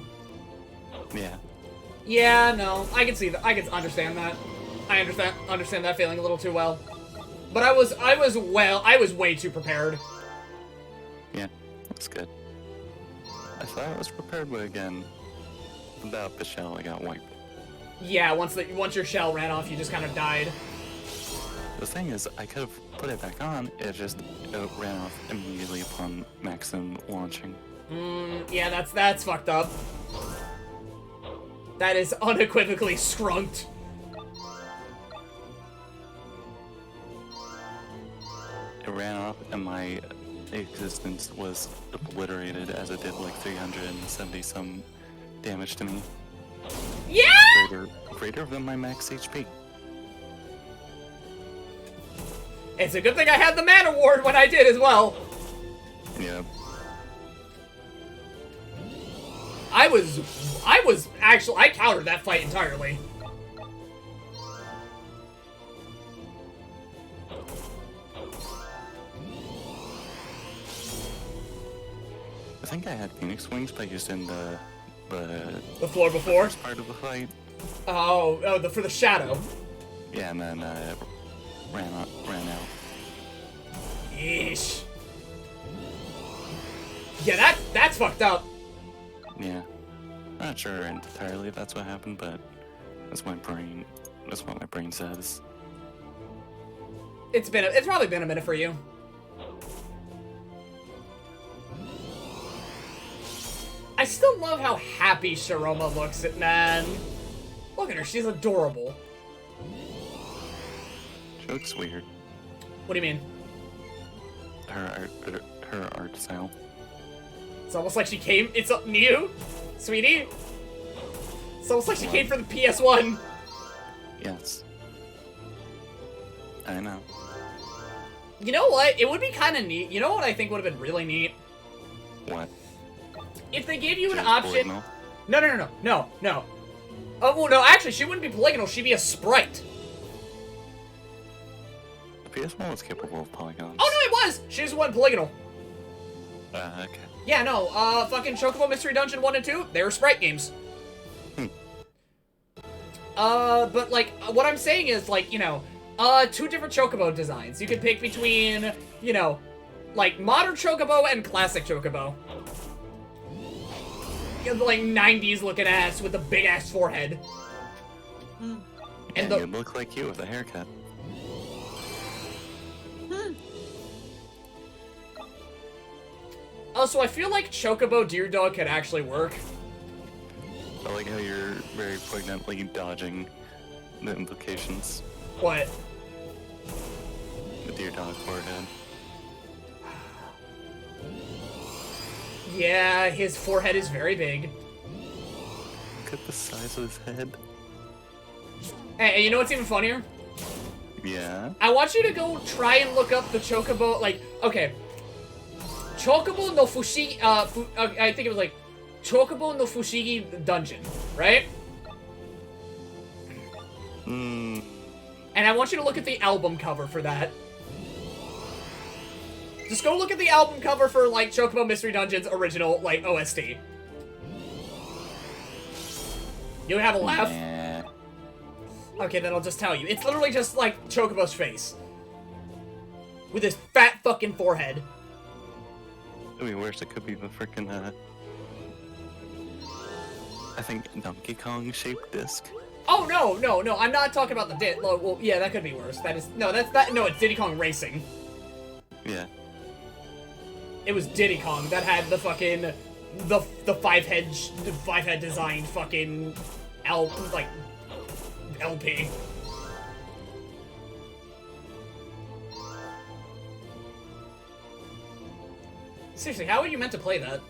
Yeah. Yeah, no, I can see that. I can understand that. I understand that feeling a little too well. But I was way too prepared. Yeah, that's good. I thought I was prepared, but again, without the shell, I got wiped. Yeah, once your shell ran off, you just kind of died. The thing is, I could have put it back on, it just ran off immediately upon Maxim launching. Yeah, that's fucked up. That is unequivocally scrunked. It ran off, and my existence was obliterated as it did like 370 some damage to me. Yeah! Greater than my max HP. It's a good thing I had the Man Award when I did as well. Yeah. I countered that fight entirely. I think I had Phoenix Wings, but used in the floor before? first part of the fight. For the shadow. Yeah, and then ran out. Yeesh. Yeah, that's fucked up. Yeah. Not sure entirely if that's what happened, but that's what my brain says. It's probably been a minute for you. I still love how happy Sharoma looks at man. Look at her, she's adorable. She looks weird. What do you mean? Her art style. It's almost like she came. It's new, sweetie. It's almost like she came for the PS1. Yes. I know. You know what? It would be kind of neat. You know what I think would have been really neat? What? If they gave you an Just option. polygonal? No. Oh, well, no, actually, she wouldn't be polygonal. She'd be a sprite. The PS1 was capable of polygons. Oh, no, it was. She just went polygonal. Okay. Yeah, no, fucking Chocobo Mystery Dungeon 1 and 2, they were sprite games. But, like, what I'm saying is, like, you know, 2 different Chocobo designs. You can pick between, you know, like, modern Chocobo and classic Chocobo. You know, like, 90s looking ass with a big-ass forehead. And you look like you with a haircut. Also, I feel like Chocobo Deer Dog could actually work. I like how you're very poignantly dodging the implications. What? The deer dog forehead. Yeah, his forehead is very big. Look at the size of his head. Hey, you know what's even funnier? Yeah? I want you to go try and look up the Chocobo, like, okay. Chocobo no Fushigi, I think it was like, Chocobo no Fushigi Dungeon, right? Hmm. And I want you to look at the album cover for that. Just go look at the album cover for, like, Chocobo Mystery Dungeon's original, like, OST. You have a laugh? Nah. Okay, then I'll just tell you. It's literally just, like, Chocobo's face. With his fat fucking forehead. I mean, worse, it could be the frickin', I think Donkey Kong shaped disc. Oh, no, I'm not talking about the well, yeah, that could be worse. That is, no, it's Diddy Kong Racing. Yeah. It was Diddy Kong that had the fucking, the five-head designed fucking, LP. Seriously, how are you meant to play that?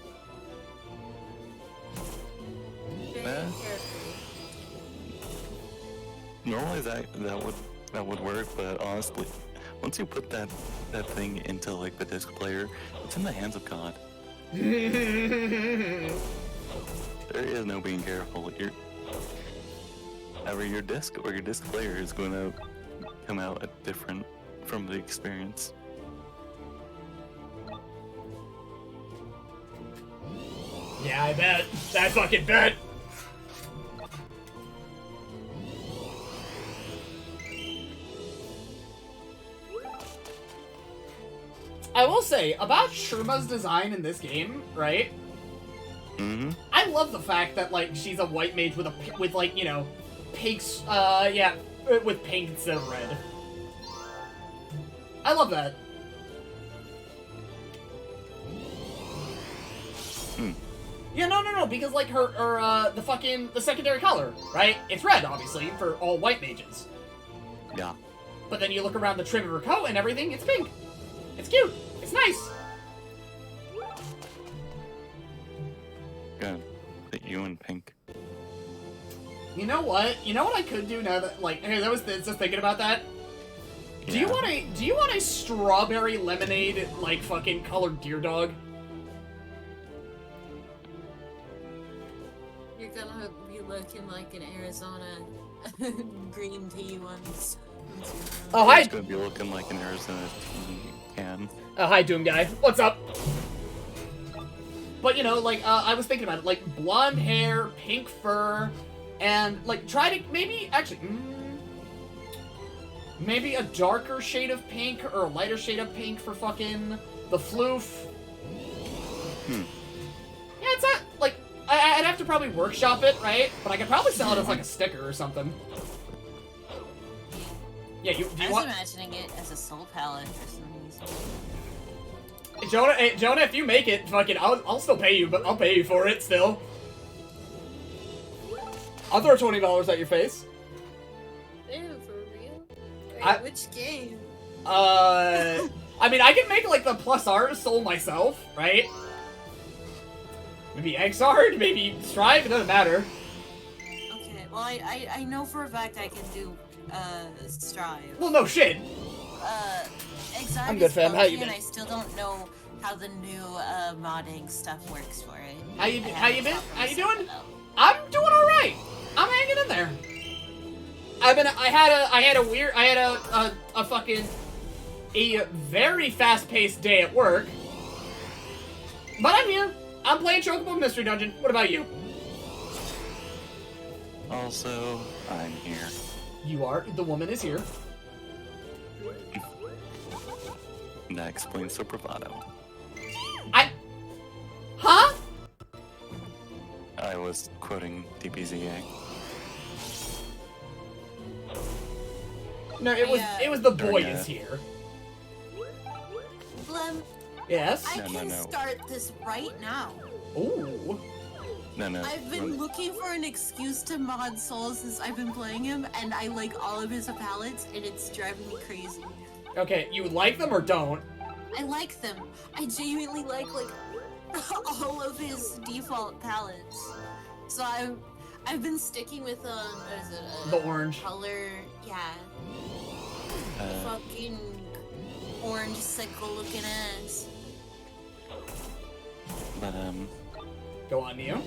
Normally that would work, but honestly, once you put that thing into like the disc player, it's in the hands of God. There is no being careful. Either your disc or your disc player is going to come out different from the experience. Yeah, I bet. I fucking bet. I will say, about Sherma's design in this game, right? Mm-hmm. I love the fact that, like, she's a white mage with like, you know, pinks, with pink instead of red. I love that. Yeah, no, because, like, the secondary color, right? It's red, obviously, for all white mages. Yeah. But then you look around the trim of her coat and everything, it's pink. It's cute. It's nice. Good. Put you in pink. You know what? You know what I could do now that, like, hey, just thinking about that. Yeah. Do you want a strawberry lemonade, like, fucking colored deer dog? You're gonna be looking like an Arizona green tea once. Oh, hi. It's gonna be looking like an Arizona tea can. Oh, hi, Doom Guy. What's up? But, you know, like, I was thinking about it. Like, blonde hair, pink fur, and, like, try to maybe, actually, maybe a darker shade of pink or a lighter shade of pink for fucking the floof. Yeah, it's not, like, I'd have to probably workshop it, right? But I could probably sell it as, like, a sticker or something. Yeah, I was imagining it as a soul palette for some reason. Jonah, if you make it, fucking, I'll still pay you, but I'll pay you for it still. I'll throw $20 at your face. Ew, for real? Wait, which game? I mean, I can make, like, the plus R soul myself, right? Maybe Exard, maybe Strive, it doesn't matter. Okay, well, I know for a fact I can do, Strive. Well, no shit. Exard I'm good, fam. How you been? And I still don't know how the new, modding stuff works for it. How you been? How you doing? I'm doing alright. I'm hanging in there. I had a very fast-paced day at work. But I'm here. I'm playing Chocobo Mystery Dungeon. What about you? Also, I'm here. You are. The woman is here. That explains the bravado. Huh? I was quoting DBZA. No, it was the boy is here. Blem, Yes? I can start this right now. Ooh. No. I've been looking for an excuse to mod Soul since I've been playing him, and I like all of his palettes, and it's driving me crazy. Okay, you like them or don't? I like them. I genuinely like all of his default palettes. So I've been sticking with what is it? The orange. Color, yeah. Fucking orange sickle looking ass. But Go on, Neo.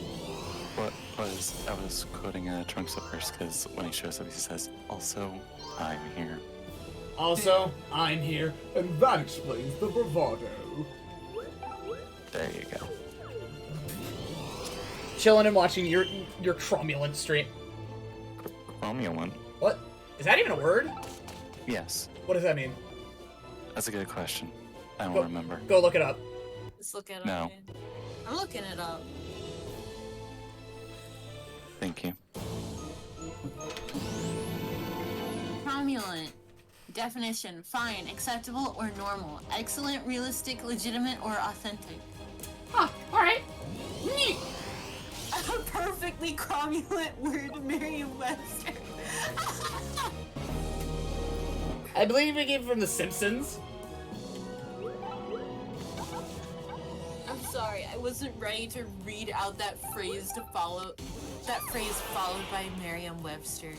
I was quoting Trunks at first because when he shows up, he says, "Also, I'm here." Also, I'm here, and that explains the bravado. There you go. Chilling and watching your cromulent stream. Cromulent? What? Is that even a word? Yes. What does that mean? That's a good question. I don't remember. Go look it up. Let's look it up. No. Man. I'm looking it up. Thank you. Cromulent. Definition: fine, acceptable, or normal. Excellent, realistic, legitimate, or authentic. Huh, alright. Neat. A perfectly cromulent word, Merriam-Webster. I believe we came from The Simpsons. I'm sorry, I wasn't ready to read out that phrase followed by Merriam-Webster.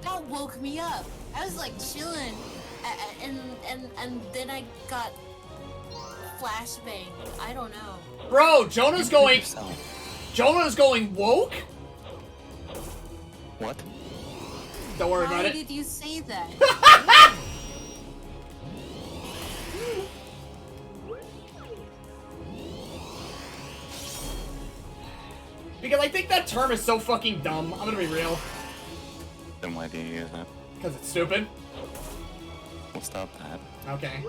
That woke me up. I was like chilling, and then I got flashbanged. I don't know. Bro, Jonah's going woke? What? Don't worry about Why it. did you say that? Because I think that term is so fucking dumb. I'm gonna be real. Then why do you use it? Because it's stupid. We'll stop that. Okay.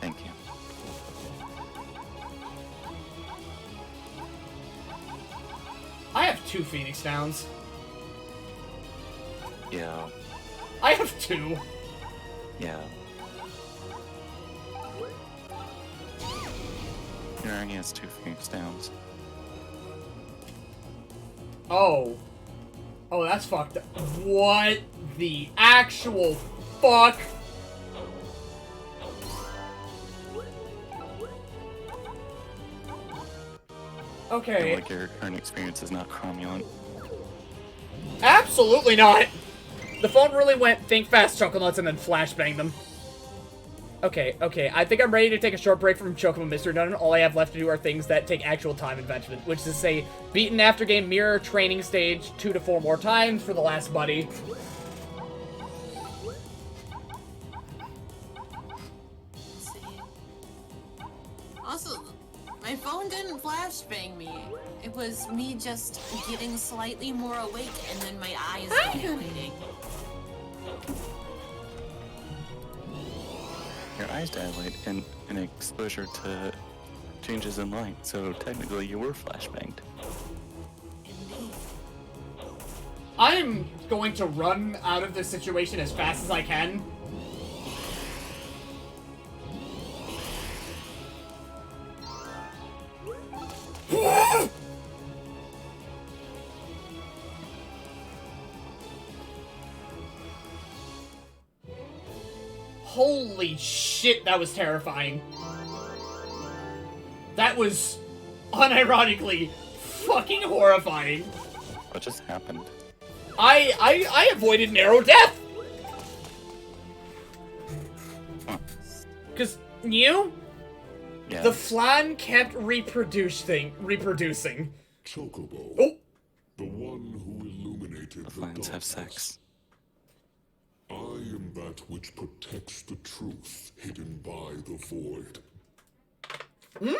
Thank you. I have 2 Phoenix Downs. Yeah. I have 2. Yeah. He already has 2 Phoenix Downs. Oh. Oh, that's fucked up. What the actual fuck? Okay. Like your current experience is not cromulent. Absolutely not. The phone really went think fast Choconuts and then flashbang them. Okay. I think I'm ready to take a short break from Chocobo Mystery Dungeon. All I have left to do are things that take actual time investment, which is to say, beaten after game mirror training stage 2 to 4 more times for the last buddy. Let's see. Also, my phone didn't flashbang me. It was me just getting slightly more awake and then my eyes dilating. Your eyes dilate in exposure to changes in light, so technically you were flashbanged. Indeed. I'm going to run out of this situation as fast as I can. Holy shit, that was terrifying. That was unironically fucking horrifying. What just happened? I avoided narrow death. Huh. Cause you, Yeah. the flan kept reproducing. Chocobo. Oh, The one who illuminated The the Flans have darkness. sex. I am that which protects the truth hidden by the void. Hmm?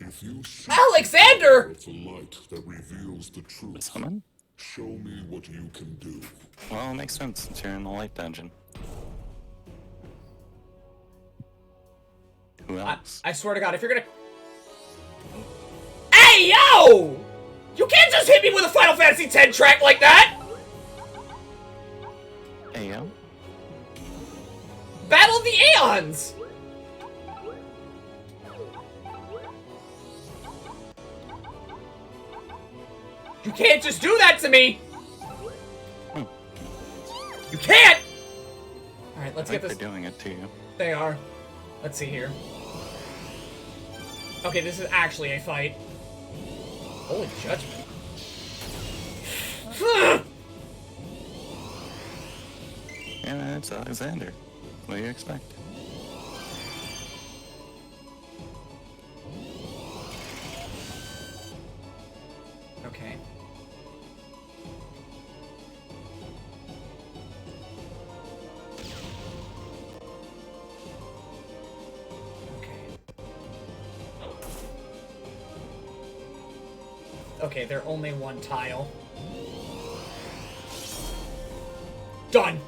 In If you seek Alexander! the light that reveals the truth, Summon? show me what you can do. Well, it makes sense since you're in the light dungeon. Who else? I swear to God, if you're gonna... Hey, yo! You can't just hit me with a Final Fantasy X track like that! Ayo? Battle of the Aeons! You can't just do that to me! You can't! Alright, let's get this... They're doing it to you. They are. Let's see here. Okay, this is actually a fight. Holy judgment. Yeah, it's Alexander. What do you expect? Okay. Okay, they're only one tile. Done!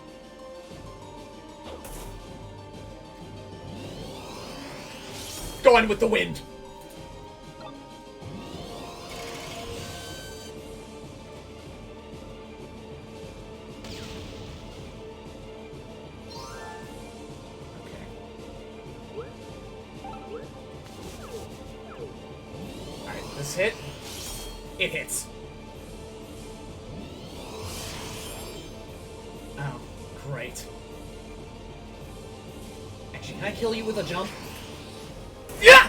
Gone with the wind! Alright, this hit. It hits. Oh, great. Actually, can I kill you with a jump? Yeah!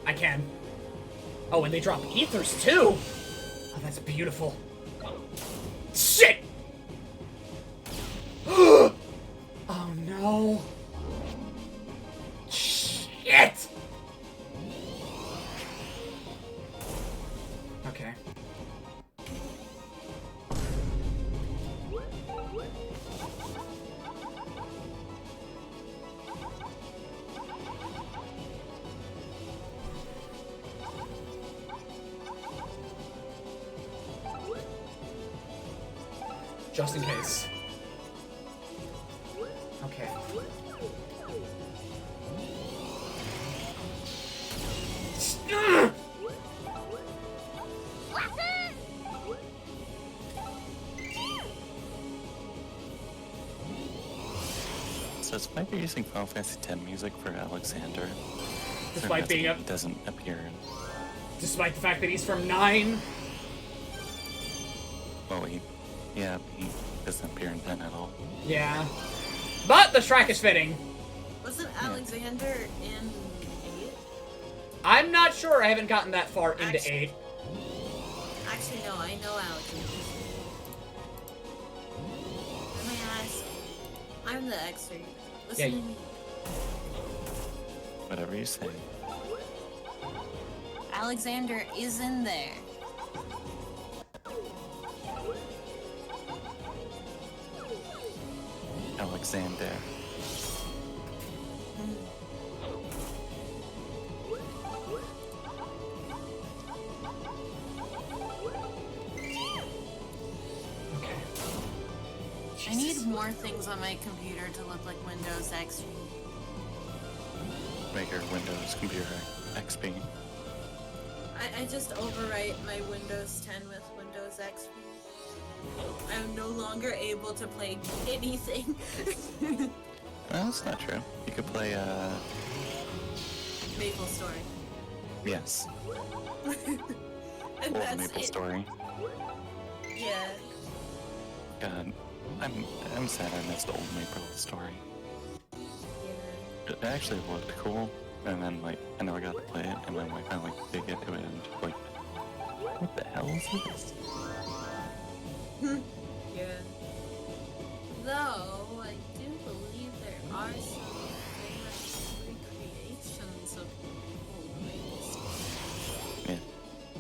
I can. Oh, and they drop ethers too! Oh, that's beautiful. Shit! Oh no. Shit! Okay. Just in case. Okay. So despite you're using Final Fantasy X music for Alexander, Despite being up, he doesn't appear in... despite the fact that he's from 9. Well, he doesn't appear in 10 at all. Yeah. But the track is fitting. Wasn't Alexander in 8? I'm not sure. I haven't gotten that far into 8. Actually, no, I know Alexander. Let me ask. I'm the expert. Listen Yeah, to me. Whatever you say. Alexander is in there. Alexander. I need more things on my computer to look like Windows XP. Make your Windows computer XP. I just overwrite my Windows 10 with Windows XP. I'm no longer able to play anything. No, that's not true. You could play, Maple Story. yes. And Old that's Maple it. Story. Yeah. God, I'm sad I missed Old Maple Story. Yeah. It actually looked cool, and then, like, I never got to play it, and then I finally did get to it, and just like, what the hell is this? Yeah. Though, I do believe there are some famous recreations of Old Maple Story. Yeah.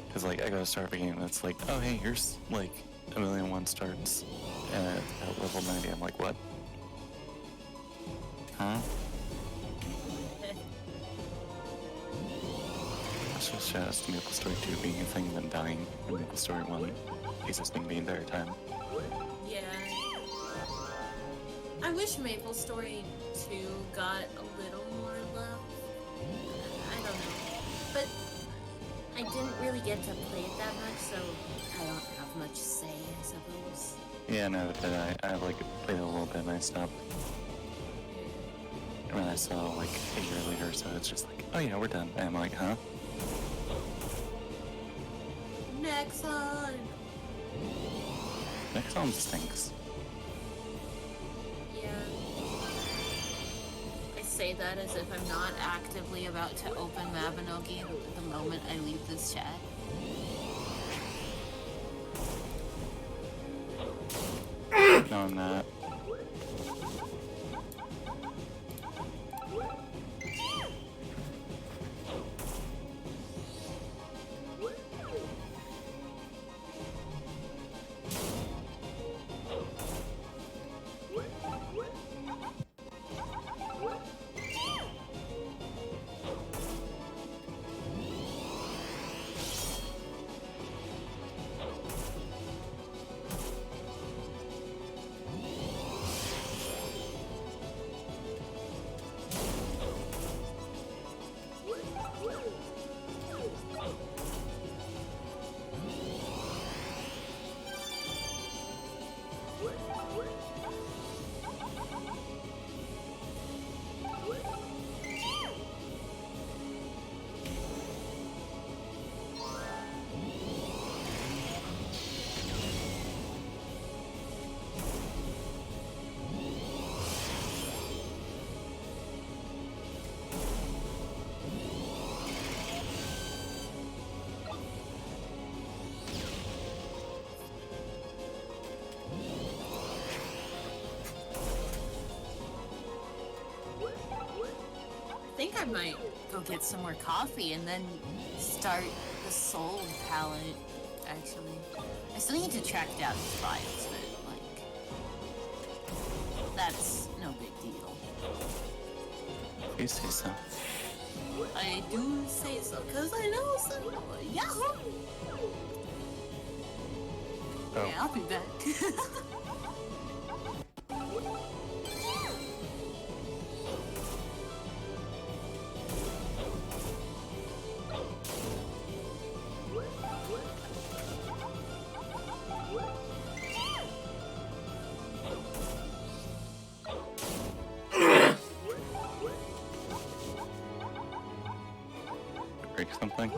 Because, like, I go to start the game, and it's like, oh, hey, here's, like, 1,000,001 starts at level 90. I'm like, what? Huh? closest shout outs to Maple Story 2 being a thing and then dying, and Maple Story 1 existing the entire time. Yeah. I wish Maple Story 2 got a little more love. I don't know. But I didn't really get to play it that much, so I don't have much say, I suppose. Yeah, no, but I like played it a little bit and I stopped. And when I saw like a year later, so it's just like, oh yeah, we're done. And I'm like, huh? Nexon! Nexon stinks. Yeah. I say that as if I'm not actively about to open Mabinogi the moment I leave this chat. No, I'm not. I think I might go get some more coffee and then start the Soul palette, actually. I still need to track down his files, but, like, that's no big deal. You say so. I do say so, because I know some. Yahoo! Oh. Yeah, I'll be back. Break something?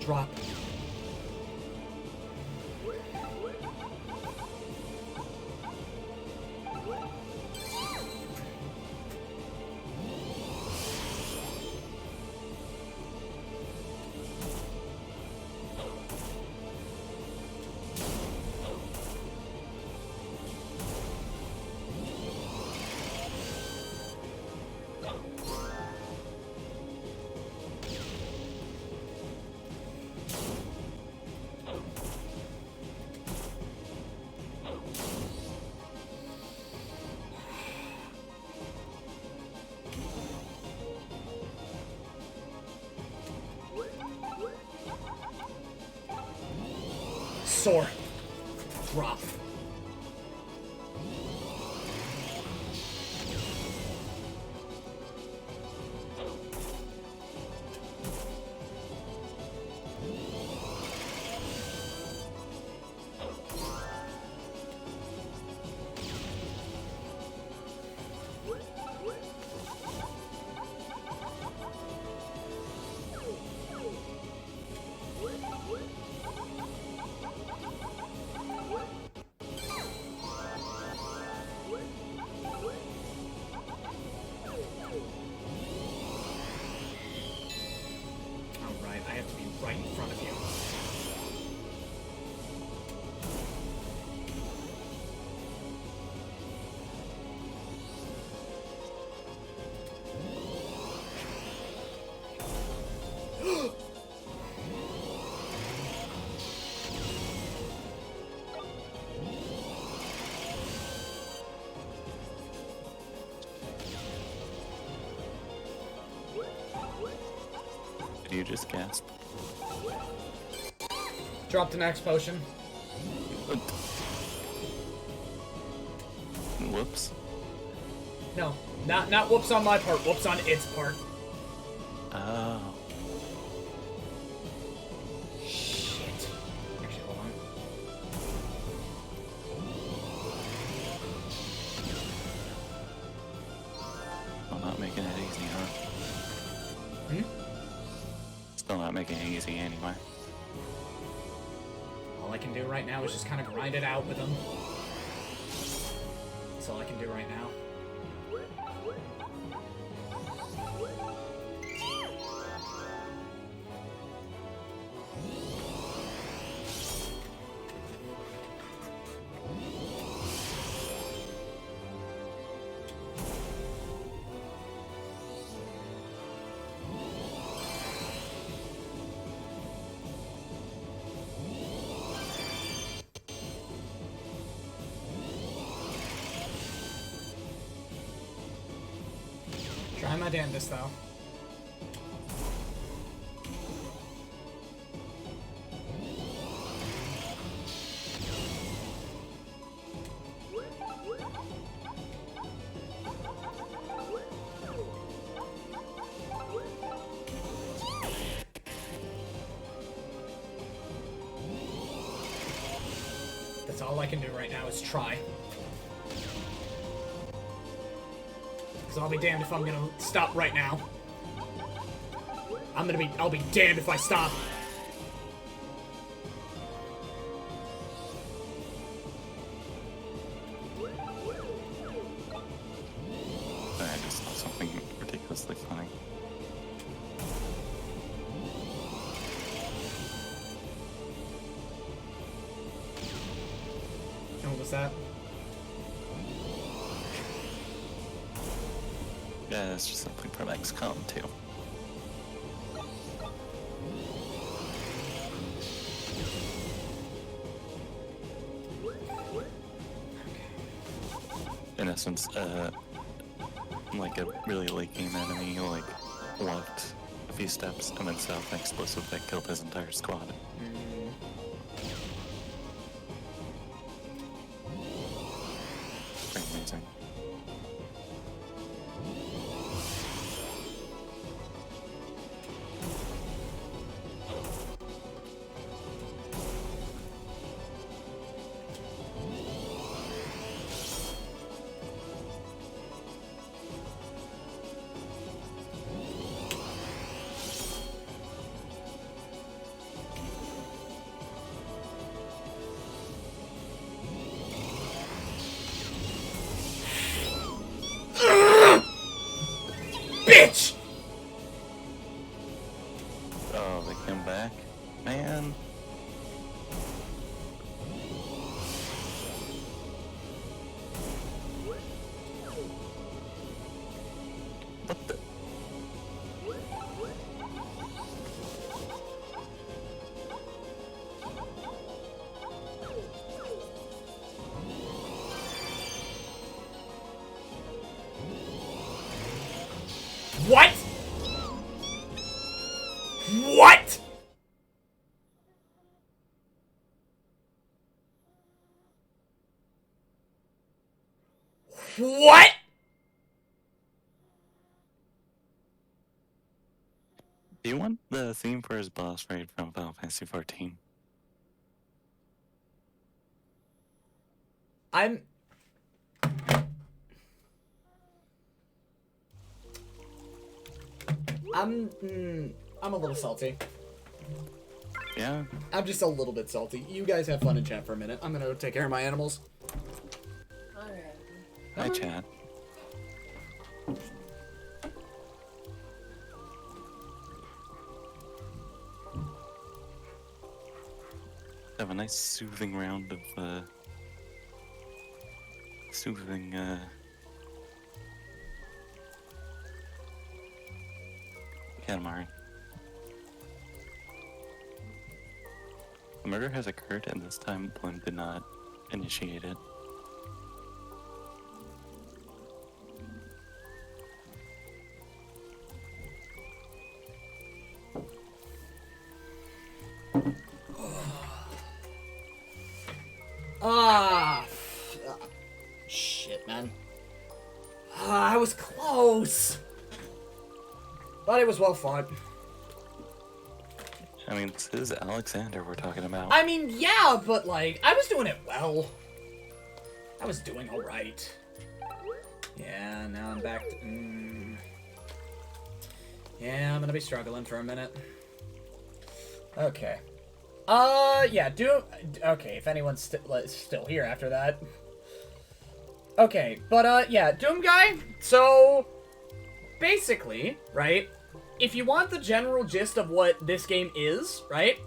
Drop. Soar. Drop. Alright, I have to be right in front of you. Did you just gasp? Drop the next potion. Whoops. No, not whoops on my part, whoops on its part. Oh. Shit. Actually, hold on. I'm not making it easy, huh? Still not making it easy anyway. All I can do right now is just kind of grind it out with them. That's all I can do right now. Try my damnedest, though. That's all I can do right now is try. Because I'll be damned if I'm gonna stop right now. I'll be damned if I stop. I just saw something ridiculously funny. And what was that? Yeah, it's just something from XCOM too. In essence, like a really late game enemy, like, walked a few steps and then set off an explosive that killed his entire squad. Pretty amazing. him back. Man. What the? What? What? What? Do you want the theme for his boss raid from Final Fantasy 14? I'm a little salty. Yeah. I'm just a little bit salty. You guys have fun in chat for a minute. I'm gonna go take care of my animals. Alright. Hi, chat. Have a nice soothing round of soothing Katamari. The murder has occurred, and this time Blem did not initiate it. Shit, man. I was close. But it was well fought. I mean, this is Alexander we're talking about. I mean, yeah, but like, I was doing it well. I was doing alright. Yeah, now I'm back to... Yeah, I'm gonna be struggling for a minute. Okay. Yeah, okay, if anyone's still here after that. Okay, but, yeah, Doom Guy, so... Basically, right, if you want the general gist of what this game is, right,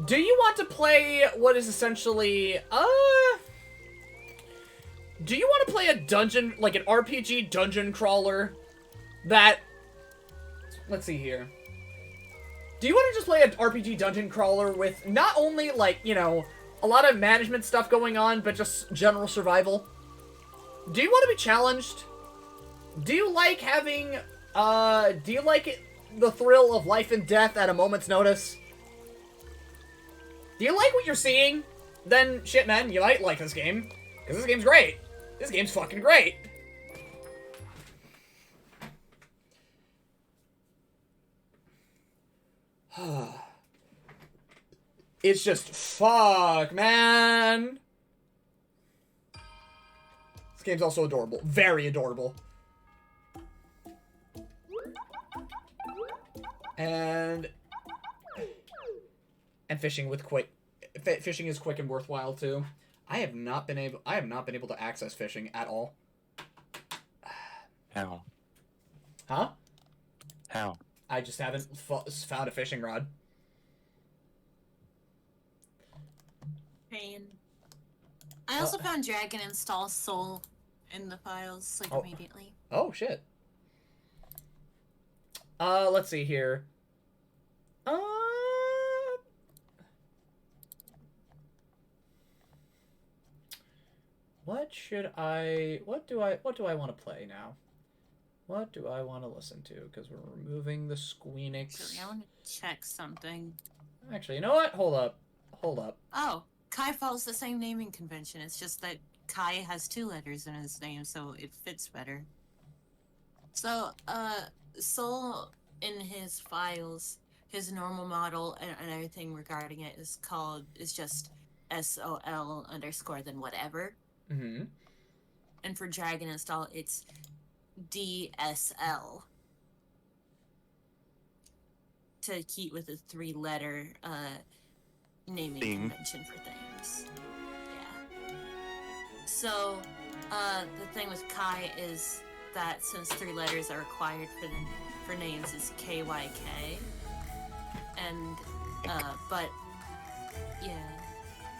do you want to play what is essentially, do you want to play a dungeon, like an RPG dungeon crawler that, let's see here. Do you want to just play an RPG dungeon crawler with not only, like, you know, a lot of management stuff going on, but just general survival? Do you want to be challenged? Do you like having, do you like the thrill of life and death at a moment's notice? Do you like what you're seeing? Then, shit, man, you might like this game. Because this game's great. This game's fucking great. It's just, fuck, man. This game's also adorable. Very adorable. And fishing is quick and worthwhile too. I have not been able to access fishing at all. How? Huh? How? I just haven't found a fishing rod. Pain. I also found Dragon install Soul in the files, like, immediately. Oh, shit. Let's see here. What do I want to play now? What do I want to listen to? Because we're removing the Squeenix. Sorry, I want to check something. Actually, you know what? Hold up. Oh, Kai follows the same naming convention. It's just that Kai has 2 letters in his name, so it fits better. So, Soul in his files, his normal model and everything regarding it is just SOL _ then whatever. Mm-hmm. And for Dragon install, it's DSL. To keep with a 3-letter naming convention for things. Yeah. So, the thing with Kai is that since 3 letters are required for names, is KYK. and but yeah,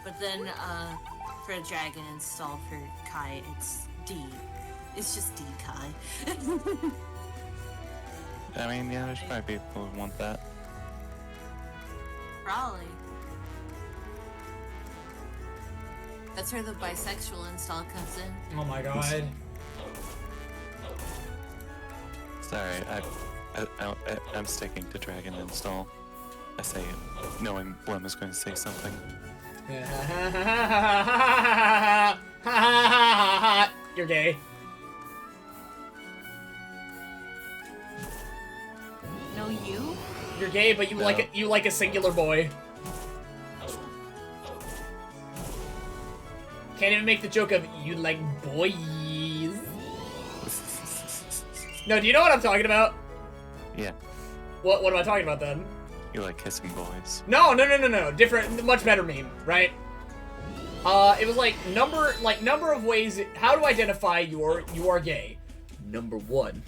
but then for a dragon install for Kai, it's D. It's just D Kai. I mean, yeah, there's probably people who want that. Probably. That's where the bisexual install comes in. Oh my god. Sorry, I'm sticking to Dragon install. I say it, knowing Blem is going to say something. You're gay. No, you? You're gay, but you like a singular boy. Can't even make the joke of you like boys. No, do you know what I'm talking about? Yeah, What am I talking about then? you like kissing boys. No. Different, much better meme, right? It was like number of ways how to identify you are gay. Number 1,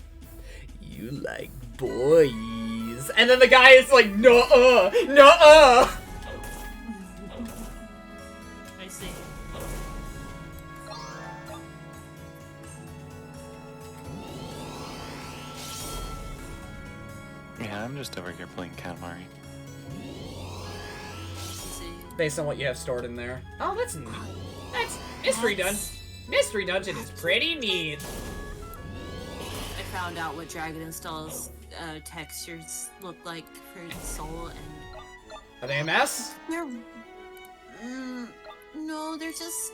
you like boys, and then the guy is like, nuh-uh. I see. Yeah, I'm just over here playing Katamari. Based on what you have stored in there. Oh, that's neat. That's Mystery Dungeon. Mystery Dungeon is pretty neat. I found out what Dragon Install's textures look like for Soul, and Are they a mess? they're no, they're just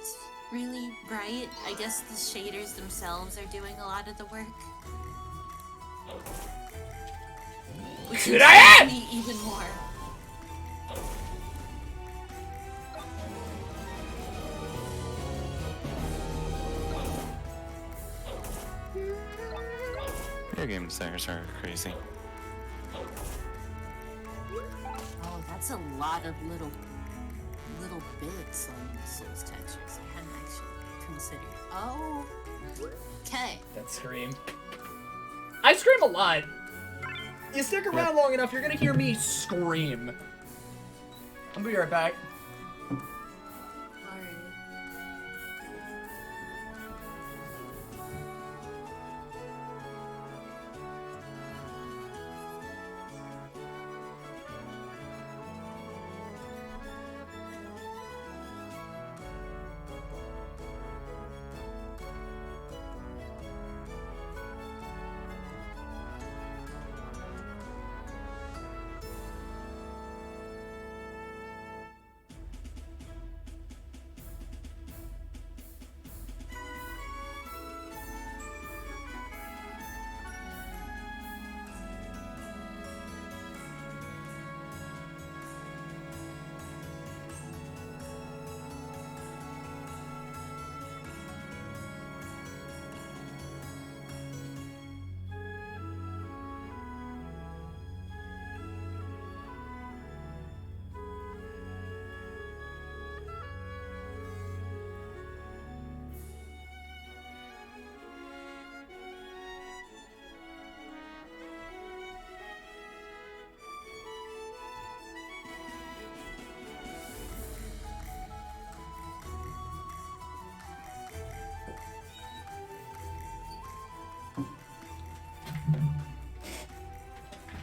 really bright. I guess the shaders themselves are doing a lot of the work. Which Could I intrigues me even more. Your game designers are crazy. Oh, that's a lot of little bits on Soul's textures. I hadn't actually considered. Oh, okay. That scream. I scream a lot. You stick around long enough, you're gonna hear me scream. I'll be right back. Alright.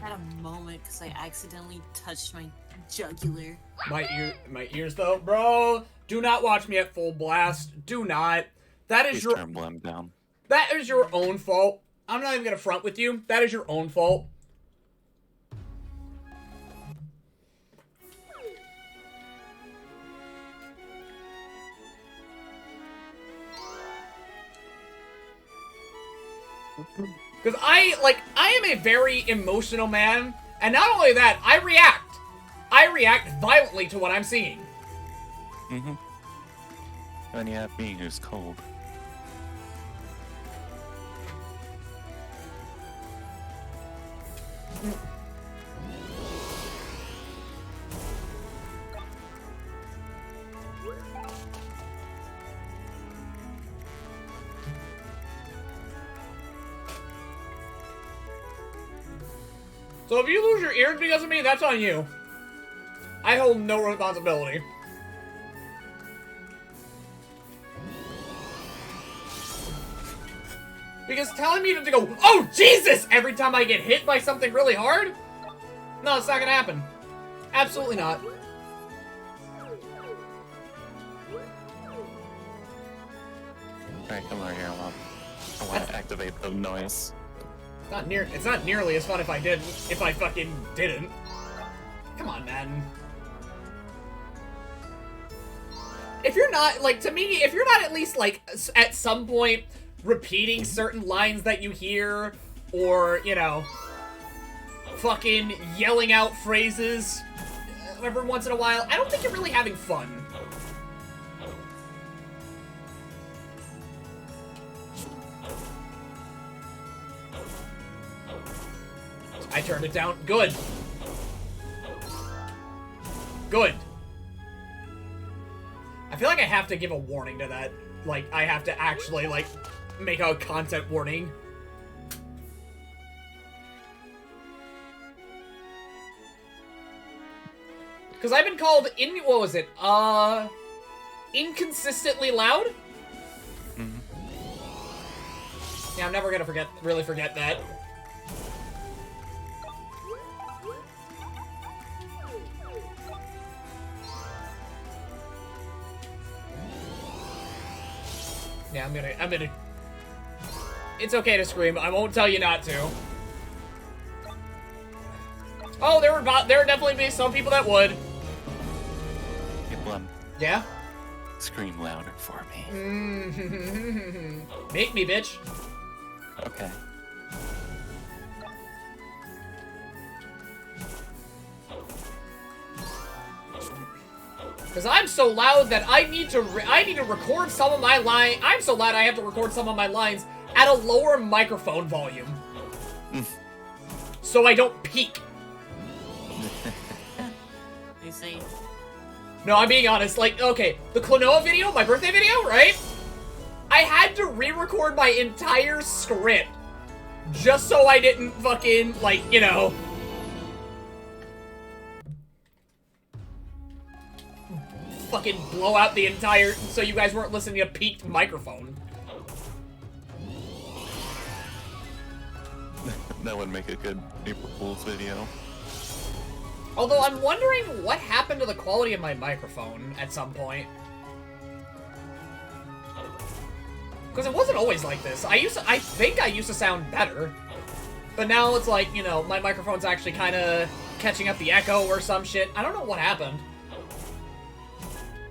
I had a moment because I accidentally touched my jugular. My ears though, bro. Do not watch me at full blast. Do not. That is Please your turn Blem down. that is your own fault. I'm not even gonna front with you. That is your own fault. Because I am a very emotional man, and not only that, I react violently to what I'm seeing. Mm-hmm. Then you have me, who's cold. So if you lose your ears because of me, that's on you. I hold no responsibility. Because telling me to go, oh Jesus, every time I get hit by something really hard? No, it's not gonna happen. Absolutely not. Alright, come over here, Mom. I want to activate the noise. It's not nearly as fun if I fucking didn't. Come on, man. If you're not, like, to me, if you're not at least, like, at some point repeating certain lines that you hear, or, you know, fucking yelling out phrases every once in a while, I don't think you're really having fun. I turned it down. Good. Good. I feel like I have to give a warning to that. Like, I have to actually, like, make a content warning. Because I've been called what was it? Inconsistently loud? Mm-hmm. Yeah, I'm never gonna really forget that. Yeah, I'm gonna... It's okay to scream. I won't tell you not to. Oh, there would definitely be some people that would. Hey, Blem. Yeah? Scream louder for me. Make me, bitch. Okay. Because I'm so loud that I need to record some of my lines. I'm so loud I have to record some of my lines at a lower microphone volume. So I don't peak. You see? No, I'm being honest. Like, okay, the Klonoa video, my birthday video, right? I had to re-record my entire script just so I didn't fucking, like, you know... fucking blow out the entire... so you guys weren't listening to a peaked microphone. That would make a good April Fool's video. Although I'm wondering what happened to the quality of my microphone at some point. Because it wasn't always like this. I think I used to sound better. But now it's like, you know, my microphone's actually kind of catching up the echo or some shit. I don't know what happened.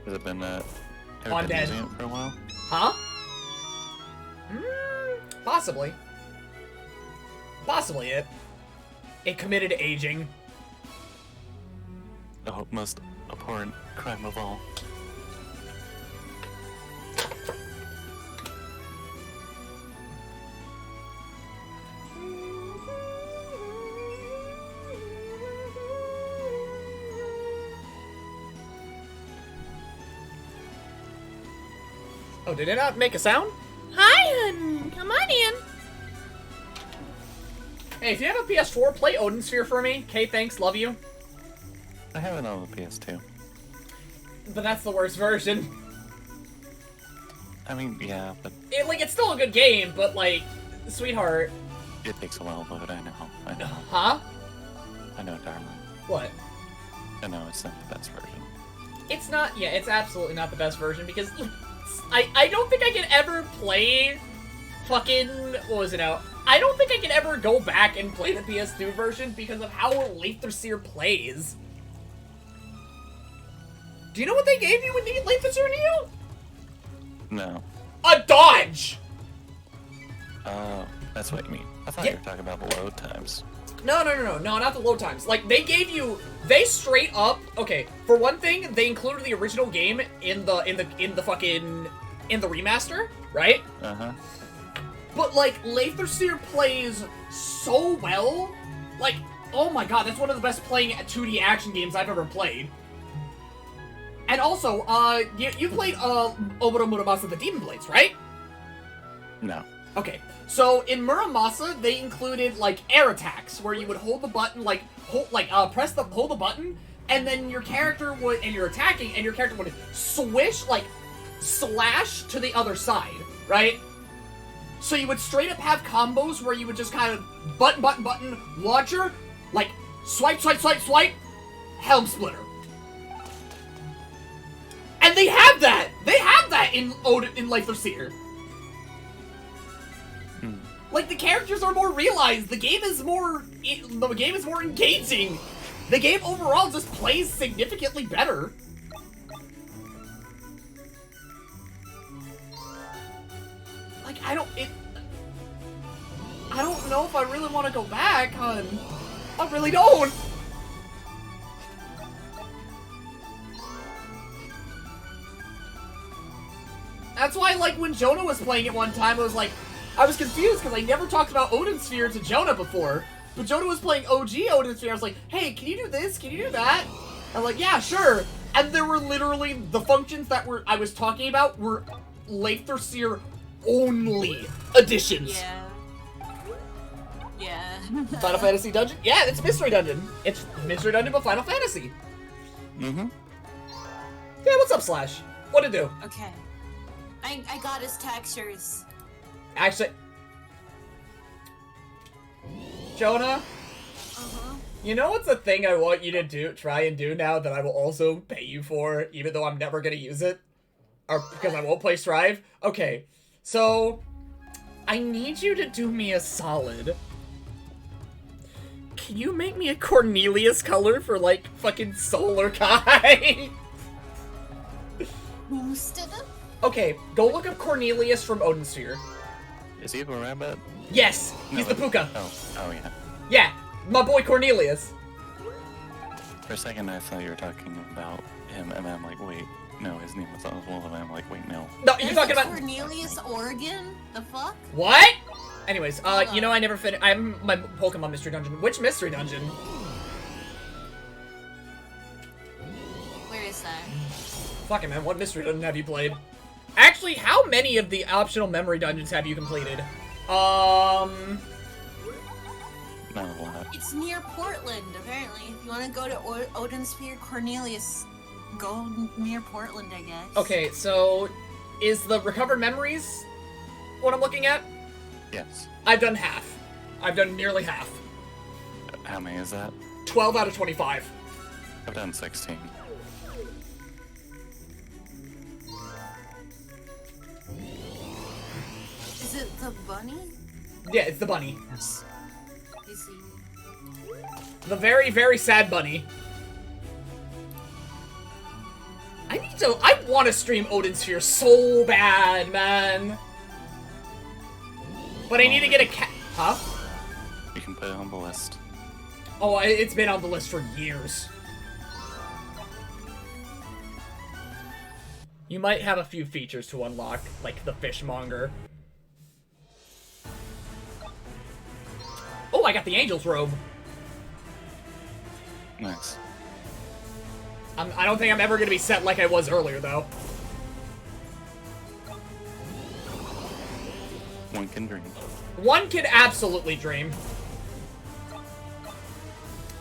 Has it been, I'm been dead. using it for a while? Huh? Possibly. Possibly it. It committed aging. The most abhorrent crime of all. Oh, did it not make a sound? Hi, honey. Come on in. Hey, if you have a PS4, play Odin Sphere for me. Okay, thanks, love you. I have it on the PS2. But that's the worst version. I mean, yeah, but It's still a good game, but, like, sweetheart. it takes a while, but I know. Huh? I know, darling. What? I know it's not the best version. It's not, yeah, it's absolutely not the best version, because I don't think I can ever play fucking, what was it out? I don't think I can ever go back and play the PS2 version because of how Leitherseer plays. Do you know what they gave you with the Leitherseer Neo? No. A dodge! Oh, that's what you mean. I thought Yeah. you were talking about the load times. No, not the load times. Like, they straight up, okay, for one thing, they included the original game in the remaster, right? Uh-huh. But, like, Leitherseer plays so well. Like, oh my god, that's one of the best playing 2D action games I've ever played. And also, you played, Oboro Muramasa the Demon Blades, right? No. Okay, so in Muramasa, they included, like, air attacks, where you would hold the button, hold the button, and then your character would, and you're attacking, and your character would swish, like, slash to the other side, right? So you would straight up have combos where you would just kind of button, launcher, like, swipe, helm splitter. And they have that! They have that in Life of Seer. Like, the characters are more realized, the game is more engaging. The game overall just plays significantly better. Like, I don't know if I really want to go back, hun. I really don't. That's why, like, when Jonah was playing it one time, I was confused because I never talked about Odin Sphere to Jonah before. But Jonah was playing OG Odin Sphere. I was like, hey, can you do this? Can you do that? I'm like, yeah, sure. And there were literally, the functions that I was talking about were Lather Seer only additions. Yeah. Final Fantasy Dungeon? Yeah, it's Mystery Dungeon. It's Mystery Dungeon but Final Fantasy. Mm-hmm. Yeah, what's up, Slash? What'd it do? Okay. I got his textures. Actually... Jonah? Uh-huh. You know what's the thing I want you to try and do now that I will also pay you for, even though I'm never gonna use it? Or because I won't play Strive? Okay, so... I need you to do me a solid. Can you make me a Cornelius color for, like, fucking Solar Kai? Boosted? Okay, go look up Cornelius from Odin Sphere. Is he a rabbit? Yes, he's No, the Puka. Oh yeah. Yeah, my boy Cornelius. For a second, I thought you were talking about him, and I'm like, wait, no, his name was Oswald, and I'm like, wait, no. No, you're talking about Cornelius Oregon? The fuck? what? Anyways, you know I never finished. I'm my Pokemon Mystery Dungeon. Which Mystery Dungeon? Where is that? Fucking man, what Mystery Dungeon have you played? Actually, how many of the optional memory dungeons have you completed? Not a lot. It's near Portland, apparently. If you want to go to Odin Sphere, Cornelius, go near Portland, I guess. Okay, so is the recovered memories what I'm looking at? Yes. I've done half. I've done nearly half. How many is that? 12 out of 25. I've done 16. Is it the bunny? Yeah, it's the bunny. Yes. I see. The very, very sad bunny. I want to stream Odin Sphere so bad, man. But I need to get a cat. Huh? You can put it on the list. Oh, it's been on the list for years. You might have a few features to unlock, like the fishmonger. Oh, I got the angel's robe. Nice. I don't think I'm ever going to be set like I was earlier, though. One can dream. One can absolutely dream.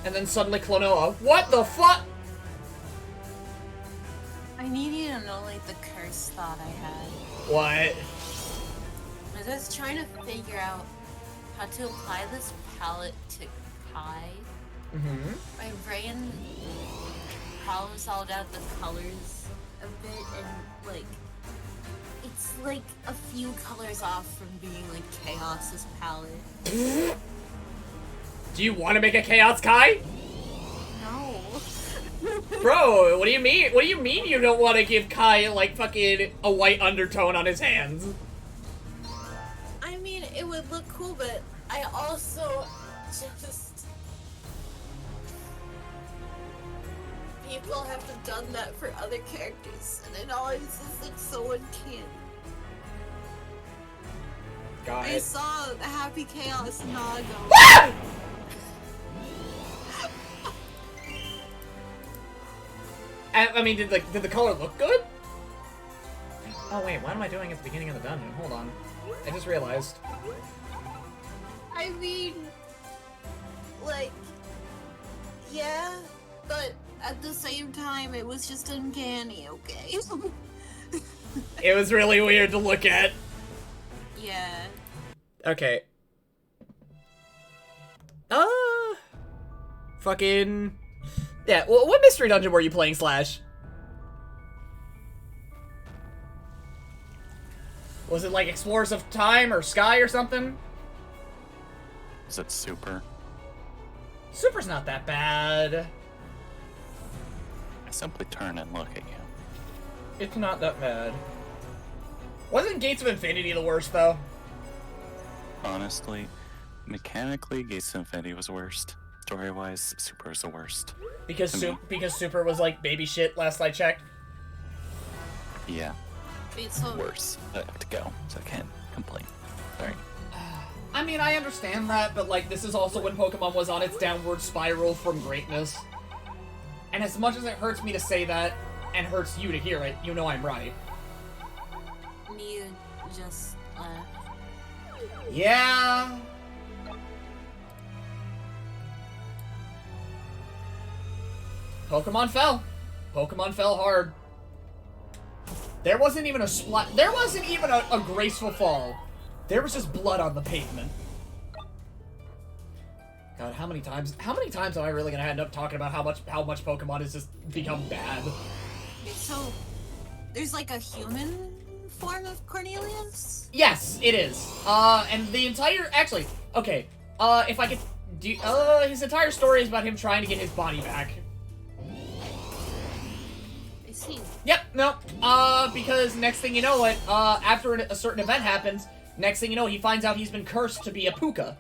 And then suddenly Klonoa. What the fuck? I need you to know, like, the curse thought I had. What? I was trying to figure out how to apply this palette to Kai. Mm-hmm. My brain problem solved out the colors a bit, and like it's like a few colors off from being like Chaos's palette. Do you want to make a Chaos Kai? No. Bro, what do you mean? What do you mean you don't want to give Kai, like, fucking a white undertone on his hands? I mean, it would look cool, but I also just... People have done that for other characters, and it always is like someone can't. Got I it. saw the Happy Chaos Naga. Ah! I mean, did the color look good? Oh wait, what am I doing at the beginning of the dungeon? Hold on. I just realized. I mean, like, yeah, but at the same time, it was just uncanny, okay? It was really weird to look at. Yeah. Okay. Fucking... Yeah, well, what mystery dungeon were you playing, Slash? Was it like Explorers of Time or Sky or something? Is it super? Super's not that bad. I simply turn and look at you. It's not that bad. Wasn't Gates of Infinity the worst, though? Honestly, mechanically, Gates of Infinity was worst. Story-wise, Super is the worst. Because To me. because Super was like baby shit last I checked. Yeah, Wait, so worse. I have to go, so I can't complain. Sorry. I mean, I understand that, but like this is also when Pokemon was on its downward spiral from greatness. And as much as it hurts me to say that, and hurts you to hear it, you know I'm right. Nia just left. Yeah. Pokemon fell. Pokemon fell hard. There wasn't even a splat. There wasn't even a graceful fall. There was just blood on the pavement. God, how many times am I really gonna end up talking about how much Pokemon has just become bad? So, there's like a human form of Cornelius? Yes, it is. And the entire okay. If I could do his entire story is about him trying to get his body back. I see. Yep, no. Because next thing you know what, after a certain event happens, next thing you know, he finds out he's been cursed to be a puka.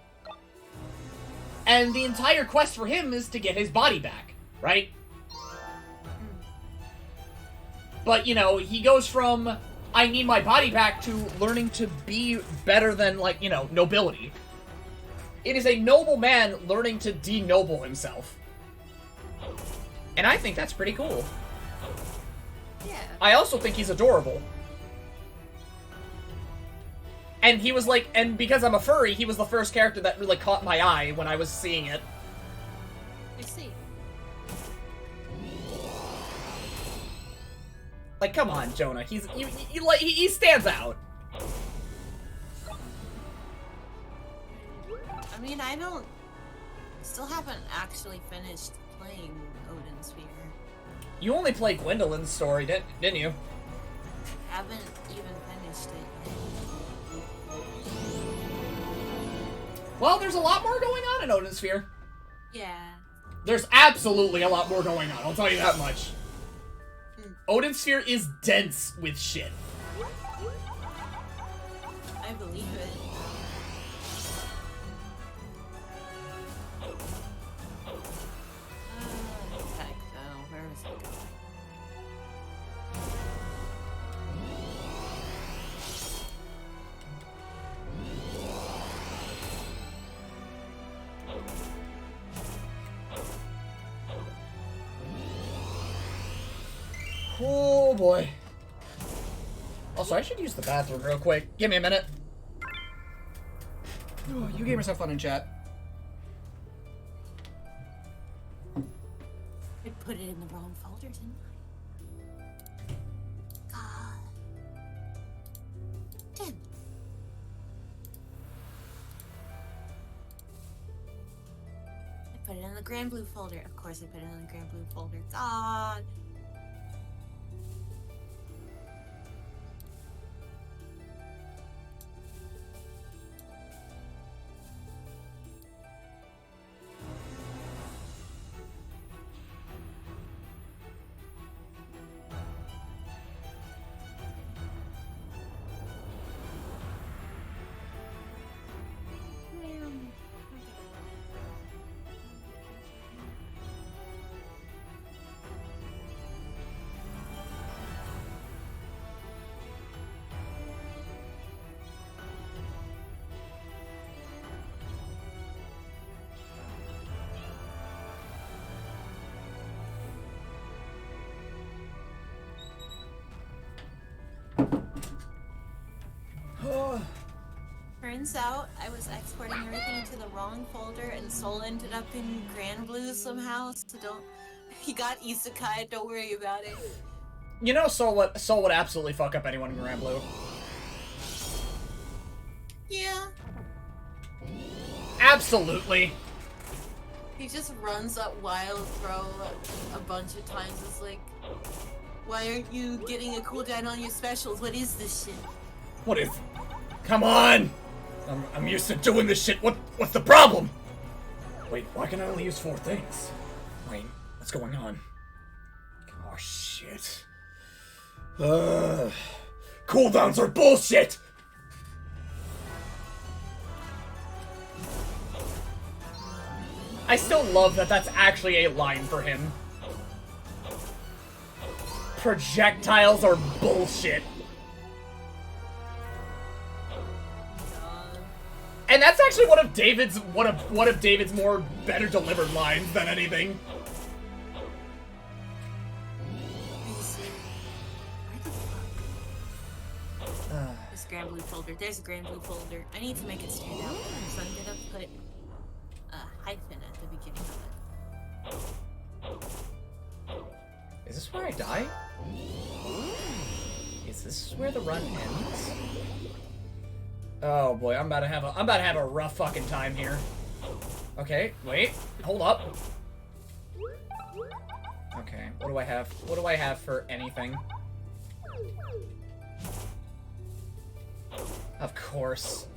And the entire quest for him is to get his body back, right? But, you know, he goes from, I need my body back, to learning to be better than, like, you know, nobility. It is a noble man learning to denoble himself. And I think that's pretty cool. Yeah. I also think he's adorable. And he was like, and because I'm a furry, he was the first character that really caught my eye when I was seeing it. I see. Like, come on, Jonah. He stands out. I mean, still haven't actually finished playing Odin Sphere. You only played Gwendolyn's story, didn't you? Haven't even finished it yet. Well, there's a lot more going on in Odin Sphere. Yeah. There's absolutely a lot more going on, I'll tell you that much. Odin Sphere is dense with shit. I believe it. Heck, though. Where is it going? Oh boy. Also, I should use the bathroom real quick. Give me a minute. Oh, you gamers have fun in chat. I put it in the wrong folder, didn't I? God. Damn. I put it in the Grand Blue folder. Of course I put it in the Grand Blue folder. God. Turns out I was exporting everything into the wrong folder and Soul ended up in Grand Blue somehow, so don't He got isekai, don't worry about it. You know, Soul would absolutely fuck up anyone in Grand Blue. Yeah. Absolutely. He just runs up Wild Throw a bunch of times. It's like, why aren't you getting a cooldown on your specials? What is this shit? What is... Come on! I'm used to doing this shit. What's the problem? Wait, why can I only use 4 things? Wait, what's going on? Oh, shit. Cooldowns are bullshit! I still love that that's actually a line for him. Projectiles are bullshit. And that's actually one of David's more better delivered lines than anything. This Grand Blue folder. There's a Grand Blue folder. I need to make it stand out, so I'm gonna put a hyphen at the beginning of it. Is this where I die? Is this where the run ends? Oh boy, I'm about to have a rough fucking time here. Okay, wait, hold up. Okay, what do I have? What do I have for anything? Of course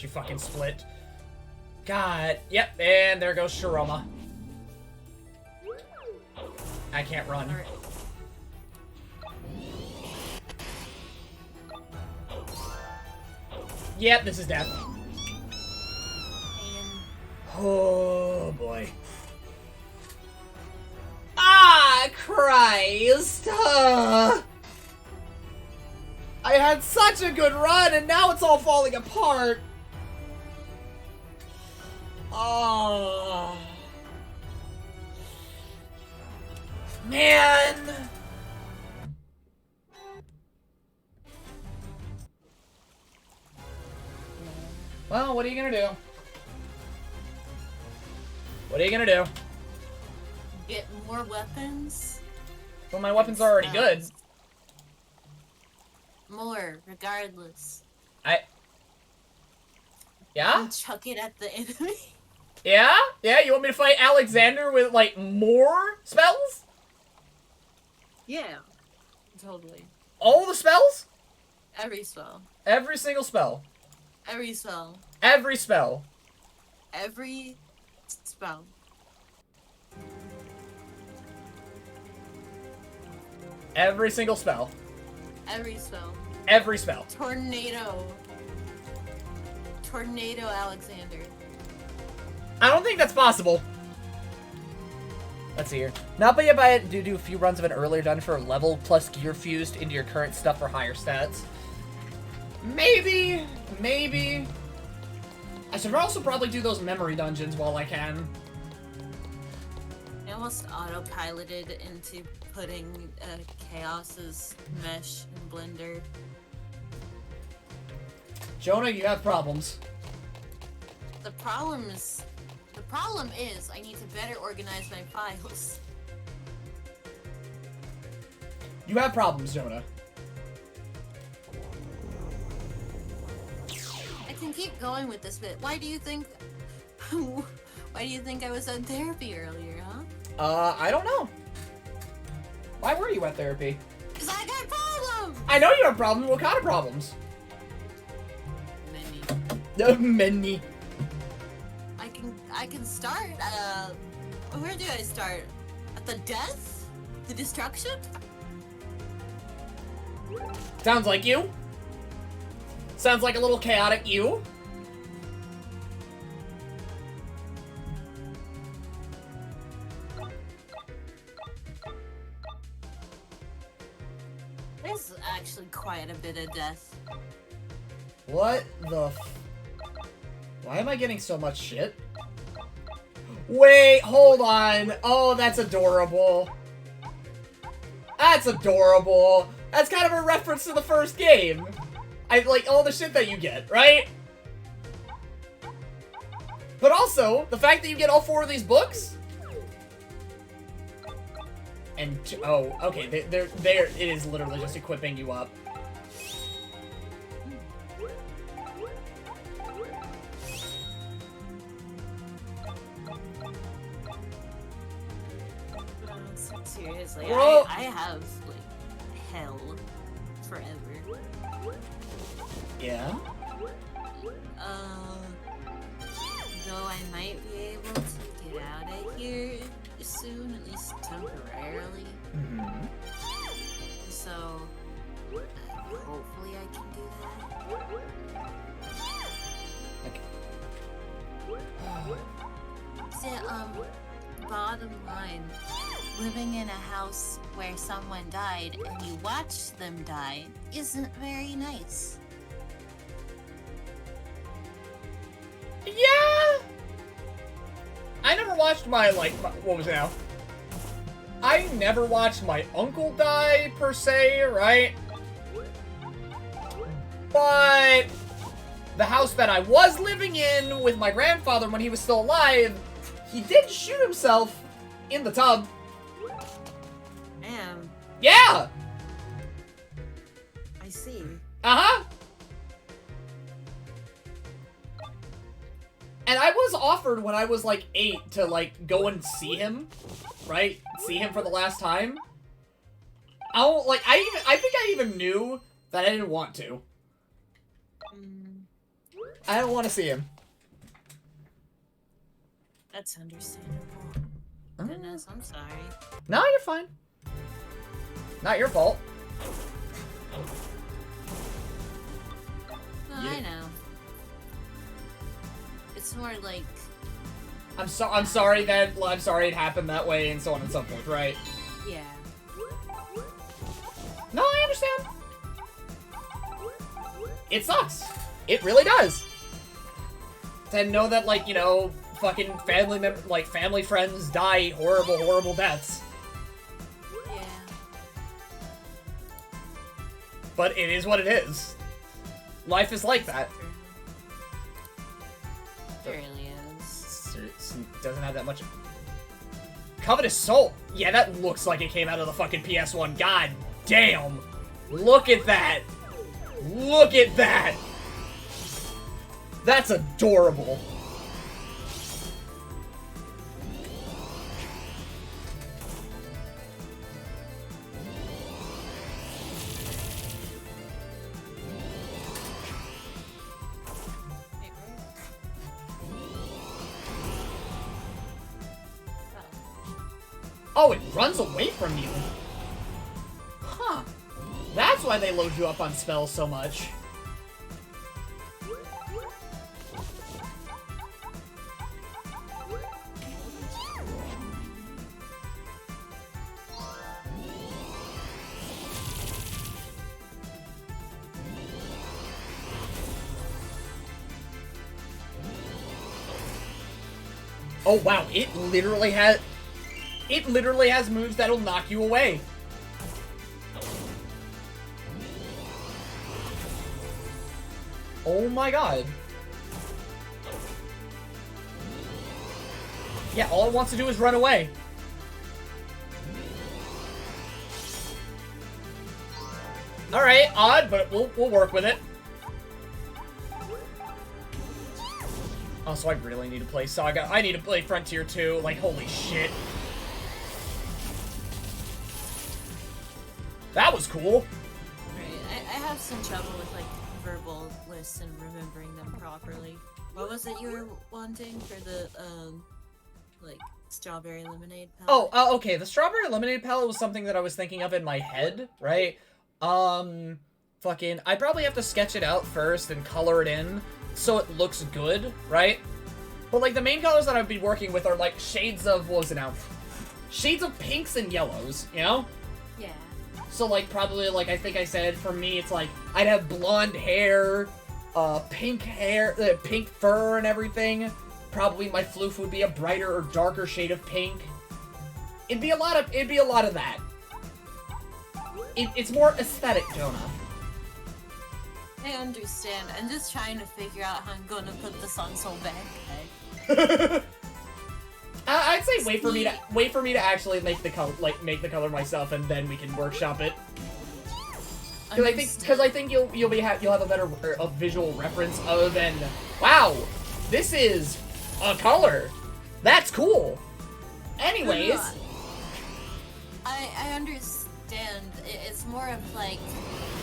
you fucking split. God, yep, and there goes Shiroma. I can't run. Yep, this is death. Oh boy. Ah, Christ! I had such a good run, and now it's all falling apart. Oh. Man. Well, what are you gonna do? What are you gonna do? Get more weapons? Well, my weapons are already good. More, regardless. Yeah? And chuck it at the enemy? Yeah? Yeah, you want me to fight Alexander with, like, more spells? Yeah. Totally. All the spells? Every spell. Every single spell. Every spell. Every spell. Every spell. Every single spell. Every spell. Every spell. Tornado. Tornado Alexander. I don't think that's possible. Let's see here. Not but yet by it do a few runs of an earlier done for level plus gear fused into your current stuff for higher stats. Maybe. Maybe. I should also probably do those memory dungeons while I can. I almost autopiloted into putting Chaos's mesh in Blender. Jonah, you have problems. The problem is I need to better organize my files. You have problems, Jonah. I can keep going with this bit. Why do you think I was at therapy earlier, huh? I don't know. Why were you at therapy? Because I got problems! I know you have problems. What kind of problems? Many. I can start, where do I start? At the death? The destruction? Sounds like you. Sounds like a little chaotic you. There's actually quite a bit of death. What the Why am I getting so much shit? Wait, hold on. Oh, that's adorable. That's adorable. That's kind of a reference to the first game. I like all the shit that you get, right? But also, the fact that you get all 4 of these books? And oh, okay, there. It is literally just equipping you up. Seriously, Bro. I have like hell forever. Yeah. Though I might be able to get out of here soon, at least temporarily. Mm-hmm. So hopefully I can do that. Okay. See, bottom line, living in a house where someone died and you watch them die isn't very nice. Yeah. I never watched my what was it now? I never watched my uncle die per se, right? But the house that I was living in with my grandfather when he was still alive, he did shoot himself in the tub. Damn, Yeah! I see. Uh-huh! And I was offered when I was like 8 to like go and see him, right? See him for the last time. I think I even knew that I didn't want to. I don't want to see him. That's understandable. Goodness, I'm sorry. No, you're fine. Not your fault. No, I know. It's more like I'm sorry it happened that way and so on and so forth, right? yeah. No, I understand. It sucks. It really does. To know that, like, you know, fucking family friends die horrible, horrible deaths. Yeah. But it is what it is. Life is like that. It really is. It doesn't have that much. Covetous Soul. Yeah, that looks like it came out of the fucking PS1. God damn. Look at that. Look at that. That's adorable. Oh, it runs away from you. Huh. That's why they load you up on spells so much. Oh wow, it literally has moves that'll knock you away. Oh my god. Yeah, all it wants to do is run away. Alright, odd, but we'll work with it. Also, I really need to play Saga. I need to play Frontier 2. Like, holy shit. That was cool. Right. I have some trouble with like verbal lists and remembering them properly. What was it you were wanting for the like strawberry lemonade palette? Oh, okay. The strawberry lemonade palette was something that I was thinking of in my head, right? Fucking, I probably have to sketch it out first and color it in so it looks good, right? But like the main colors that I'd be working with are like shades of, what was it now? Shades of pinks and yellows, you know? Yeah. So like probably like I think I said for me it's like I'd have blonde hair, pink fur and everything. Probably my floof would be a brighter or darker shade of pink. It'd be a lot of that. It's more aesthetic, Jonah. I understand. I'm just trying to figure out how I'm gonna put this on so bad. I'd say wait for me to actually make the color myself, and then we can workshop it. Because I think you'll have a better visual reference other than, wow, this is a color. That's cool. Anyways, I understand. It's more of like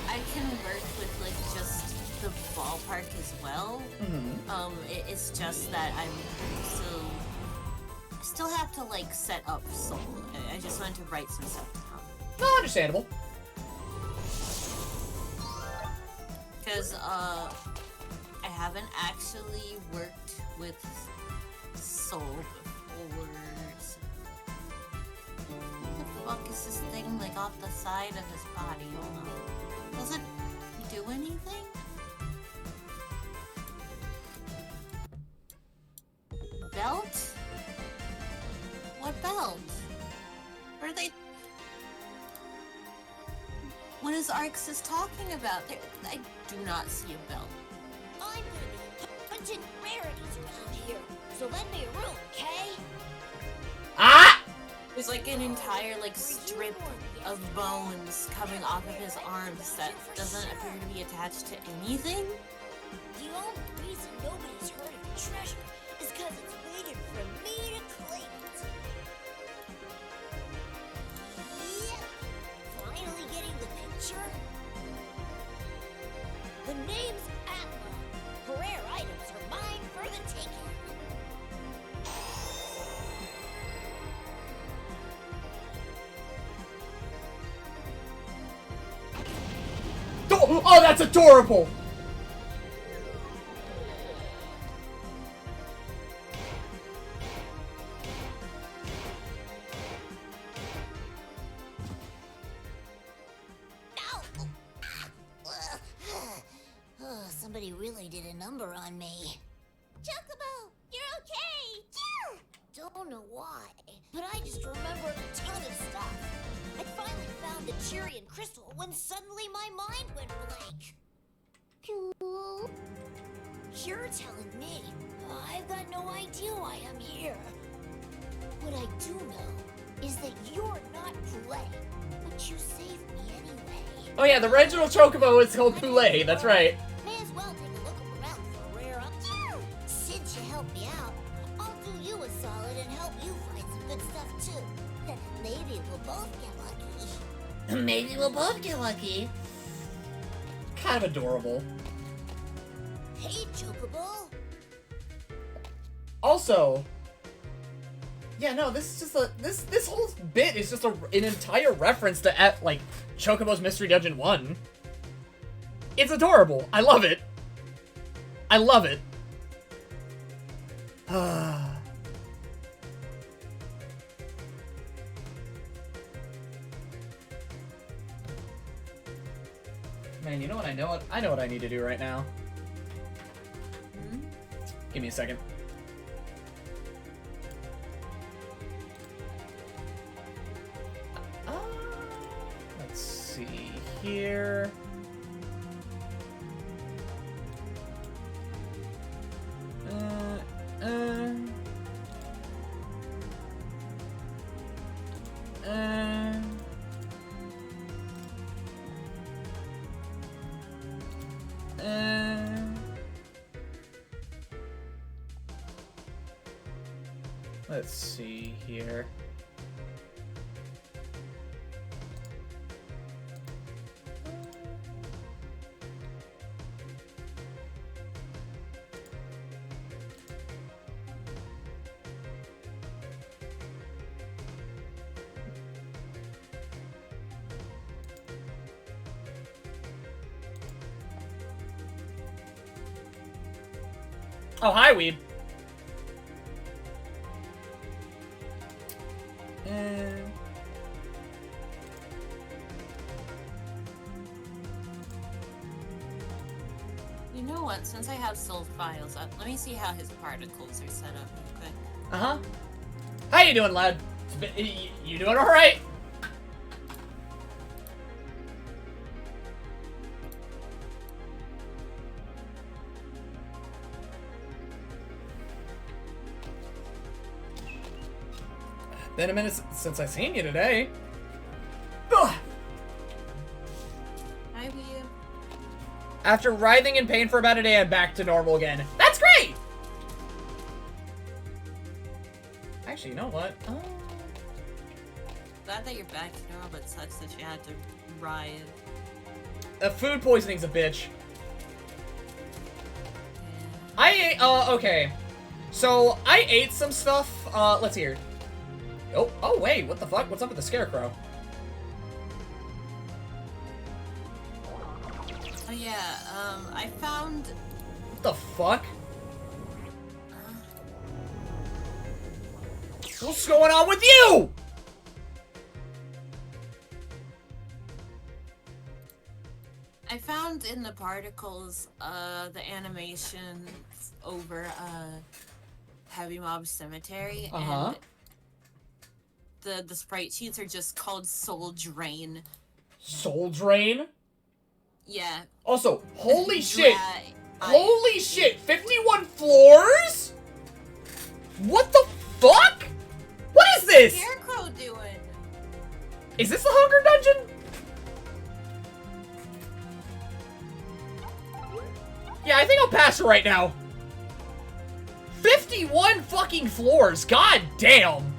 I can work with like just the ballpark as well. It's just that I still have to like set up Soul. I just wanted to write some stuff down. no, understandable. Because I haven't actually worked with Soul before. What the fuck is this thing like off the side of his body? Hold on. Does it do anything? Belt? What belt? What are they? What is Arxis talking about? I do not see a belt. I'm gonna be punching rarities around here, so lend me a room, okay? Ah! There's like an entire like strip of bones coming off of his arms that doesn't appear to be attached to anything. The only reason nobody's heard of the treasure is because it's waiting for me to claim it. Yep. Finally getting the picture. The name's Atma. Rare items are mine for the taking. Oh, that's adorable! Somebody really did a number on me. Chocobo, you're okay! Don't know why, but I just remembered a ton of stuff. I finally found the Cheerian crystal when suddenly my mind went blank. You're telling me I've got no idea why I'm here. What I do know is that you're not Poulet, but you saved me anyway. Oh yeah, the original Chocobo is called Poulet, that's right. May as well take a look around for a rare up. Since you helped me out, I'll do you a solid and help you find some good stuff too. Maybe we'll both get lucky. Maybe we'll both get lucky. Kind of adorable. Hey, Chocobo. Also, yeah, no, this is just this whole bit is just an entire reference to like Chocobo's Mystery Dungeon 1. It's adorable. I love it. I love it. Man, you know what I know? I know what I need to do right now. Give me a second. Let's see here. Let's see here. Oh, hi, Weeb. You know what? Since I have Soul files up, let me see how his particles are set up real quick. Uh-huh. How you doing, lad? You doing all right? Been a minute since I seen you today. Ugh. Hi, Wii. After writhing in pain for about a day, I'm back to normal again. That's great! Actually, you know what? Glad that you're back to normal, but sucks that you had to ride. Food poisoning's a bitch. Yeah. Okay. So, I ate some stuff, let's hear. Oh wait, what the fuck? What's up with the scarecrow? Oh yeah, I found... What the fuck? What's going on with you? I found in the particles, the animation over, Heavy Mob Cemetery, and the sprite sheets are just called Soul Drain. Soul Drain? Yeah. Also, holy shit! Dra- Holy shit! 51 floors? What the fuck? What is this? Scarecrow doing? Is this the Hunger Dungeon? Yeah, I think I'll pass it right now. 51 fucking floors. God damn.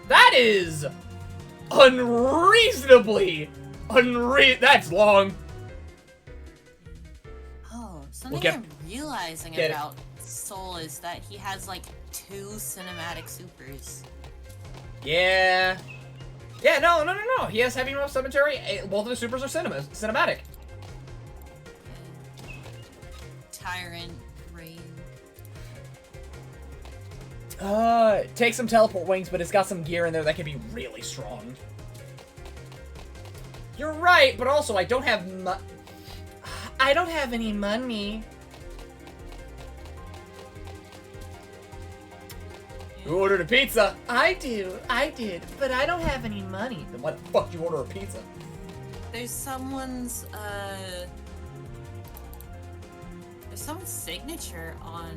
That is unreasonably that's long. Oh, something get- I'm realizing get it. about Soul is that he has like 2 cinematic supers. Yeah. Yeah, no. He has Heavy Mob Cemetery. Both of the supers are cinematic. Tyrant, Rain. Take some teleport wings, but it's got some gear in there that can be really strong. You're right, but also I don't have I don't have any money. Who ordered a pizza? I did, but I don't have any money. Then why the fuck do you order a pizza? There's someone's signature on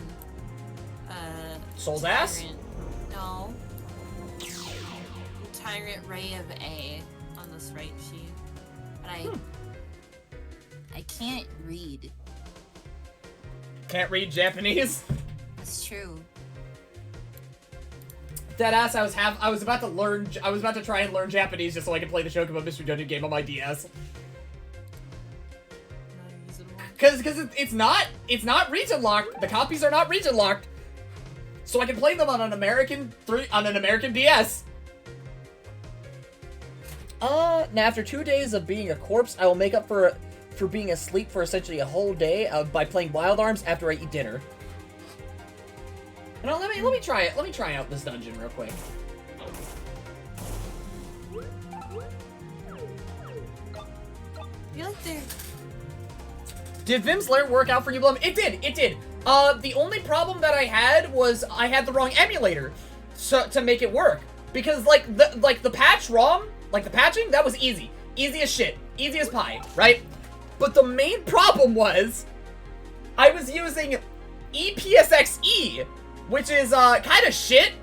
Soul's ass? Tyrant. No. Tyrant Ray of A on the sprite sheet. But I can't read. Can't read Japanese? That's true. Deadass, I was about to try and learn Japanese just so I could play the Chocobo Mystery Dungeon game on my DS. Cause it's not region locked. The copies are not region locked. So I can play them on an American DS. Now after 2 days of being a corpse, I will make up for being asleep for essentially a whole day by playing Wild Arms after I eat dinner. No, let me try it. Let me try out this dungeon real quick. I feel like they're... Did Vim's Lair work out for you, Blem? It did. The only problem that I had was I had the wrong emulator to make it work. Because the patch ROM, the patching, that was easy. Easy as shit. Easy as pie, right? But the main problem was I was using EPSXE, which is kind of shit.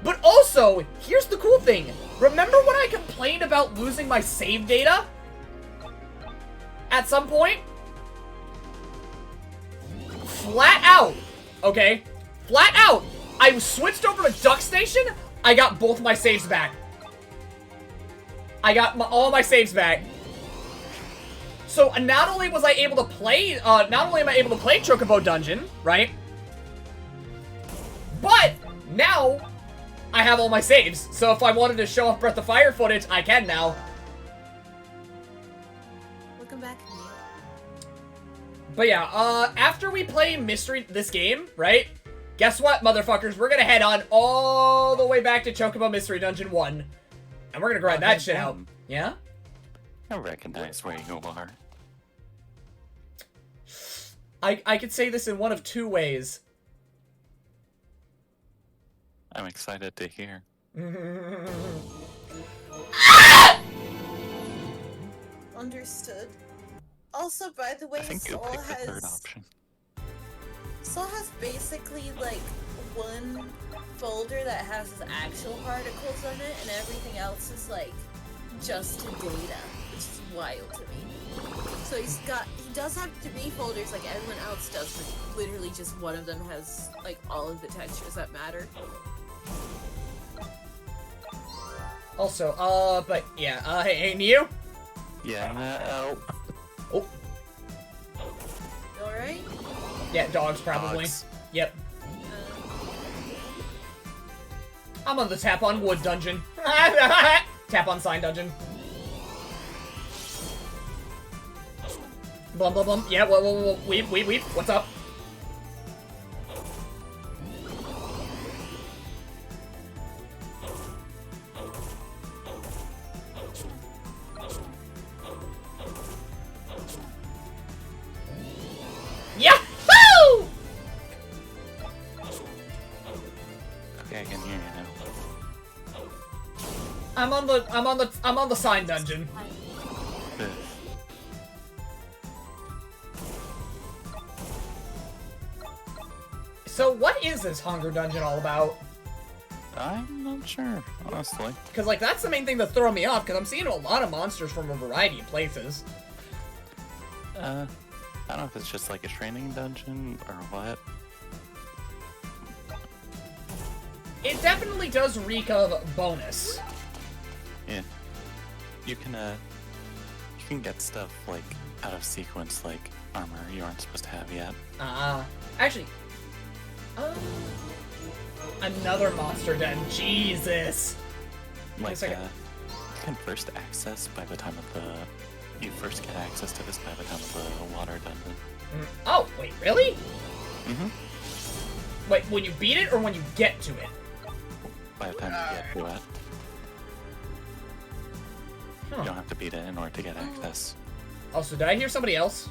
But also, here's the cool thing. Remember when I complained about losing my save data? At some point? Flat out, okay? Flat out, I switched over to Duck Station, I got both my saves back. I got all my saves back. So not only was I able to play, not only am I able to play Chocobo Dungeon, right? But now I have all my saves. So if I wanted to show off Breath of Fire footage, I can now. Welcome back, Neil. But yeah, after we play this game, right? Guess what, motherfuckers? We're gonna head on all the way back to Chocobo Mystery Dungeon 1. And we're gonna grind that shit out. Yeah? I recognize where you are. I could say this in one of 2 ways. I'm excited to hear. Understood. Also, by the way, I think you'll Soul pick the third has option. Soul has basically like one folder that has his actual particles on it, and everything else is like just data, which is wild to me. So he does have 3 folders like everyone else does, but literally just one of them has like all of the textures that matter. Also, but yeah, hey, Neo? Yeah, Oh, Alright? yeah, dogs probably. Dogs. Yep. I'm on the tap on wood dungeon. Tap on sign dungeon. Blum blum blum. Yeah, weep. What's up? Yahoo! okay, I can hear you now. I'm on the sign dungeon. Ugh. So what is this hunger dungeon all about? I'm not sure, honestly. Because, like, that's the main thing that's throwing me off, because I'm seeing a lot of monsters from a variety of places. I don't know if it's just like a training dungeon or what. It definitely does reek of bonus. Yeah. You can get stuff, like, out of sequence, like armor you aren't supposed to have yet. Actually, another monster den. Jesus. Like, a second. you can first access by the time of the... You first get access to this by the time of the water dungeon. Oh, wait, really? Mm-hmm. Wait, when you beat it or when you get to it? By the time you get to it. Huh. You don't have to beat it in order to get access. Oh, so did I hear somebody else?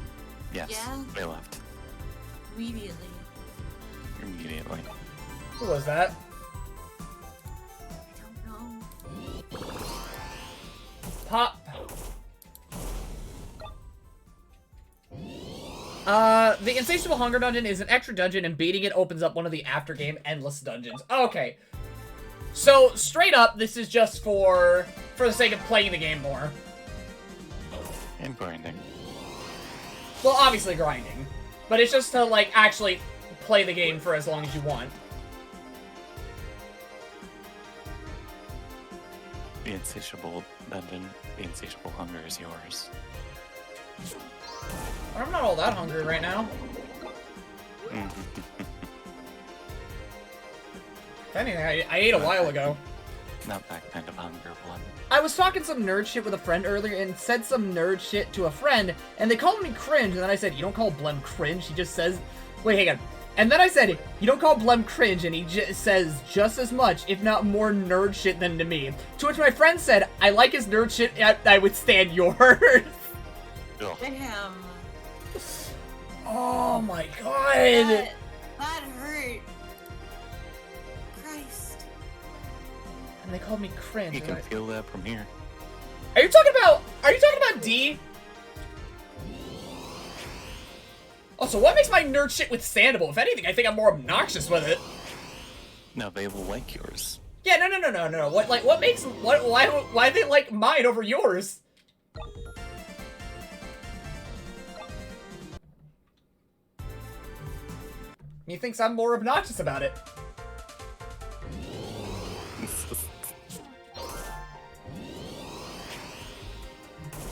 Yes, Yeah. they left. Immediately. Immediately. Who was that? I don't know. Pop. The Insatiable Hunger Dungeon is an extra dungeon, and beating it opens up one of the after-game endless dungeons. Okay. So, straight up, this is just for the sake of playing the game more. And grinding. Well, obviously grinding. But it's just to, like, actually play the game for as long as you want. The insatiable dungeon, the insatiable hunger is yours. I'm not all that hungry right now. If anything, I ate a while ago. Not that kind of hunger, Blem. I was talking some nerd shit with a friend earlier and said some nerd shit to a friend, and they called me cringe, and then I said, you don't call Blem cringe, he just says... Wait, hang on. And then I said, you don't call Blem cringe, and he says just as much, if not more nerd shit than to me. To which my friend said, I like his nerd shit, I would stand yours. Damn. Oh my god. That hurt. Christ. And they called me cringe. You can feel that from here. Are you talking about D? Also, what makes my nerd shit withstandable? If anything, I think I'm more obnoxious with it. No, they will like yours. Yeah, no. Why they like mine over yours? He thinks I'm more obnoxious about it.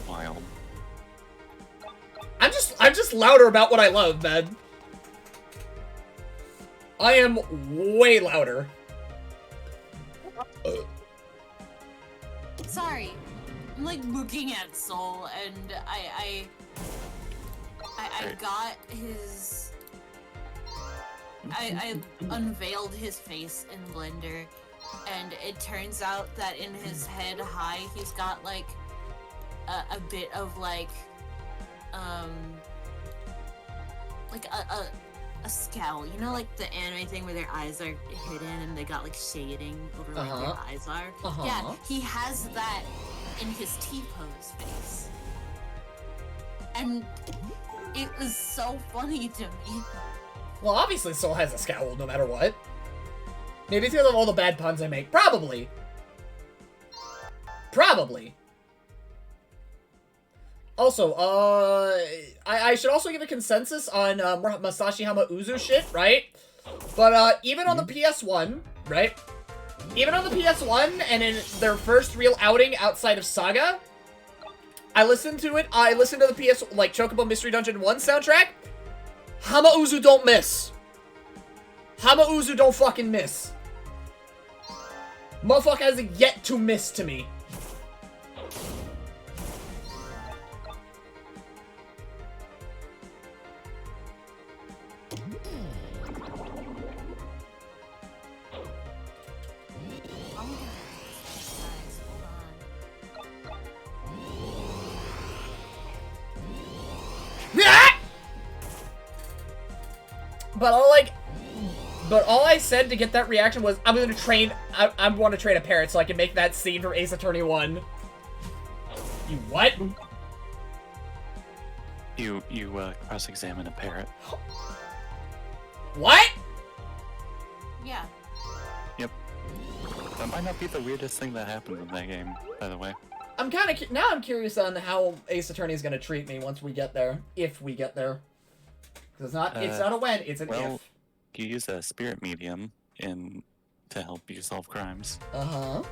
Wild. I'm just louder about what I love, man. I am way louder. Sorry. I'm like looking at Soul, and I got his... I unveiled his face in Blender, and it turns out that in his head high, he's got like a bit of like a scowl. You know, like the anime thing where their eyes are hidden and they got like shading over where their eyes are. Yeah, he has that in his T-pose face, and it was so funny to me. Well, obviously Soul has a scowl no matter what. Maybe it's because of all the bad puns I make. Probably. Probably. Also, I should also give a consensus on Masashi Hamauzu shit, right? But even on the PS1, right? Even on the PS1 and in their first real outing outside of Saga, I listened to it. I listened to the Chocobo Mystery Dungeon 1 soundtrack. Hamauzu don't miss. Hamauzu don't fucking miss. Motherfucker hasn't yet to miss to me. But all I said to get that reaction was, I want to train a parrot so I can make that scene from Ace Attorney 1. You what? You cross-examine a parrot. What? Yeah. Yep. That might not be the weirdest thing that happened in that game, by the way. I'm curious on how Ace Attorney is gonna treat me once we get there, if we get there. It's not a when, it's an if. You use a spirit medium to help you solve crimes. Uh-huh.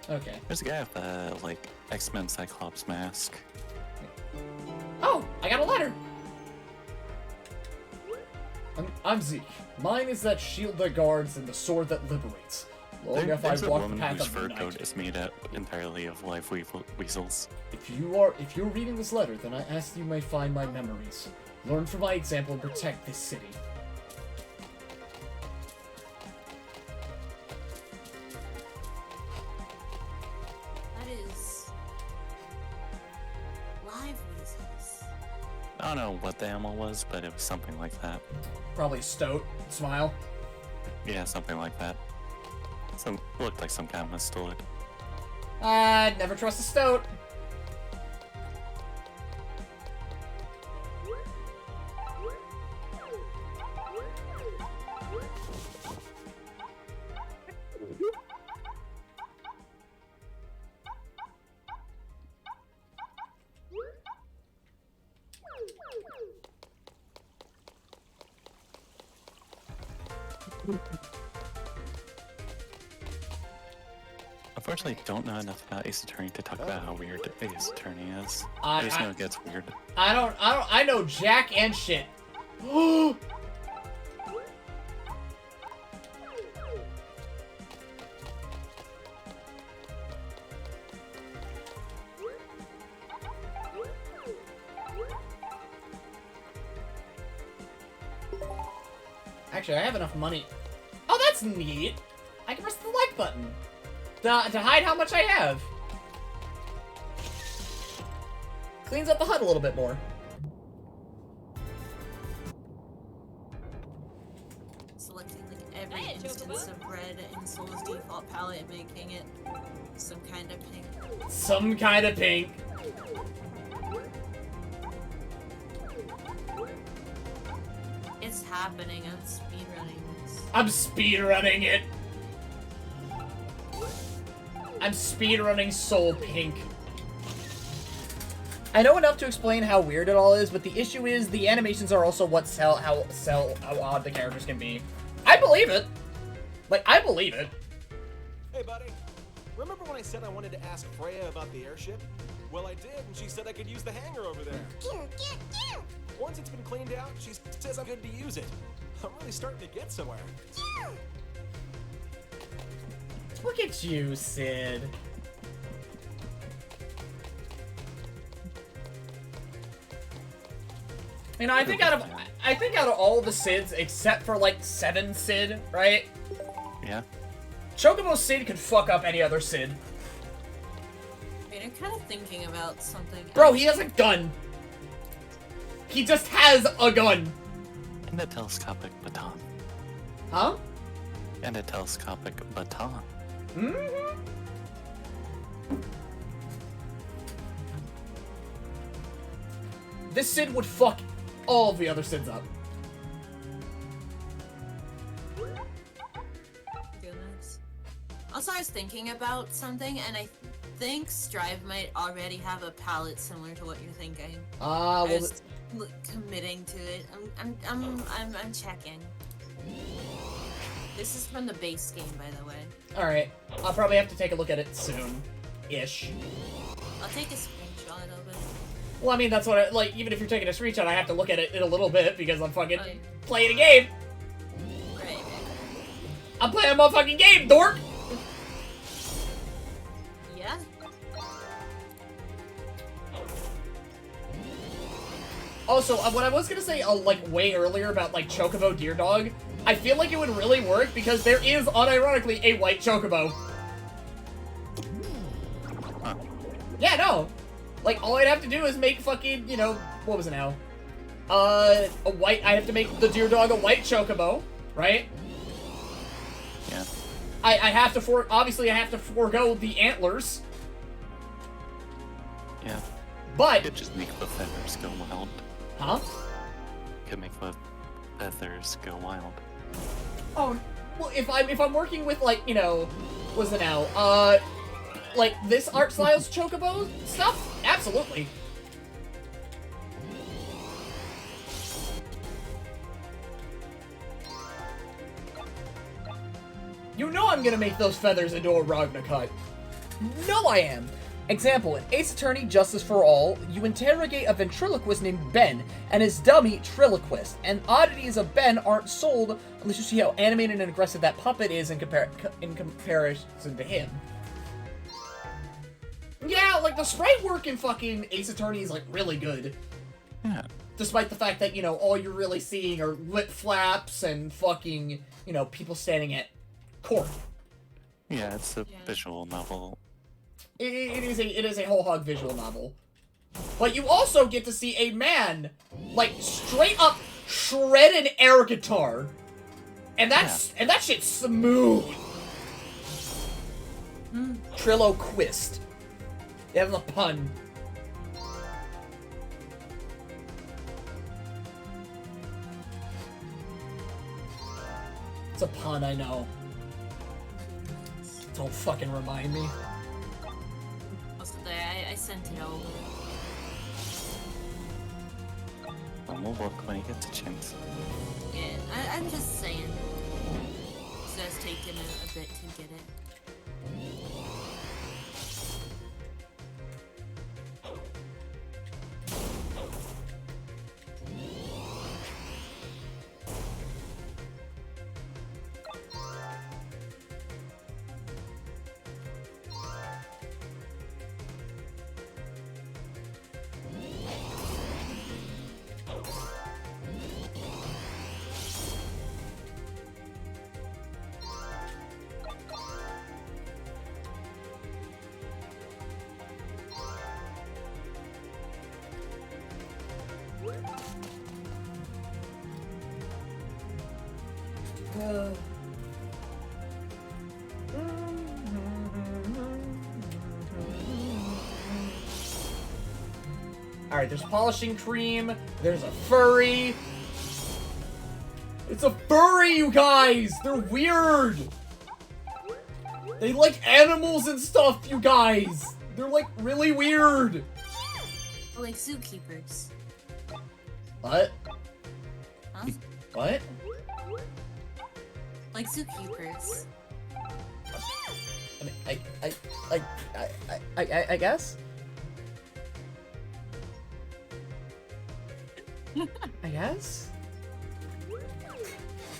Okay. There's a guy with a, X-Men Cyclops mask. Oh, I got a letter! I'm Zeke. Mine is that shield that guards and the sword that liberates. There's a woman whose fur coat is made up entirely of live weasels. If you're reading this letter, then I ask you may find my memories. Learn from my example and protect this city. That is live weasels. I don't know what the animal was, but it was something like that. Probably stoat. Smile. Yeah, something like that. Looked like some kind of a stoat. Never trust a stoat. Unfortunately, don't know enough about Ace Attorney to talk about how weird Ace Attorney is. I just know it gets weird. I know jack and shit. Actually, I have enough money. Oh, that's neat. I can press the like button to hide how much I have. Cleans up the HUD a little bit more. Selecting every instance of red in Soul's default palette and making it some kind of pink. Some kind of pink. It's happening. I'm speedrunning this. I'm speedrunning it. I'm speedrunning Soul Pink. I know enough to explain how weird it all is, but the issue is the animations are also what sell how odd the characters can be. I believe it. I believe it. Hey, buddy. Remember when I said I wanted to ask Freya about the airship? Well, I did, and she said I could use the hangar over there. Once it's been cleaned out, she says I'm good to use it. I'm really starting to get somewhere. Look at you, Sid. You know, I think out of all the Sids, except for 7 Sid, right? Yeah. Chocobo Sid could fuck up any other Sid. Wait, I'm kind of thinking about something. Bro, he has a gun. He just has a gun. And a telescopic baton. Huh? And a telescopic baton. Mm-hmm. This Sid would fuck all of the other Sids up. Goodness. Also, I was thinking about something, and I think Strive might already have a palette similar to what you're thinking. I Well, was committing to it. I'm checking. This is from the base game, by the way. alright. I'll probably have to take a look at it soon-ish. I'll take a screenshot of it. Well, I mean, that's what I, like, even if you're taking a screenshot, I have to look at it in a little bit because I'm fucking Oh, yeah. playing a game. Right. I'm playing a motherfucking game, dork! Yeah. Also, what I was gonna say, like, way earlier about, like, Chocobo Deer Dog, I feel like it would really work because there is, unironically, a white Chocobo. Huh. Yeah, no. Like, all I'd have to do is make fucking, you know, what was it now? I have to make the Deer Dog a white Chocobo, right? Yeah. I have to obviously I have to forego the antlers, Yeah. but, Could just make the feathers go wild. huh? Could make the feathers go wild. Oh, well, if I'm working with, like, you know, what's it now? Like, this art style's Chocobo stuff? Absolutely. You know I'm gonna make those feathers into a Ragnarok. No, I am. Example, in Ace Attorney Justice for All, you interrogate a ventriloquist named Ben and his dummy Triloquist, and oddities of Ben aren't sold unless you see how animated and aggressive that puppet is in comparison to him. Yeah, like, the sprite work in fucking Ace Attorney is, like, really good. Yeah. Despite the fact that, you know, all you're really seeing are lip flaps and fucking, you know, people standing at court. Yeah, it's a Yeah. visual novel. It is a whole hog visual novel. But you also get to see a man, like, straight up shred an air guitar. And and that shit's smooth. Triloquist. They have a pun. It's a pun, I know. Don't fucking remind me. Also, there, I sent it over. We'll look when he gets a chance. Yeah, I'm just saying. So it's taken a bit to get it. Alright, there's polishing cream, there's a furry. It's a furry, you guys! They're weird! They like animals and stuff, you guys! They're like really weird! Like zookeepers. What? Huh? What? Like zookeepers. I mean, I guess? I guess?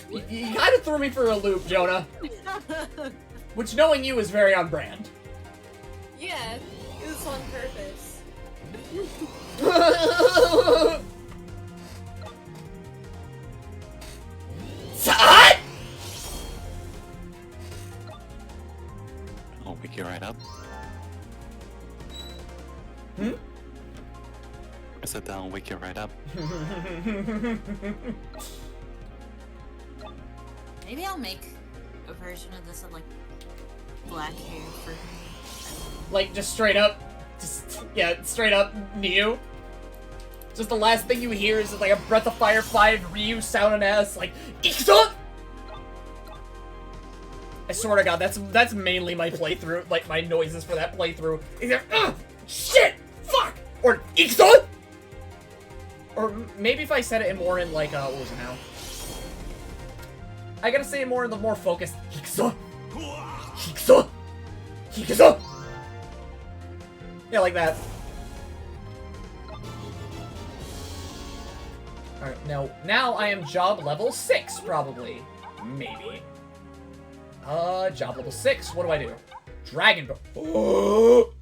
You kind of threw me for a loop, Jonah. Which, knowing you, is very on brand. Yeah, it was on purpose. What? I'll pick you right up. Hmm? I said that I'll wake you right up. Maybe I'll make a version of this of like black hair for him. Like, just straight up, yeah, straight up Neo. Just the last thing you hear is like a Breath of Fire 5 Ryu sounding ass like Ikuzo! I swear to God, that's mainly my playthrough, like my noises for that playthrough. Either shit, fuck, or Ikuzo! Or maybe if I said it more in like what was it now? I gotta say it more in the more focused Ikuzo! Ikuzo! Ikuzo! Yeah, like that. Alright, now I am job level 6, probably. Maybe. Job level 6, what do I do? Dragon Ball. Oh!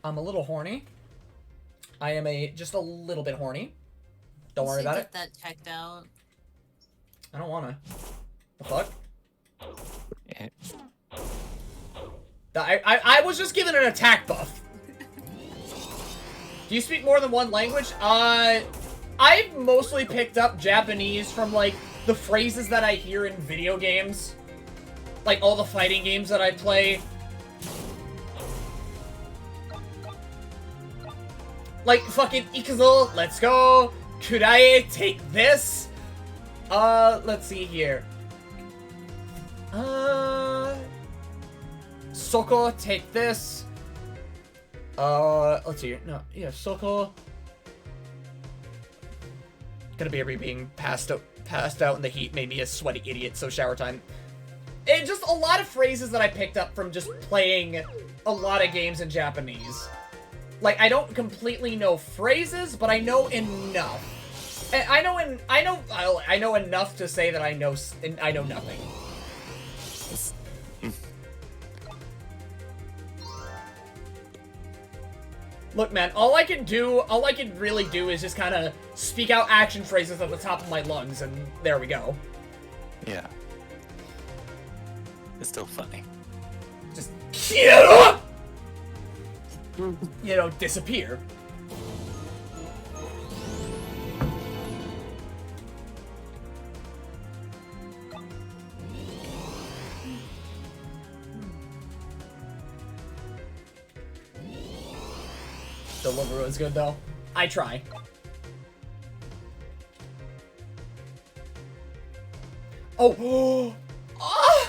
I'm a little horny. I am just a little bit horny. Don't worry about it. Get that checked out. I don't wanna. The fuck? Yeah. I was just given an attack buff. Do you speak more than one language? I've mostly picked up Japanese from, like, the phrases that I hear in video games. Like, all the fighting games that I play. Like, fucking Ikuzo, let's go. Kurae, take this. Let's see here. Soko, take this. Let's see here. No, yeah, Soko. Gonna be being passed out in the heat, made me a sweaty idiot, so shower time. And just a lot of phrases that I picked up from just playing a lot of games in Japanese. Like, I don't completely know phrases, but I know enough. And I know enough to say that I know nothing. Look, man, all I can really do is just kind of speak out action phrases at the top of my lungs, and there we go. Yeah. It's still funny. Just, disappear. Deliveroo is good, though. I try. Oh! Oh!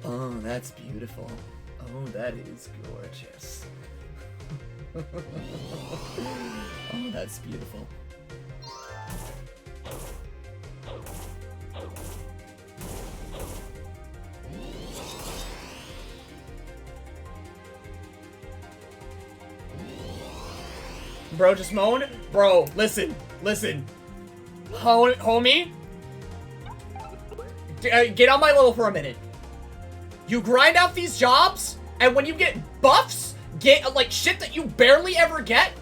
Oh, that's beautiful. Oh, that is gorgeous. Oh, that's beautiful. Bro, just moan? Bro, listen. Homie? Get on my level for a minute. You grind out these jobs, and when you get buffs, get, like, shit that you barely ever get.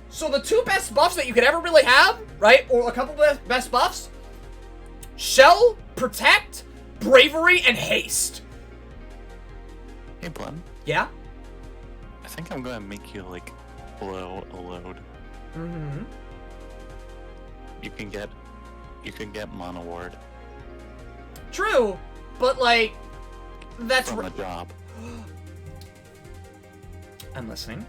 So the two best buffs that you could ever really have, right, or a couple of best buffs, Shell, Protect, Bravery, and Haste. Hey, Blem. Yeah? I think I'm gonna make you, like, blow a load. Mm-hmm. You can get Mono Ward. True, but, like, that's from a job. I'm listening.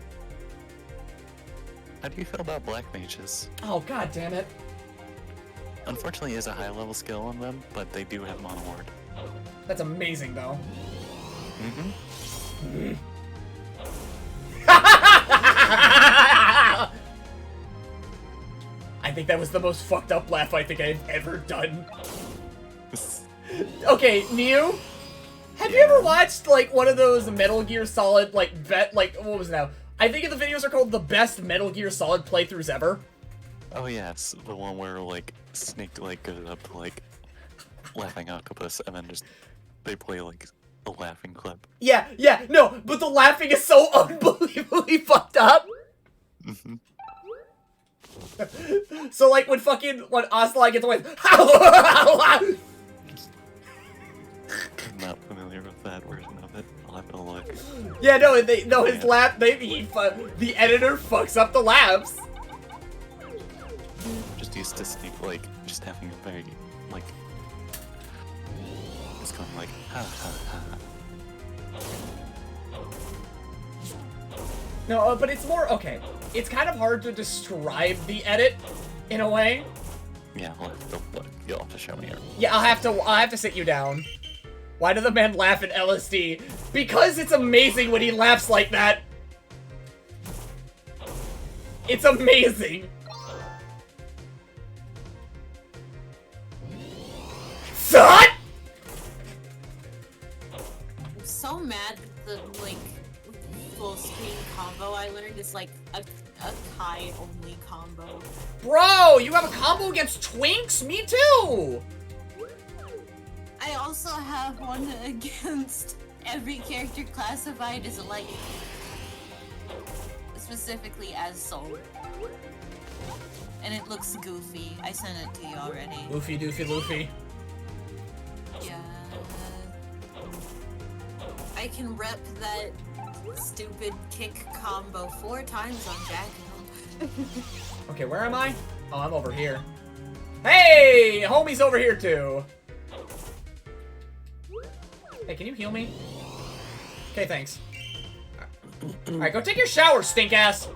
How do you feel about black mages? Oh, god damn it. Unfortunately, it is a high level skill on them, but they do have Mono Ward. That's amazing, though. Mm-hmm. I think that was the most fucked up laugh I think I've ever done. Okay, Neo, have you ever watched, like, one of those Metal Gear Solid, like, what was it now? I think the videos are called the best Metal Gear Solid playthroughs ever. Oh yes, the one where, like, Snake, like, goes up to, like, Laughing Octopus, and then just, they play, like, a laughing clip. Yeah, no, but the laughing is so unbelievably fucked up. Mm-hmm. So, like, when Ocelot gets away, I'm not familiar with that version of it. I'll have to look. Yeah, no, his laugh, the editor fucks up the laughs. Just use used to like just having a very like just going like ha ha ha. No, but it's more okay. It's kind of hard to describe the edit in a way. Yeah, you'll have to show me. Yeah, I'll have to sit you down. Why do the men laugh at LSD? Because it's amazing when he laughs like that. It's amazing. Son! I'm so mad that the, like, full screen combo I learned is, like, a Kai-only combo. Bro, you have a combo against Twinks? Me too! I also have one against every character classified as a light. Specifically as Soul. And it looks goofy. I sent it to you already. Luffy, doofy, Luffy. Yeah. I can rep that stupid kick combo 4 times on Jacko. Okay, where am I? Oh, I'm over here. Hey! Homie's over here too. Hey, can you heal me? Okay, thanks. Alright, go take your shower, stink ass!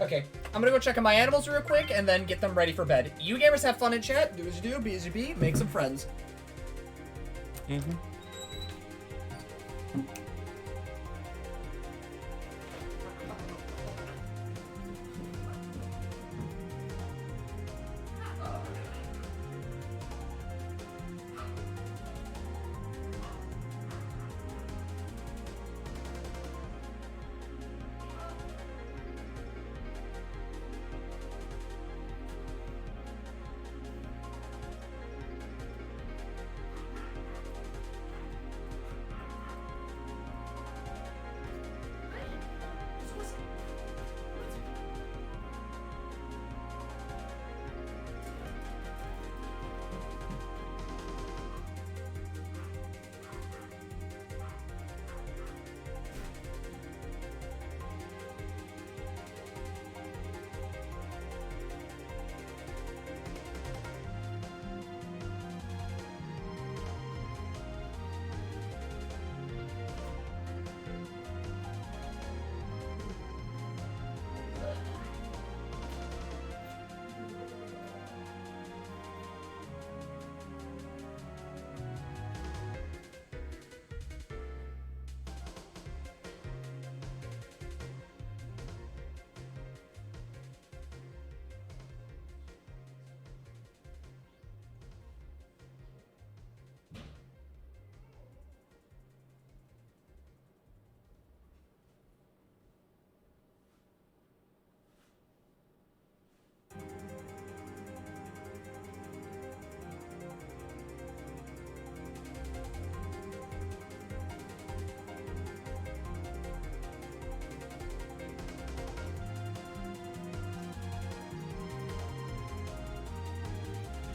Okay, I'm gonna go check on my animals real quick and then get them ready for bed. You gamers have fun in chat, do as you do, be as you be, make some friends. Mm-hmm.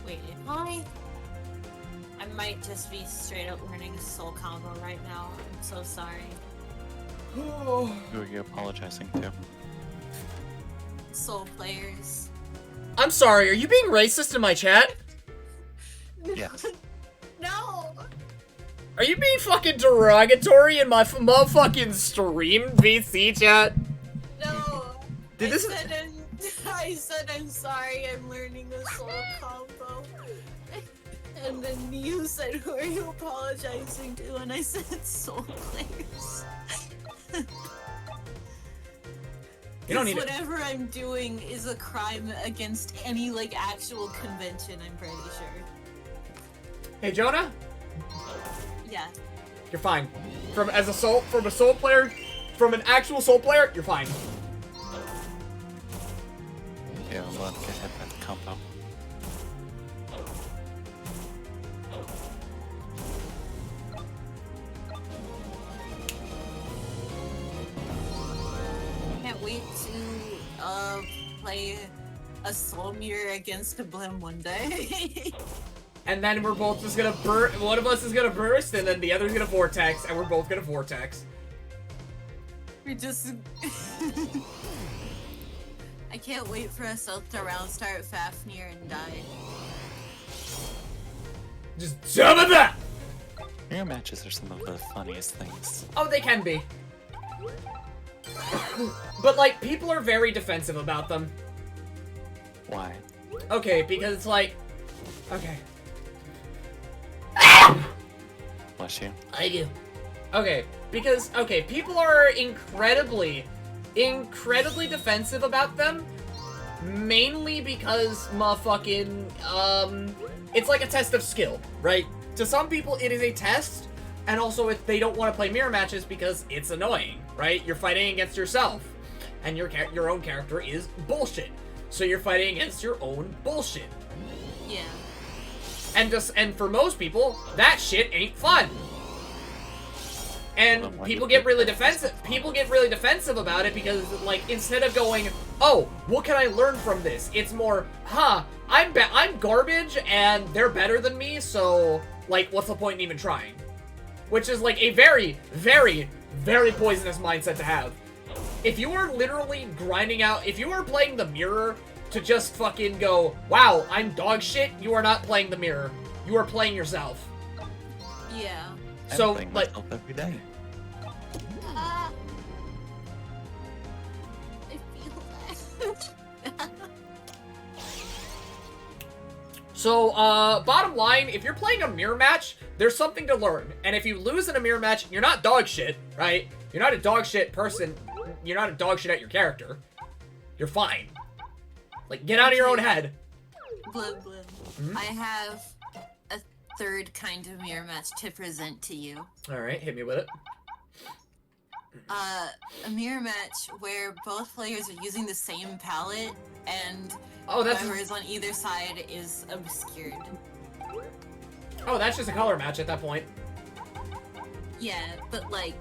Wait, am I might just be straight up learning a Soul combo right now. I'm so sorry. Oh. Who are you apologizing to? Soul players. I'm sorry, are you being racist in my chat? Yeah. No! Are you being fucking derogatory in my motherfucking stream VC chat? No! Did this- I said I'm sorry, I'm learning a Soul combo. And then you said, who are you apologizing to? And I said, Soul players. You don't need whatever I'm doing is a crime against any, like, actual convention, I'm pretty sure. Hey, Jonah? Yeah. You're fine. From a soul player, from an actual Soul player, you're fine. Yeah, a lot can hit that combo. Can't wait to play a soul mirror against a Blem one day. And then we're both just gonna one of us is gonna burst, and then the other's gonna vortex, and we're both gonna vortex. We just... I can't wait for us to round start Fafnir and die. Just some of that! Mirror matches are some of the funniest things. Oh, they can be. But, like, people are very defensive about them. Why? Okay, because it's like... Okay. Bless you. I do. Okay, because, okay, people are incredibly defensive about them. Mainly because, motherfucking, it's like a test of skill, right? To some people, it is a test, and also if they don't want to play mirror matches because it's annoying, right? You're fighting against yourself, and your own character is bullshit. So you're fighting against your own bullshit. Yeah. And for most people, that shit ain't fun. And people get really defensive. People get really defensive about it because, like, instead of going, oh, what can I learn from this? It's more, I'm garbage and they're better than me, so, like, what's the point in even trying? Which is, like, a very, very, very poisonous mindset to have. If you are literally grinding out, if you are playing the mirror to just fucking go, wow, I'm dog shit, you are not playing the mirror. You are playing yourself. Yeah. So, I'm playing like, myself every day. I feel that. so, bottom line, if you're playing a mirror match, there's something to learn. And if you lose in a mirror match, you're not dog shit, right? You're not a dog shit person. You're not a dog shit at your character. You're fine. Like, get out of your own head. Blem, Blem. Hmm? I have a third kind of mirror match to present to you. Alright, hit me with it. A mirror match where both players are using the same palette and That's whoever is on either side is obscured. Oh, that's just a color match at that point. Yeah, but like...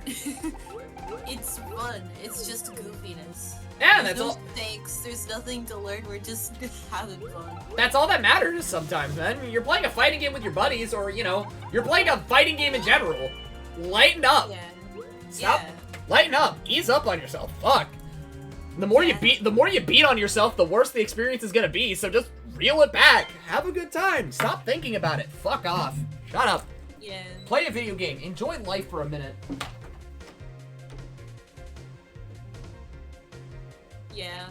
it's fun. It's just goofiness. Yeah, There's that's no all. stakes. There's nothing to learn. We're just having fun. That's all that matters sometimes, man. You're playing a fighting game with your buddies, or, you know, you're playing a fighting game in general. Lighten up. Yeah. Stop. Yeah. Lighten up. Ease up on yourself. Fuck. The more you beat on yourself, the worse the experience is gonna be. So just reel it back. Have a good time. Stop thinking about it. Fuck off. Shut up. Yeah. Play a video game. Enjoy life for a minute. Yeah.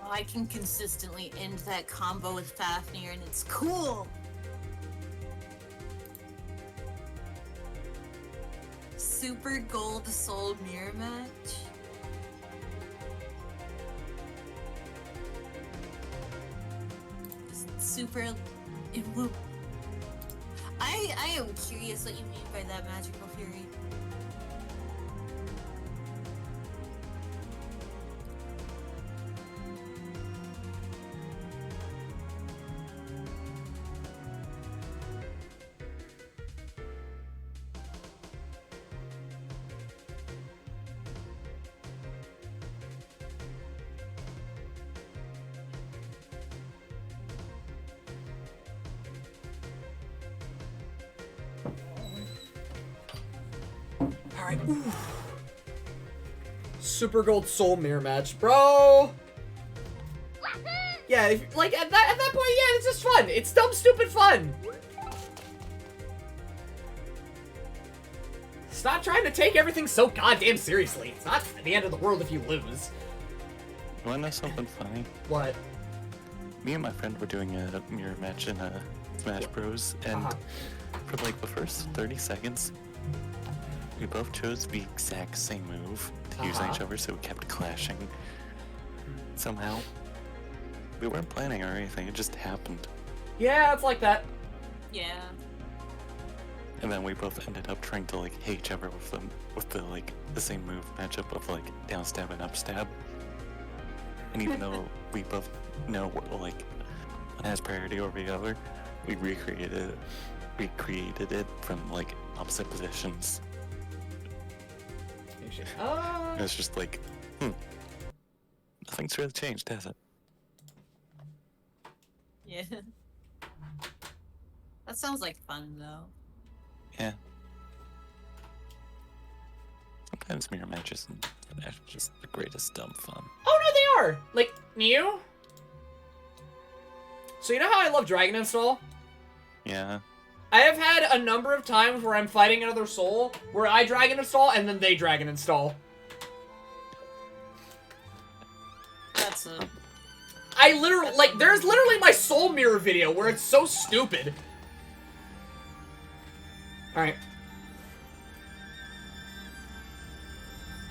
Oh, I can consistently end that combo with Fafnir, and it's cool. Super Gold Soul Mirror Match. Super. I am curious what you mean by that, Magical Fury. Alright, Super Gold Soul Mirror Match, bro! Yeah, if, like, at that point, yeah, it's just fun. It's dumb, stupid fun. Stop trying to take everything so goddamn seriously. It's not the end of the world if you lose. You wanna know something funny? What? Me and my friend were doing a mirror match in Smash Bros. And for like the first 30 seconds, we both chose the exact same move to use on each other, so we kept clashing. Somehow, we weren't planning or anything, it just happened. Yeah, it's like that. Yeah. And then we both ended up trying to like hate each other with the like the same move matchup of like down stab and up stab. And even though we both know what like one has priority over the other, we recreated it recreated it from like opposite positions. It's just like, nothing's really changed, has it? Yeah. That sounds like fun, though. Yeah. Sometimes mirror matches are just the greatest dumb fun. Oh no, they are. Like Mew. So you know how I love Dragon Install? Yeah. I have had a number of times where I'm fighting another soul, where I Dragon Install and then they Dragon Install. That's a... I literally, like, there's literally my soul mirror video where it's so stupid. Alright.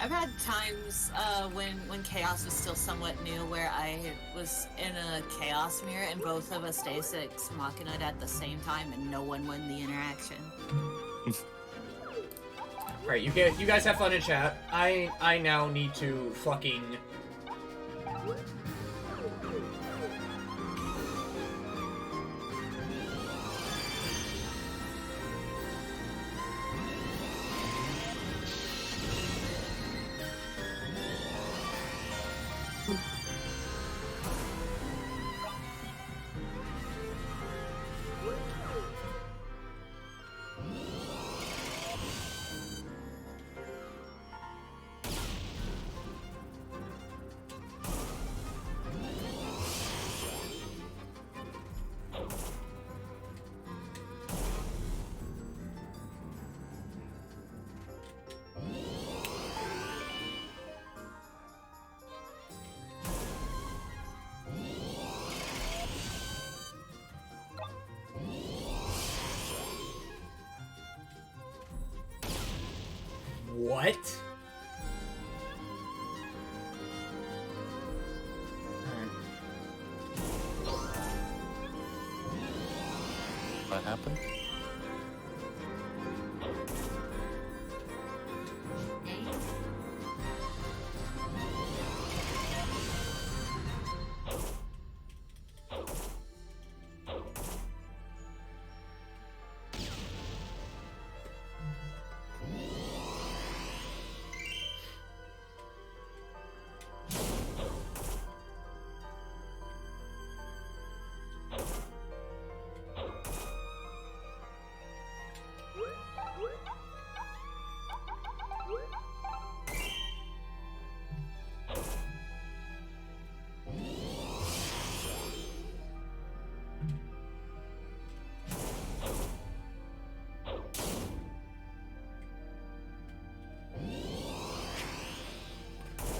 I've had times when Chaos was still somewhat new where I was in a Chaos mirror and both of us Day 6 Machina'd at the same time and no one won the interaction. Alright, you guys have fun in chat. I now need to fucking... What? What happened?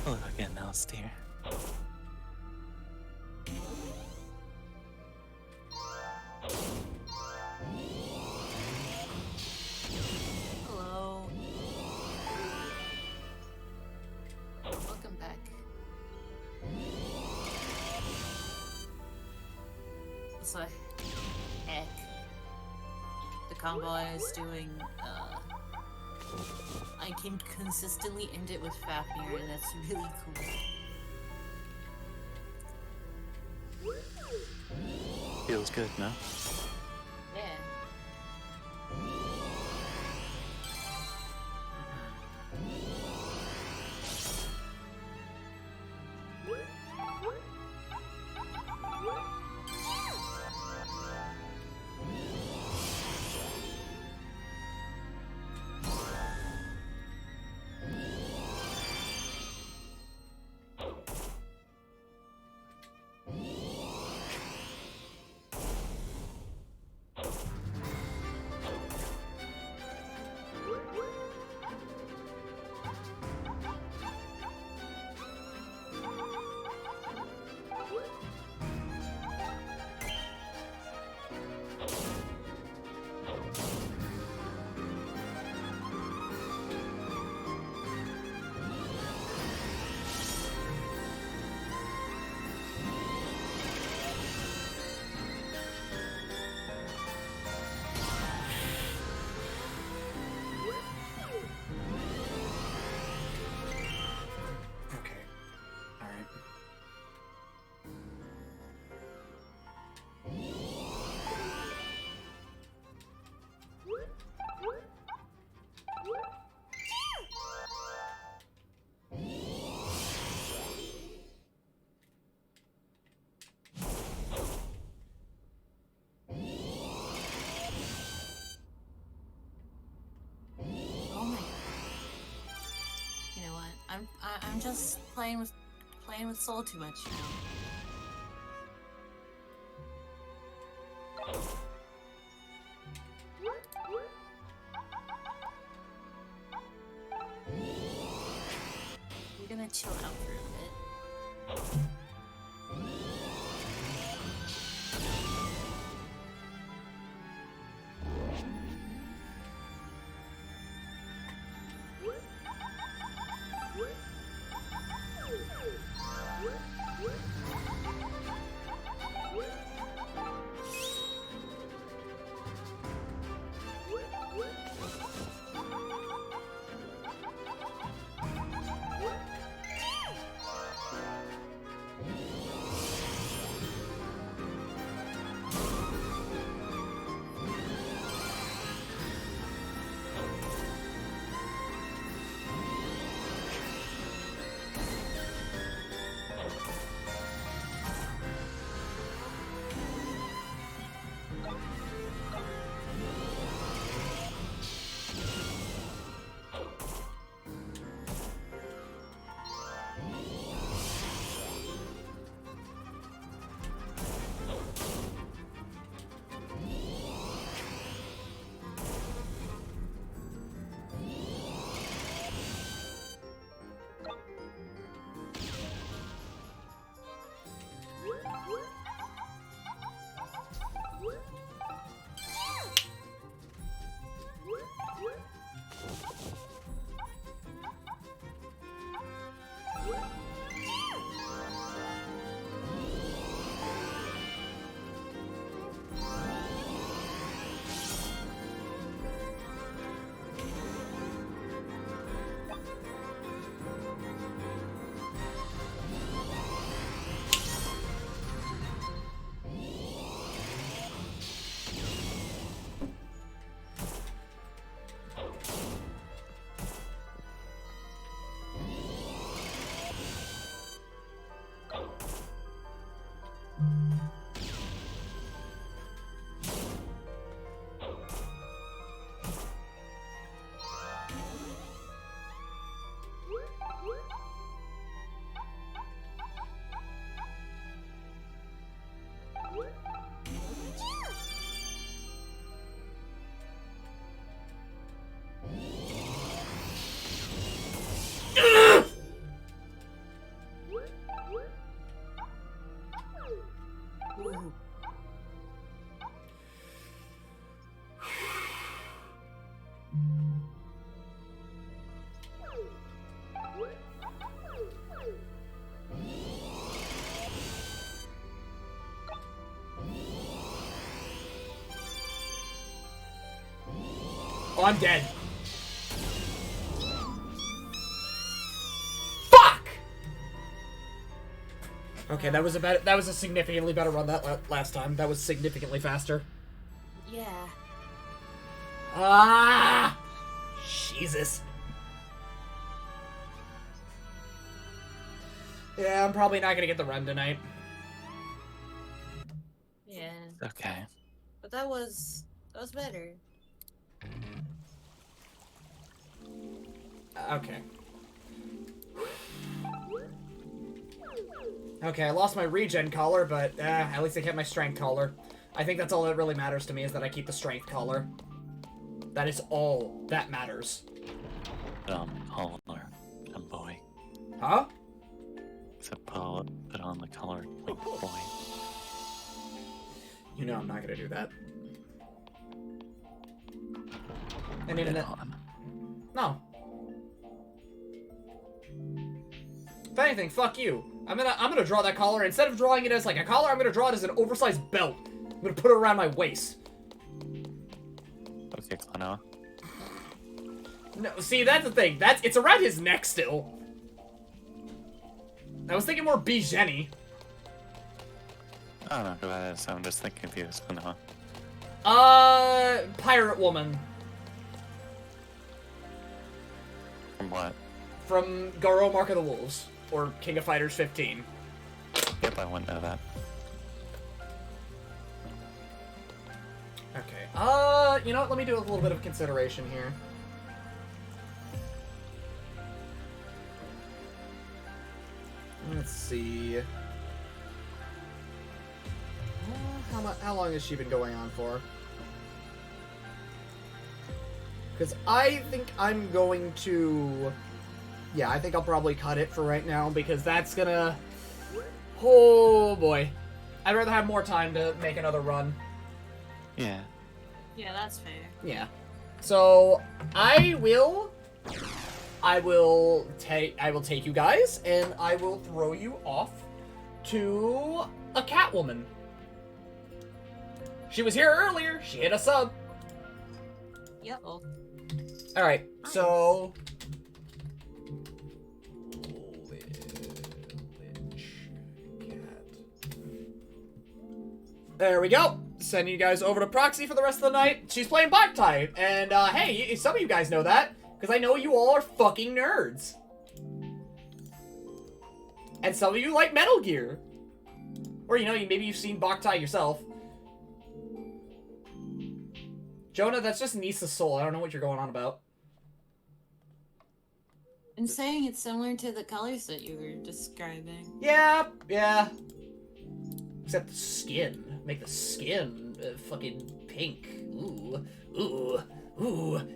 Hello again, Alistair. Hello. Welcome back. So, heck. The combo I was doing, I can consistently end it with Fafnir, and that's really cool. Feels good, no? Yeah. I'm just playing with Soul too much now. I'm gonna chill out for a bit. Oh, I'm dead. Fuck! Okay, that was a significantly better run that last time. That was significantly faster. Yeah. Ah! Jesus. Yeah, I'm probably not gonna get the run tonight. Yeah. Okay. But that was better. Okay. Okay, I lost my regen collar, but at least I kept my strength collar. I think that's all that really matters to me, is that I keep the strength collar. That is all that matters. Collar, boy. Huh? So put on the collar, like, boy. You know I'm not gonna do that. And Put even it that... on. No. If anything, fuck you. I'm gonna draw that collar. Instead of drawing it as like a collar, I'm gonna draw it as an oversized belt. I'm gonna put it around my waist. Okay, Clono. No, see, that's the thing. It's around his neck still. I was thinking more B. Jenny. I don't know who that is, so I'm just thinking of you as Clono. Pirate Woman. From what? From Garo Mark of the Wolves. Or King of Fighters 15. Yep, I wouldn't know that. Okay. You know what? Let me do a little bit of consideration here. Let's see. How long has she been going on for? Because I think I'm going to... Yeah, I think I'll probably cut it for right now, because that's gonna... Oh, boy. I'd rather have more time to make another run. Yeah. Yeah, that's fair. Yeah. So, I will take you guys, and I will throw you off to a Catwoman. She was here earlier. She hit a sub. Yep. Oh. All right. So. There we go. Sending you guys over to Proxy for the rest of the night. She's playing Boktai, and hey, some of you guys know that because I know you all are fucking nerds, and some of you like Metal Gear, or maybe you've seen Boktai yourself. Jonah, that's just Nisa's soul. I don't know what you're going on about. I'm saying it's similar to the colors that you were describing. Yeah. Except the skin. Make the skin fucking pink. Ooh,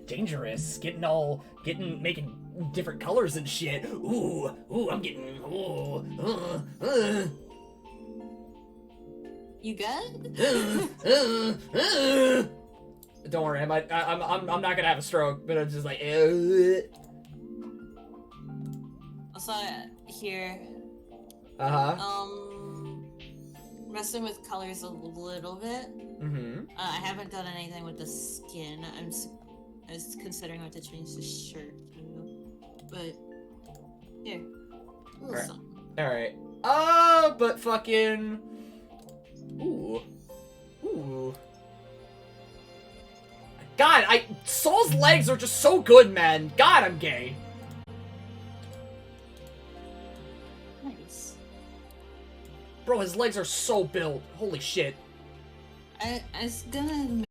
dangerous. Making different colors and shit. I'm getting, You good? Don't worry, I'm not gonna have a stroke, but I'm just like, Also, here. Messing with colors a little bit. I haven't done anything with the skin. I was considering what to change the shirt to, but here, a little something. All right. But fucking, ooh. God, Soul's legs are just so good, man. God, I'm gay. Nice. Bro, his legs are so built. Holy shit. I was gonna